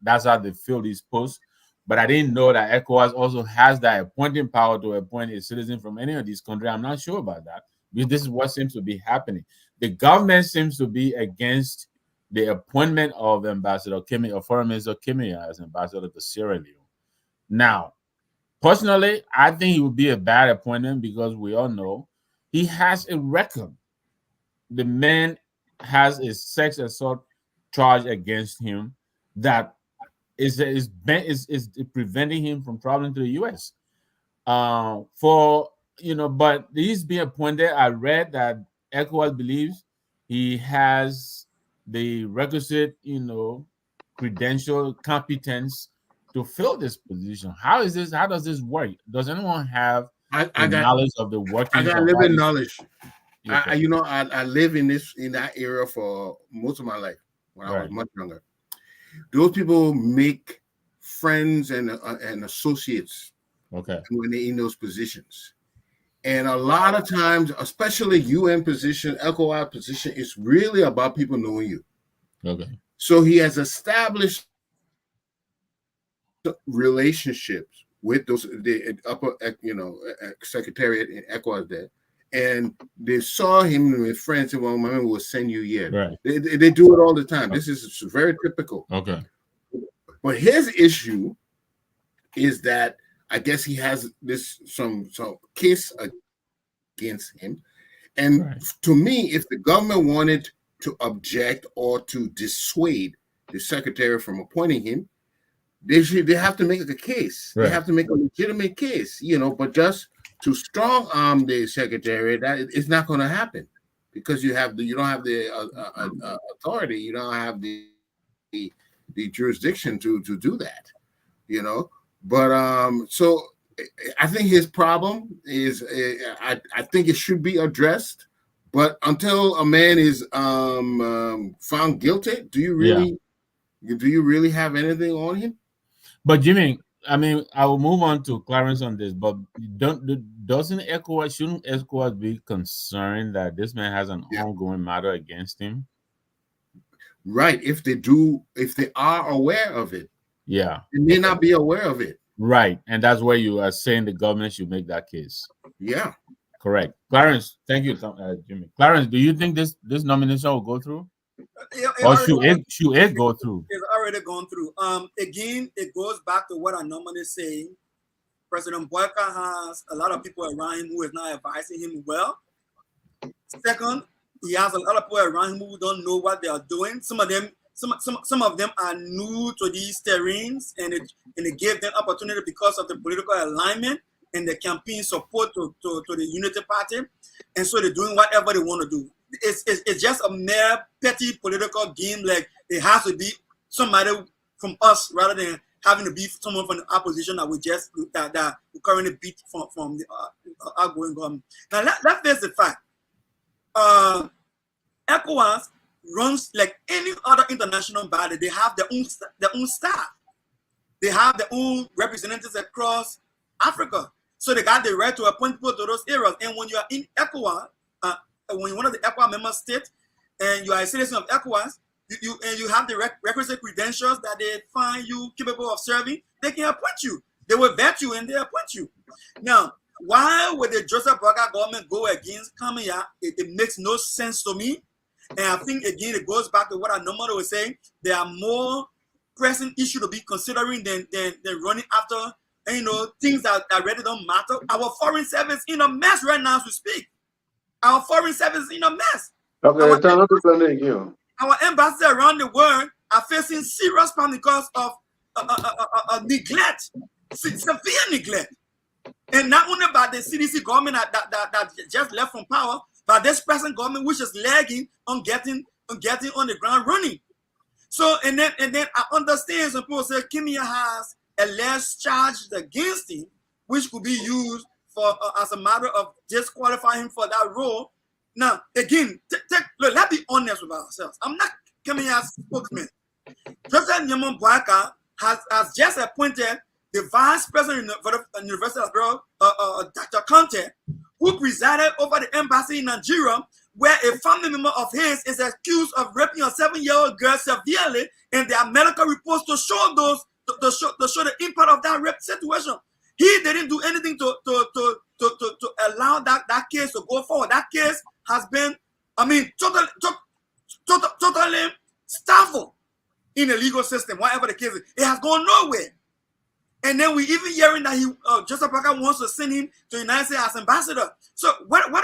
[SPEAKER 5] That's how they fill these posts. But I didn't know that ECOWAS also has that appointing power to appoint a citizen from any of these countries. I'm not sure about that because this is what seems to be happening. The government seems to be against the appointment of Ambassador Kemenya, or Foreign Minister Kemenya, as ambassador to Sierra Leone. Now, personally, I think it would be a bad appointment because we all know he has a record. The man has a sex assault charge against him that is preventing him from traveling to the U.S. But he's being appointed. I read that ECOWAS believes he has the requisite, credential competence to fill this position. How does this work? Does anyone have knowledge of the workings?
[SPEAKER 1] I got a little bit of knowledge.
[SPEAKER 5] Okay.
[SPEAKER 1] I live in that area for most of my life when I was much younger. Those people make friends and associates.
[SPEAKER 5] Okay.
[SPEAKER 1] When they're in those positions. And a lot of times, especially UN position, ECOWAS position, it's really about people knowing you.
[SPEAKER 5] Okay.
[SPEAKER 1] So he has established relationships with the upper, secretariat in ECOWAS there. And they saw him with friends and well, my man will send you here.
[SPEAKER 5] Right.
[SPEAKER 1] They do it all the time. This is very typical.
[SPEAKER 5] Okay.
[SPEAKER 1] But his issue is that I guess he has some case against him. And to me, if the government wanted to object or to dissuade the secretary from appointing him, they have to make a case. Right. They have to make a legitimate case, but just to strong arm the secretary, that it's not going to happen because you don't have the authority, you don't have the jurisdiction to do that, But so I think his problem is I think it should be addressed, but until a man is found guilty, do you really have anything on him?
[SPEAKER 5] But Jimmy, I mean, I will move on to Clarence on this, but shouldn't ECOWAS be concerned that this man has an ongoing matter against him?
[SPEAKER 1] Right. If they are aware of it.
[SPEAKER 5] Yeah.
[SPEAKER 1] They may not be aware of it.
[SPEAKER 5] Right. And that's where you are saying the government should make that case.
[SPEAKER 1] Yeah.
[SPEAKER 5] Correct. Clarence, thank you, Jimmy. Clarence, do you think this nomination will go through? Or should it go through?
[SPEAKER 7] It's already gone through. Again, it goes back to what I normally say. President Boyka has a lot of people around him who is not advising him well. Second, he has a lot of people around him who don't know what they are doing. Some of them are new to these terrains, and it gave them opportunity because of the political alignment and the campaign support to the Unity Party, and so they're doing whatever they want to do. It's just a mere petty political game. Like it has to be somebody from us rather than having to be someone from the opposition that we currently beat from the outgoing government. Now let's face the fact. ECOWAS runs like any other international body. They have their own staff. They have their own representatives across Africa. So they got the right to appoint people to those areas. And when you are in ECOWAS, when you're one of the ECOWAS member states, and you are a citizen of ECOWAS, you have the requisite credentials that they find you capable of serving, they can appoint you. They will vet you and they appoint you. Now, why would the Joseph Boyka government go against Kamia? It makes no sense to me. And I think, again, it goes back to what I normally was saying. There are more pressing issues to be considering than running after, things that really don't matter. Our foreign service in a mess right now as we speak. Our foreign service is in a mess.
[SPEAKER 8] Okay,
[SPEAKER 7] our embassies around the world are facing serious problems because of neglect, severe neglect. And not only by the CDC government that just left from power, but this present government which is lagging on getting on the ground running. So and then I understand some people say Kimia has a less charge against him, which could be used for as a matter of disqualifying him for that role. Now again, look, let's be honest with ourselves. I'm not Kimia's spokesman. President Nyamon Boyka has just appointed the vice president of the University of Dr. Conte, who presided over the embassy in Nigeria, where a family member of his is accused of raping a 7-year-old girl severely, and there are medical reports to show the impact of that rape situation. He didn't do anything to allow that case to go forward. That case has been, totally stifled in the legal system, whatever the case is. It has gone nowhere. And then we even hearing that Joseph Boyka wants to send him to the United States as ambassador. So what were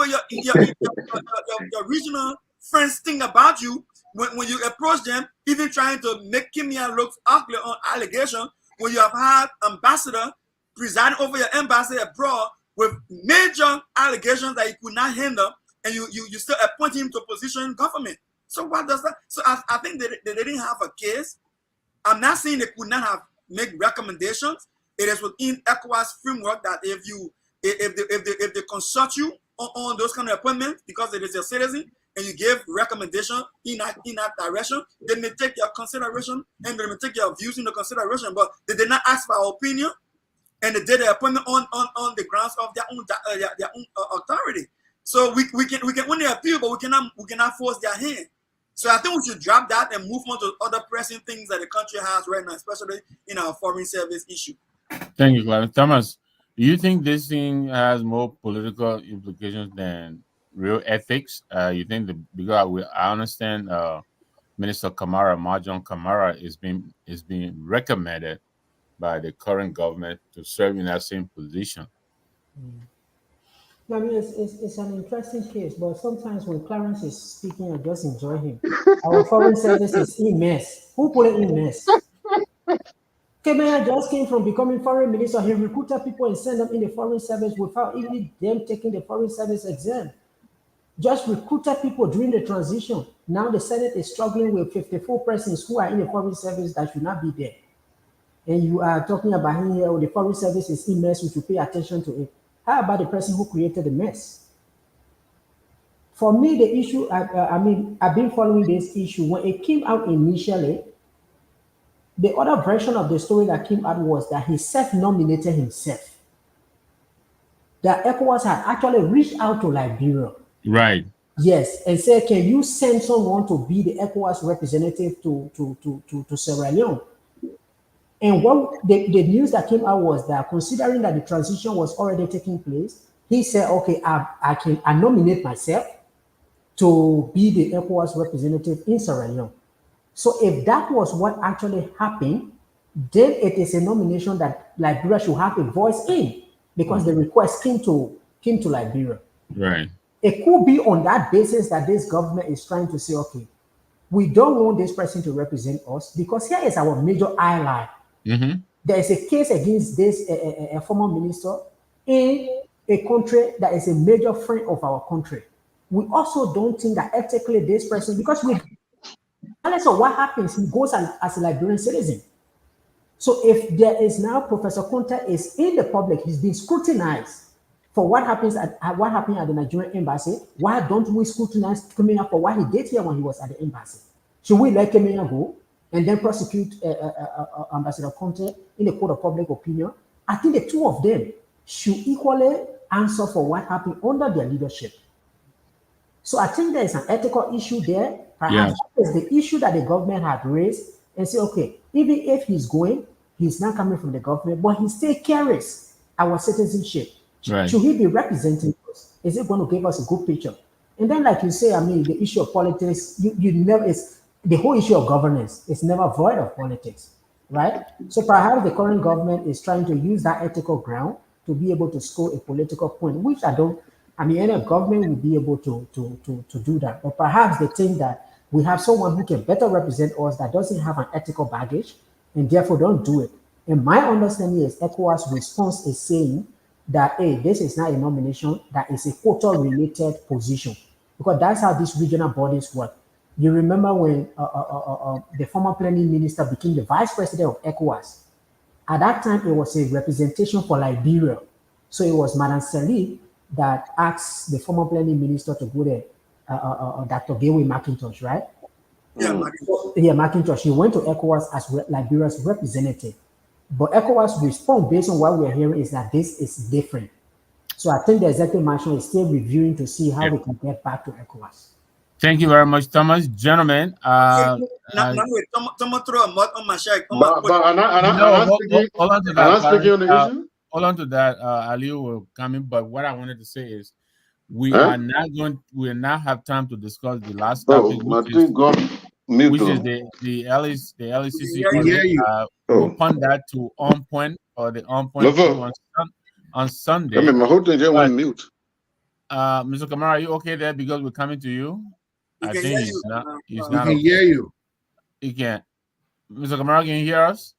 [SPEAKER 7] your regional friends think about you when you approach them, even trying to make Kimia look ugly on allegation, when you have had ambassador presiding over your embassy abroad with major allegations that he could not handle, and you still appoint him to a position in government. So what does that? So I think they didn't have a case. I'm not saying they could not have made recommendations. It is within ECOWAS framework that if they consult you on those kind of appointments because it is a citizen and you give recommendation in that direction, they may take your consideration and they may take your views into consideration. But they did not ask for our opinion, and they did the appointment on the grounds of their own authority. So we can only appeal, but we cannot force their hand. So I think we should drop that and move on to other pressing things that the country has right now, especially in our foreign service issue.
[SPEAKER 5] Thank you, Clive. Thomas, do you think this thing has more political implications than real ethics? You think because I understand Minister Marjon Kamara is being recommended by the current government to serve in that same position.
[SPEAKER 6] I mean, it's an interesting case, but sometimes when Clarence is speaking, I just enjoy him. Our foreign service is in mess. Who put it in mess? Kemenya just came from becoming foreign minister. He recruited people and sent them in the foreign service without even them taking the foreign service exam. Just recruited people during the transition. Now the Senate is struggling with 54 persons who are in the foreign service that should not be there. And you are talking about him here, the foreign service is in mess, we should pay attention to it. How about the person who created the mess? For me, the issue, I've been following this issue. When it came out initially, the other version of the story that came out was that he self-nominated himself. That ECOWAS had actually reached out to Liberia.
[SPEAKER 5] Right.
[SPEAKER 6] Yes, and said, can you send someone to be the ECOWAS representative to Sierra Leone? And what the news that came out was that, considering that the transition was already taking place, he said, okay, I nominate myself to be the ECOWAS representative in Sierra Leone. So if that was what actually happened, then it is a nomination that Liberia should have a voice in because the request came to Liberia.
[SPEAKER 5] Right.
[SPEAKER 6] It could be on that basis that this government is trying to say, okay, we don't want this person to represent us because here is our major ally.
[SPEAKER 5] Mm-hmm.
[SPEAKER 6] There is a case against this a former minister in a country that is a major friend of our country. We also don't think that ethically this person, because regardless of what happens, he goes as a Liberian citizen. So if there is now Professor Conte is in the public, he's been scrutinized for what happens at what happened at the Nigerian embassy. Why don't we scrutinize Kemenya for what he did here when he was at the embassy? Should we let Kemenya go and then prosecute Ambassador Conte in the court of public opinion? I think the two of them should equally answer for what happened under their leadership. So I think there is an ethical issue there. Perhaps that is the issue that the government had raised and say, okay, even if he's going, he's not coming from the government, but he still carries our citizenship.
[SPEAKER 5] Right.
[SPEAKER 6] Should he be representing us? Is it going to give us a good picture? And then, like you say, I mean, the issue of politics, you never is the whole issue of governance is never void of politics, right? So perhaps the current government is trying to use that ethical ground to be able to score a political point, which I mean, any government will be able to do that. But perhaps they think that we have someone who can better represent us that doesn't have an ethical baggage and therefore don't do it. And my understanding is ECOWAS' response is saying that, hey, this is not a nomination, that is a quota-related position. Because that's how these regional bodies work. You remember when the former planning minister became the vice president of ECOWAS. At that time, it was a representation for Liberia. So it was Madame Sali that asked the former planning minister to go there, Dr. Gayle McIntosh, right?
[SPEAKER 7] Yeah,
[SPEAKER 6] McIntosh. He went to ECOWAS as Liberia's representative. But ECOWAS' response, based on what we're hearing, is that this is different. So I think the executive mansion is still reviewing to see how we can get back to ECOWAS.
[SPEAKER 5] Thank you very much, Thomas. Gentlemen,
[SPEAKER 7] now wait, someone throw a mud on my shirt.
[SPEAKER 8] But
[SPEAKER 5] hold on to that. Hold on to that. Ali will come in. But what I wanted to say is, we are not have time to discuss the last topic, which is the LECC audit. We'll punt that to on point or the on point on Sunday.
[SPEAKER 8] I mean, my whole thing just went mute.
[SPEAKER 5] Mr. Kamara, are you okay there? Because we're coming to you. I think he's not. He's not.
[SPEAKER 1] He can hear you.
[SPEAKER 5] He can't. Mr. Kamara, can you hear us?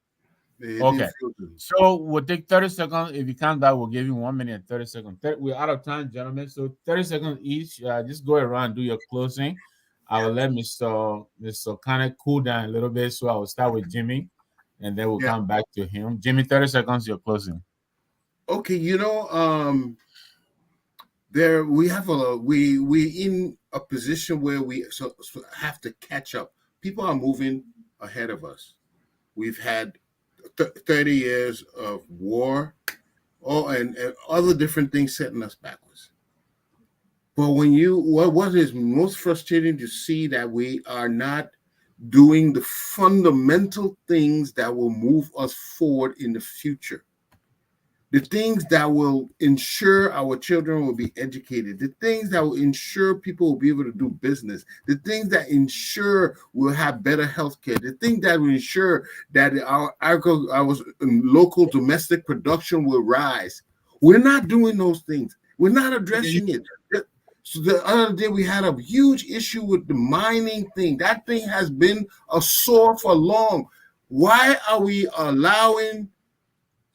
[SPEAKER 5] Okay. So we'll take 30 seconds. If you count that, we'll give you 1 minute and 30 seconds. We're out of time, gentlemen. So 30 seconds each. Just go around and do your closing. I will let Mr. kind of cool down a little bit. So I will start with Jimmy, and then we'll come back to him. Jimmy, 30 seconds, your closing.
[SPEAKER 1] Okay, there we have we in a position where we so have to catch up. People are moving ahead of us. We've had 30 years of war, and other different things setting us backwards. But when what is most frustrating to see that we are not doing the fundamental things that will move us forward in the future. The things that will ensure our children will be educated, the things that will ensure people will be able to do business, the things that ensure we'll have better health care, the things that will ensure that our local domestic production will rise. We're not doing those things. We're not addressing it. So the other day we had a huge issue with the mining thing. That thing has been a sore for long. Why are we allowing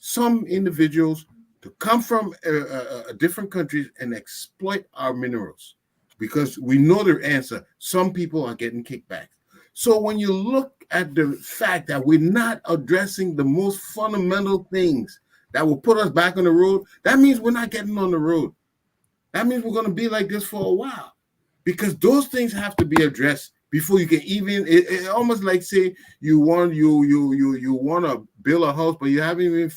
[SPEAKER 1] some individuals to come from different countries and exploit our minerals? Because we know the answer. Some people are getting kickbacks. So when you look at the fact that we're not addressing the most fundamental things that will put us back on the road, that means we're not getting on the road. That means we're going to be like this for a while, because those things have to be addressed before you can even. It almost like say you want to build a house, but you haven't even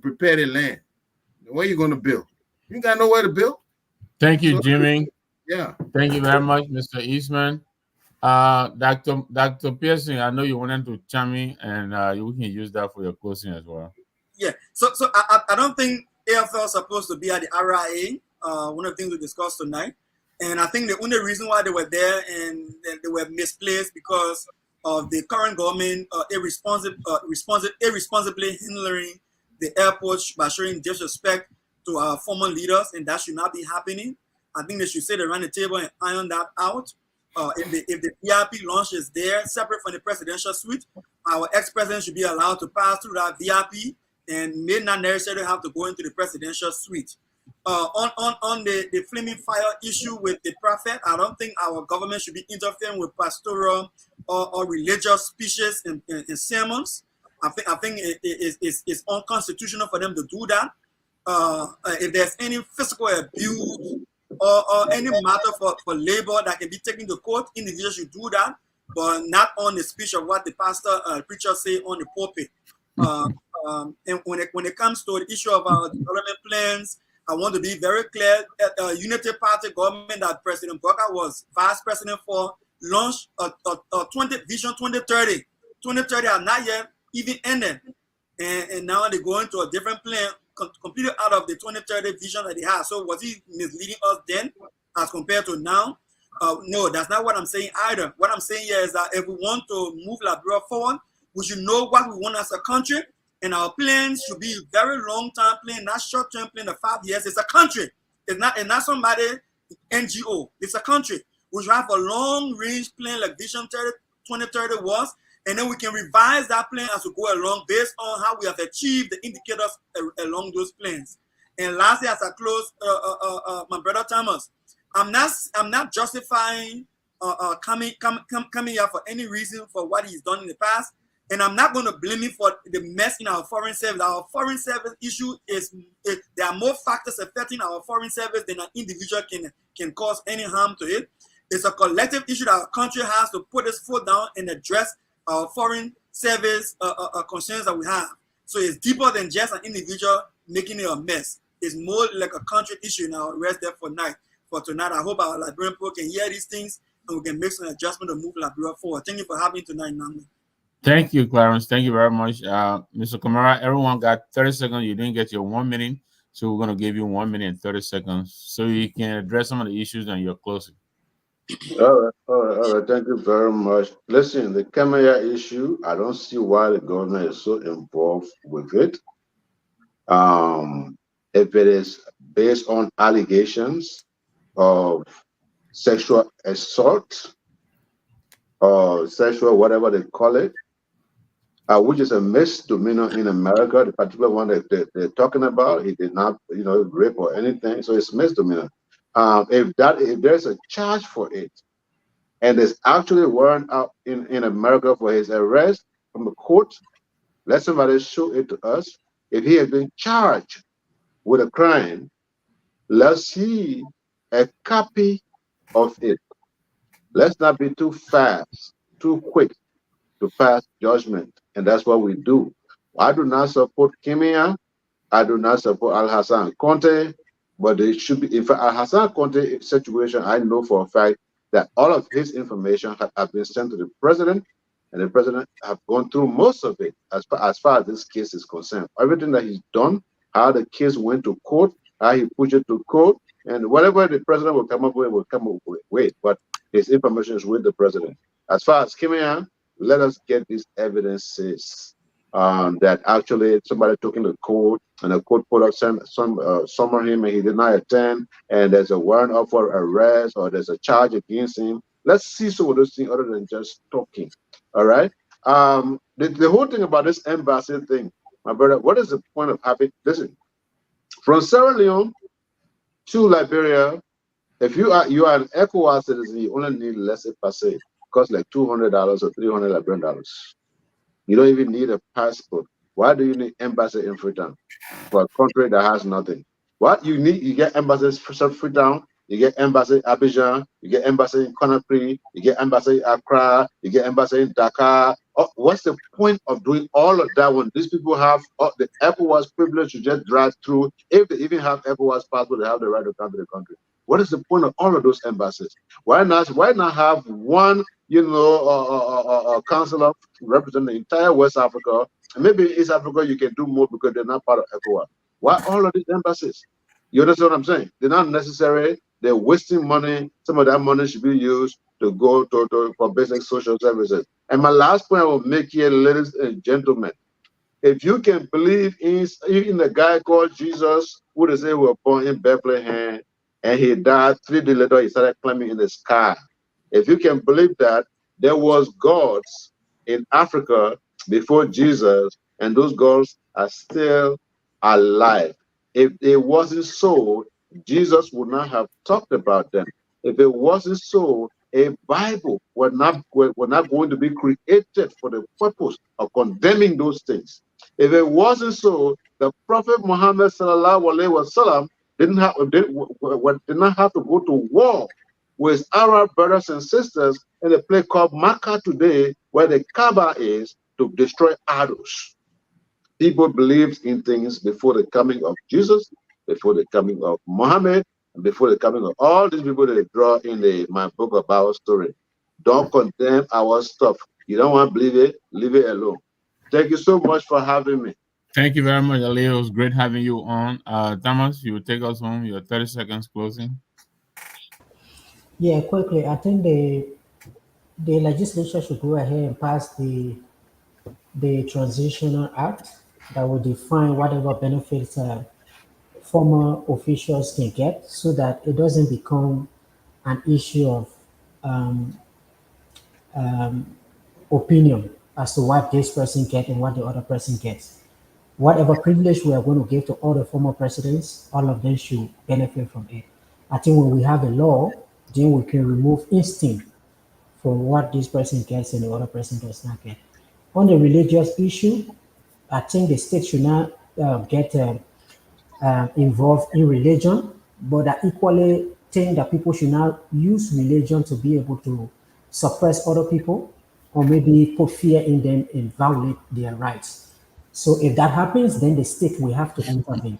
[SPEAKER 1] prepared the land. Where are you going to build? You got nowhere to build.
[SPEAKER 5] Thank you, Jimmy.
[SPEAKER 1] Yeah.
[SPEAKER 5] Thank you very much, Mr. Eastman. Dr. Pearson, I know you wanted to chime in, and we can use that for your closing as well.
[SPEAKER 7] Yeah. So I don't think AFL is supposed to be at the RIA. One of the things we discussed tonight, and I think the only reason why they were there and they were misplaced because of the current government irresponsibly hindering the airport by showing disrespect to our former leaders, and that should not be happening. I think they should sit around the table and iron that out. If the VIP lounge is there, separate from the presidential suite, our ex-president should be allowed to pass through that VIP and may not necessarily have to go into the presidential suite. On the flaming fire issue with the prophet, I don't think our government should be interfering with pastoral or religious speeches and sermons. I think it's unconstitutional for them to do that. If there's any physical abuse or any matter for labor that can be taken to court, individuals should do that, but not on the speech of what the pastor preacher say on the pulpit. And when it comes to the issue of our development plans, I want to be very clear. Unity Party government that President Booker was vice president for launched a Vision 2030. 2030 are not yet even ended, and now they're going to a different plan completely out of the 2030 vision that they had. So was he misleading us then as compared to now? No, that's not what I'm saying either. What I'm saying here is that if we want to move Liberia forward, we should know what we want as a country, and our plans should be very long-term plan, not short-term plan of 5 years. It's a country. It's not somebody NGO. It's a country. We should have a long-range plan like Vision 2030 was, and then we can revise that plan as we go along based on how we have achieved the indicators along those plans. And lastly, as I close, my brother Thomas, I'm not justifying coming here for any reason for what he's done in the past, and I'm not going to blame him for the mess in our foreign service. Our foreign service issue there are more factors affecting our foreign service than an individual can cause any harm to it. It's a collective issue that our country has to put its foot down and address our foreign service concerns that we have. So it's deeper than just an individual making it a mess. It's more like a country issue. Now rest there for tonight. I hope our Liberian people can hear these things and we can make some adjustment to move Liberia forward. Thank you for having me tonight, Nanga.
[SPEAKER 5] Thank you, Clarence. Thank you very much. Mr. Kamara, everyone got 30 seconds. You didn't get your 1 minute, so we're going to give you 1 minute and 30 seconds so you can address some of the issues and your closing.
[SPEAKER 8] All right. Thank you very much. Listen, the Kemaya issue, I don't see why the government is so involved with it. If it is based on allegations of sexual assault or sexual whatever they call it, which is a misdemeanor in America, the particular one that they're talking about, he did not, rape or anything, so it's misdemeanor. If there's a charge for it, and there's actually a warrant out in America for his arrest from the court, let somebody show it to us. If he has been charged with a crime, let's see a copy of it. Let's not be too fast, too quick to pass judgment, and that's what we do. I do not support Kimia. I do not support Al-Hassan Conte, but it should be, in fact, Al-Hassan Conte situation, I know for a fact that all of his information have been sent to the president, and the president have gone through most of it as far as this case is concerned. Everything that he's done, how the case went to court, how he pushed it to court, and whatever the president will come up with, but his information is with the president. As far as Kimia, let us get these evidences that actually somebody took in the court and the court put up summon him and he did not attend, and there's a warrant up for arrest or there's a charge against him. Let's see some of those things other than just talking. All right. The whole thing about this embassy thing, my brother, what is the point of having, listen, from Sierra Leone to Liberia, if you are an ECOWAS citizen, you only need laissez-passer. It costs like $200 or $300 Liberian. You don't even need a passport. Why do you need embassy in Freetown for a country that has nothing? What you need, you get embassies for Freetown, you get embassy in Abidjan, you get embassy in Conakry, you get embassy in Accra, you get embassy in Dakar. What's the point of doing all of that when these people have the ECOWAS privilege to just drive through? If they even have ECOWAS passport, they have the right to come to the country. What is the point of all of those embassies? Why not have one, consular represent the entire West Africa, and maybe East Africa you can do more because they're not part of ECOWAS. Why all of these embassies? You understand what I'm saying? They're not necessary. they're wasting money. Some of that money should be used to go for basic social services. And my last point I will make here, ladies and gentlemen, if you can believe in a guy called Jesus, who they say was born in Bethlehem, and he died 3 days later, he started climbing in the sky. If you can believe that there was gods in Africa before Jesus, and those gods are still alive. If it wasn't so, Jesus would not have talked about them. If it wasn't so, a Bible were not going to be created for the purpose of condemning those things. If it wasn't so, the Prophet Muhammad sallallahu alaihi wasallam did not have to go to war with Arab brothers and sisters in a place called Makkah today, where the Kaaba is, to destroy idols. People believed in things before the coming of Jesus, before the coming of Muhammad, and before the coming of all these people that they draw in my book of Bible story. Don't condemn our stuff. You don't want to believe it, leave it alone. Thank you so much for having me.
[SPEAKER 5] Thank you very much, Ali. It was great having you on. Thomas, you will take us home. Your 30 seconds closing.
[SPEAKER 6] Yeah, quickly, I think the legislature should go ahead and pass the transitional act that will define whatever benefits former officials can get, so that it doesn't become an issue of um, opinion as to what this person gets and what the other person gets. Whatever privilege we are going to give to all the former presidents, all of them should benefit from it. I think when we have a law, then we can remove instinct from what this person gets and the other person does not get. On the religious issue, I think the state should not get involved in religion, but I equally think that people should not use religion to be able to suppress other people or maybe put fear in them and violate their rights. So if that happens, then the state will have to intervene.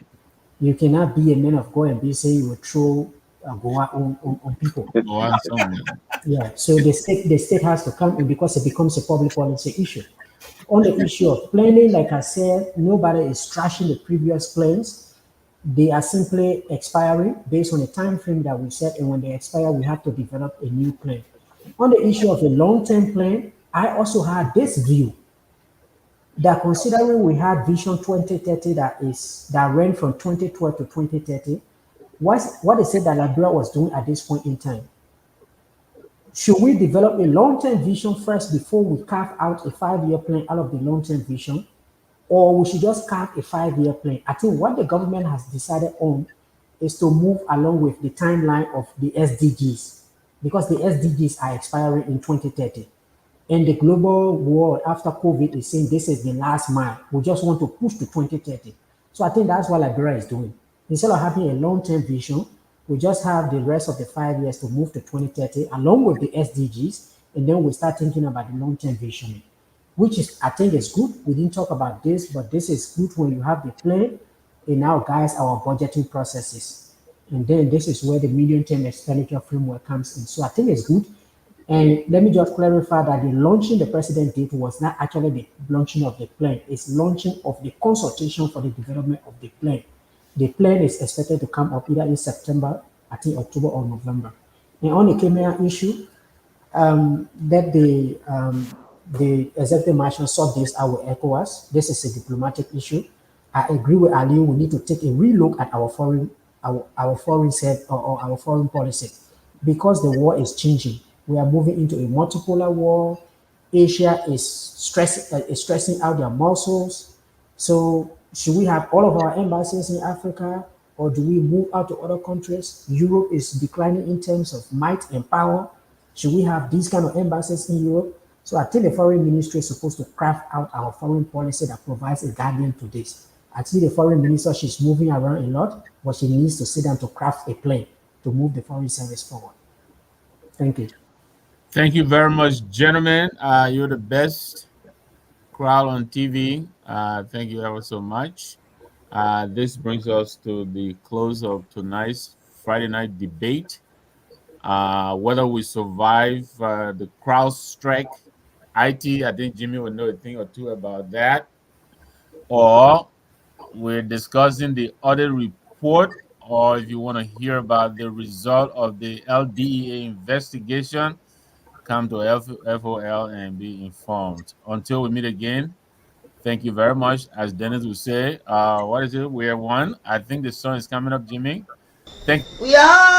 [SPEAKER 6] You cannot be a man of God and be saying you will throw Goa on people.
[SPEAKER 5] Go on, someone.
[SPEAKER 6] Yeah, so the state has to come in because it becomes a public policy issue. On the issue of planning, like I said, nobody is trashing the previous plans. They are simply expiring based on the time frame that we set, and when they expire, we have to develop a new plan. On the issue of a long-term plan, I also had this view that considering we had Vision 2030 that ran from 2012 to 2030, what is it that Liberia was doing at this point in time? Should we develop a long-term vision first before we carve out a 5-year plan out of the long-term vision? Or we should just carve a 5-year plan? I think what the government has decided on is to move along with the timeline of the SDGs, because the SDGs are expiring in 2030. And the global world after COVID is saying this is the last mile. We just want to push to 2030. So I think that's what Liberia is doing. Instead of having a long-term vision, we just have the rest of the 5 years to move to 2030 along with the SDGs, and then we start thinking about the long-term vision, which is, I think, is good. We didn't talk about this, but this is good when you have the plan and now guides our budgeting processes. And then this is where the medium-term expenditure framework comes in. So I think it's good. And let me just clarify that the launching the president did was not actually the launching of the plan, it's launching of the consultation for the development of the plan. The plan is expected to come up either in September, I think October or November. And on the Kenya issue, that the executive marshal sought this out with ECOWAS. This is a diplomatic issue. I agree with Ali. We need to take a relook at our foreign set or our foreign policy, because the war is changing. We are moving into a multipolar war. Asia is stressing out their muscles. So should we have all of our embassies in Africa, or do we move out to other countries? Europe is declining in terms of might and power. Should we have these kind of embassies in Europe? So I think the foreign ministry is supposed to craft out our foreign policy that provides a guardian to this. I see the foreign minister, she's moving around a lot, but she needs to sit down to craft a plan to move the foreign service forward. Thank you.
[SPEAKER 5] Thank you very much, gentlemen. You're the best crowd on TV. Thank you ever so much. This brings us to the close of tonight's Friday night debate. Whether we survive the crowd strike, IT, I think Jimmy will know a thing or two about that, or we're discussing the audit report or if you want to hear about the result of the LDEA investigation, come to FOL and be informed. Until we meet again, thank you very much. As Dennis would say, what is it? We're one. I think the sun is coming up, Jimmy. Thank
[SPEAKER 9] We are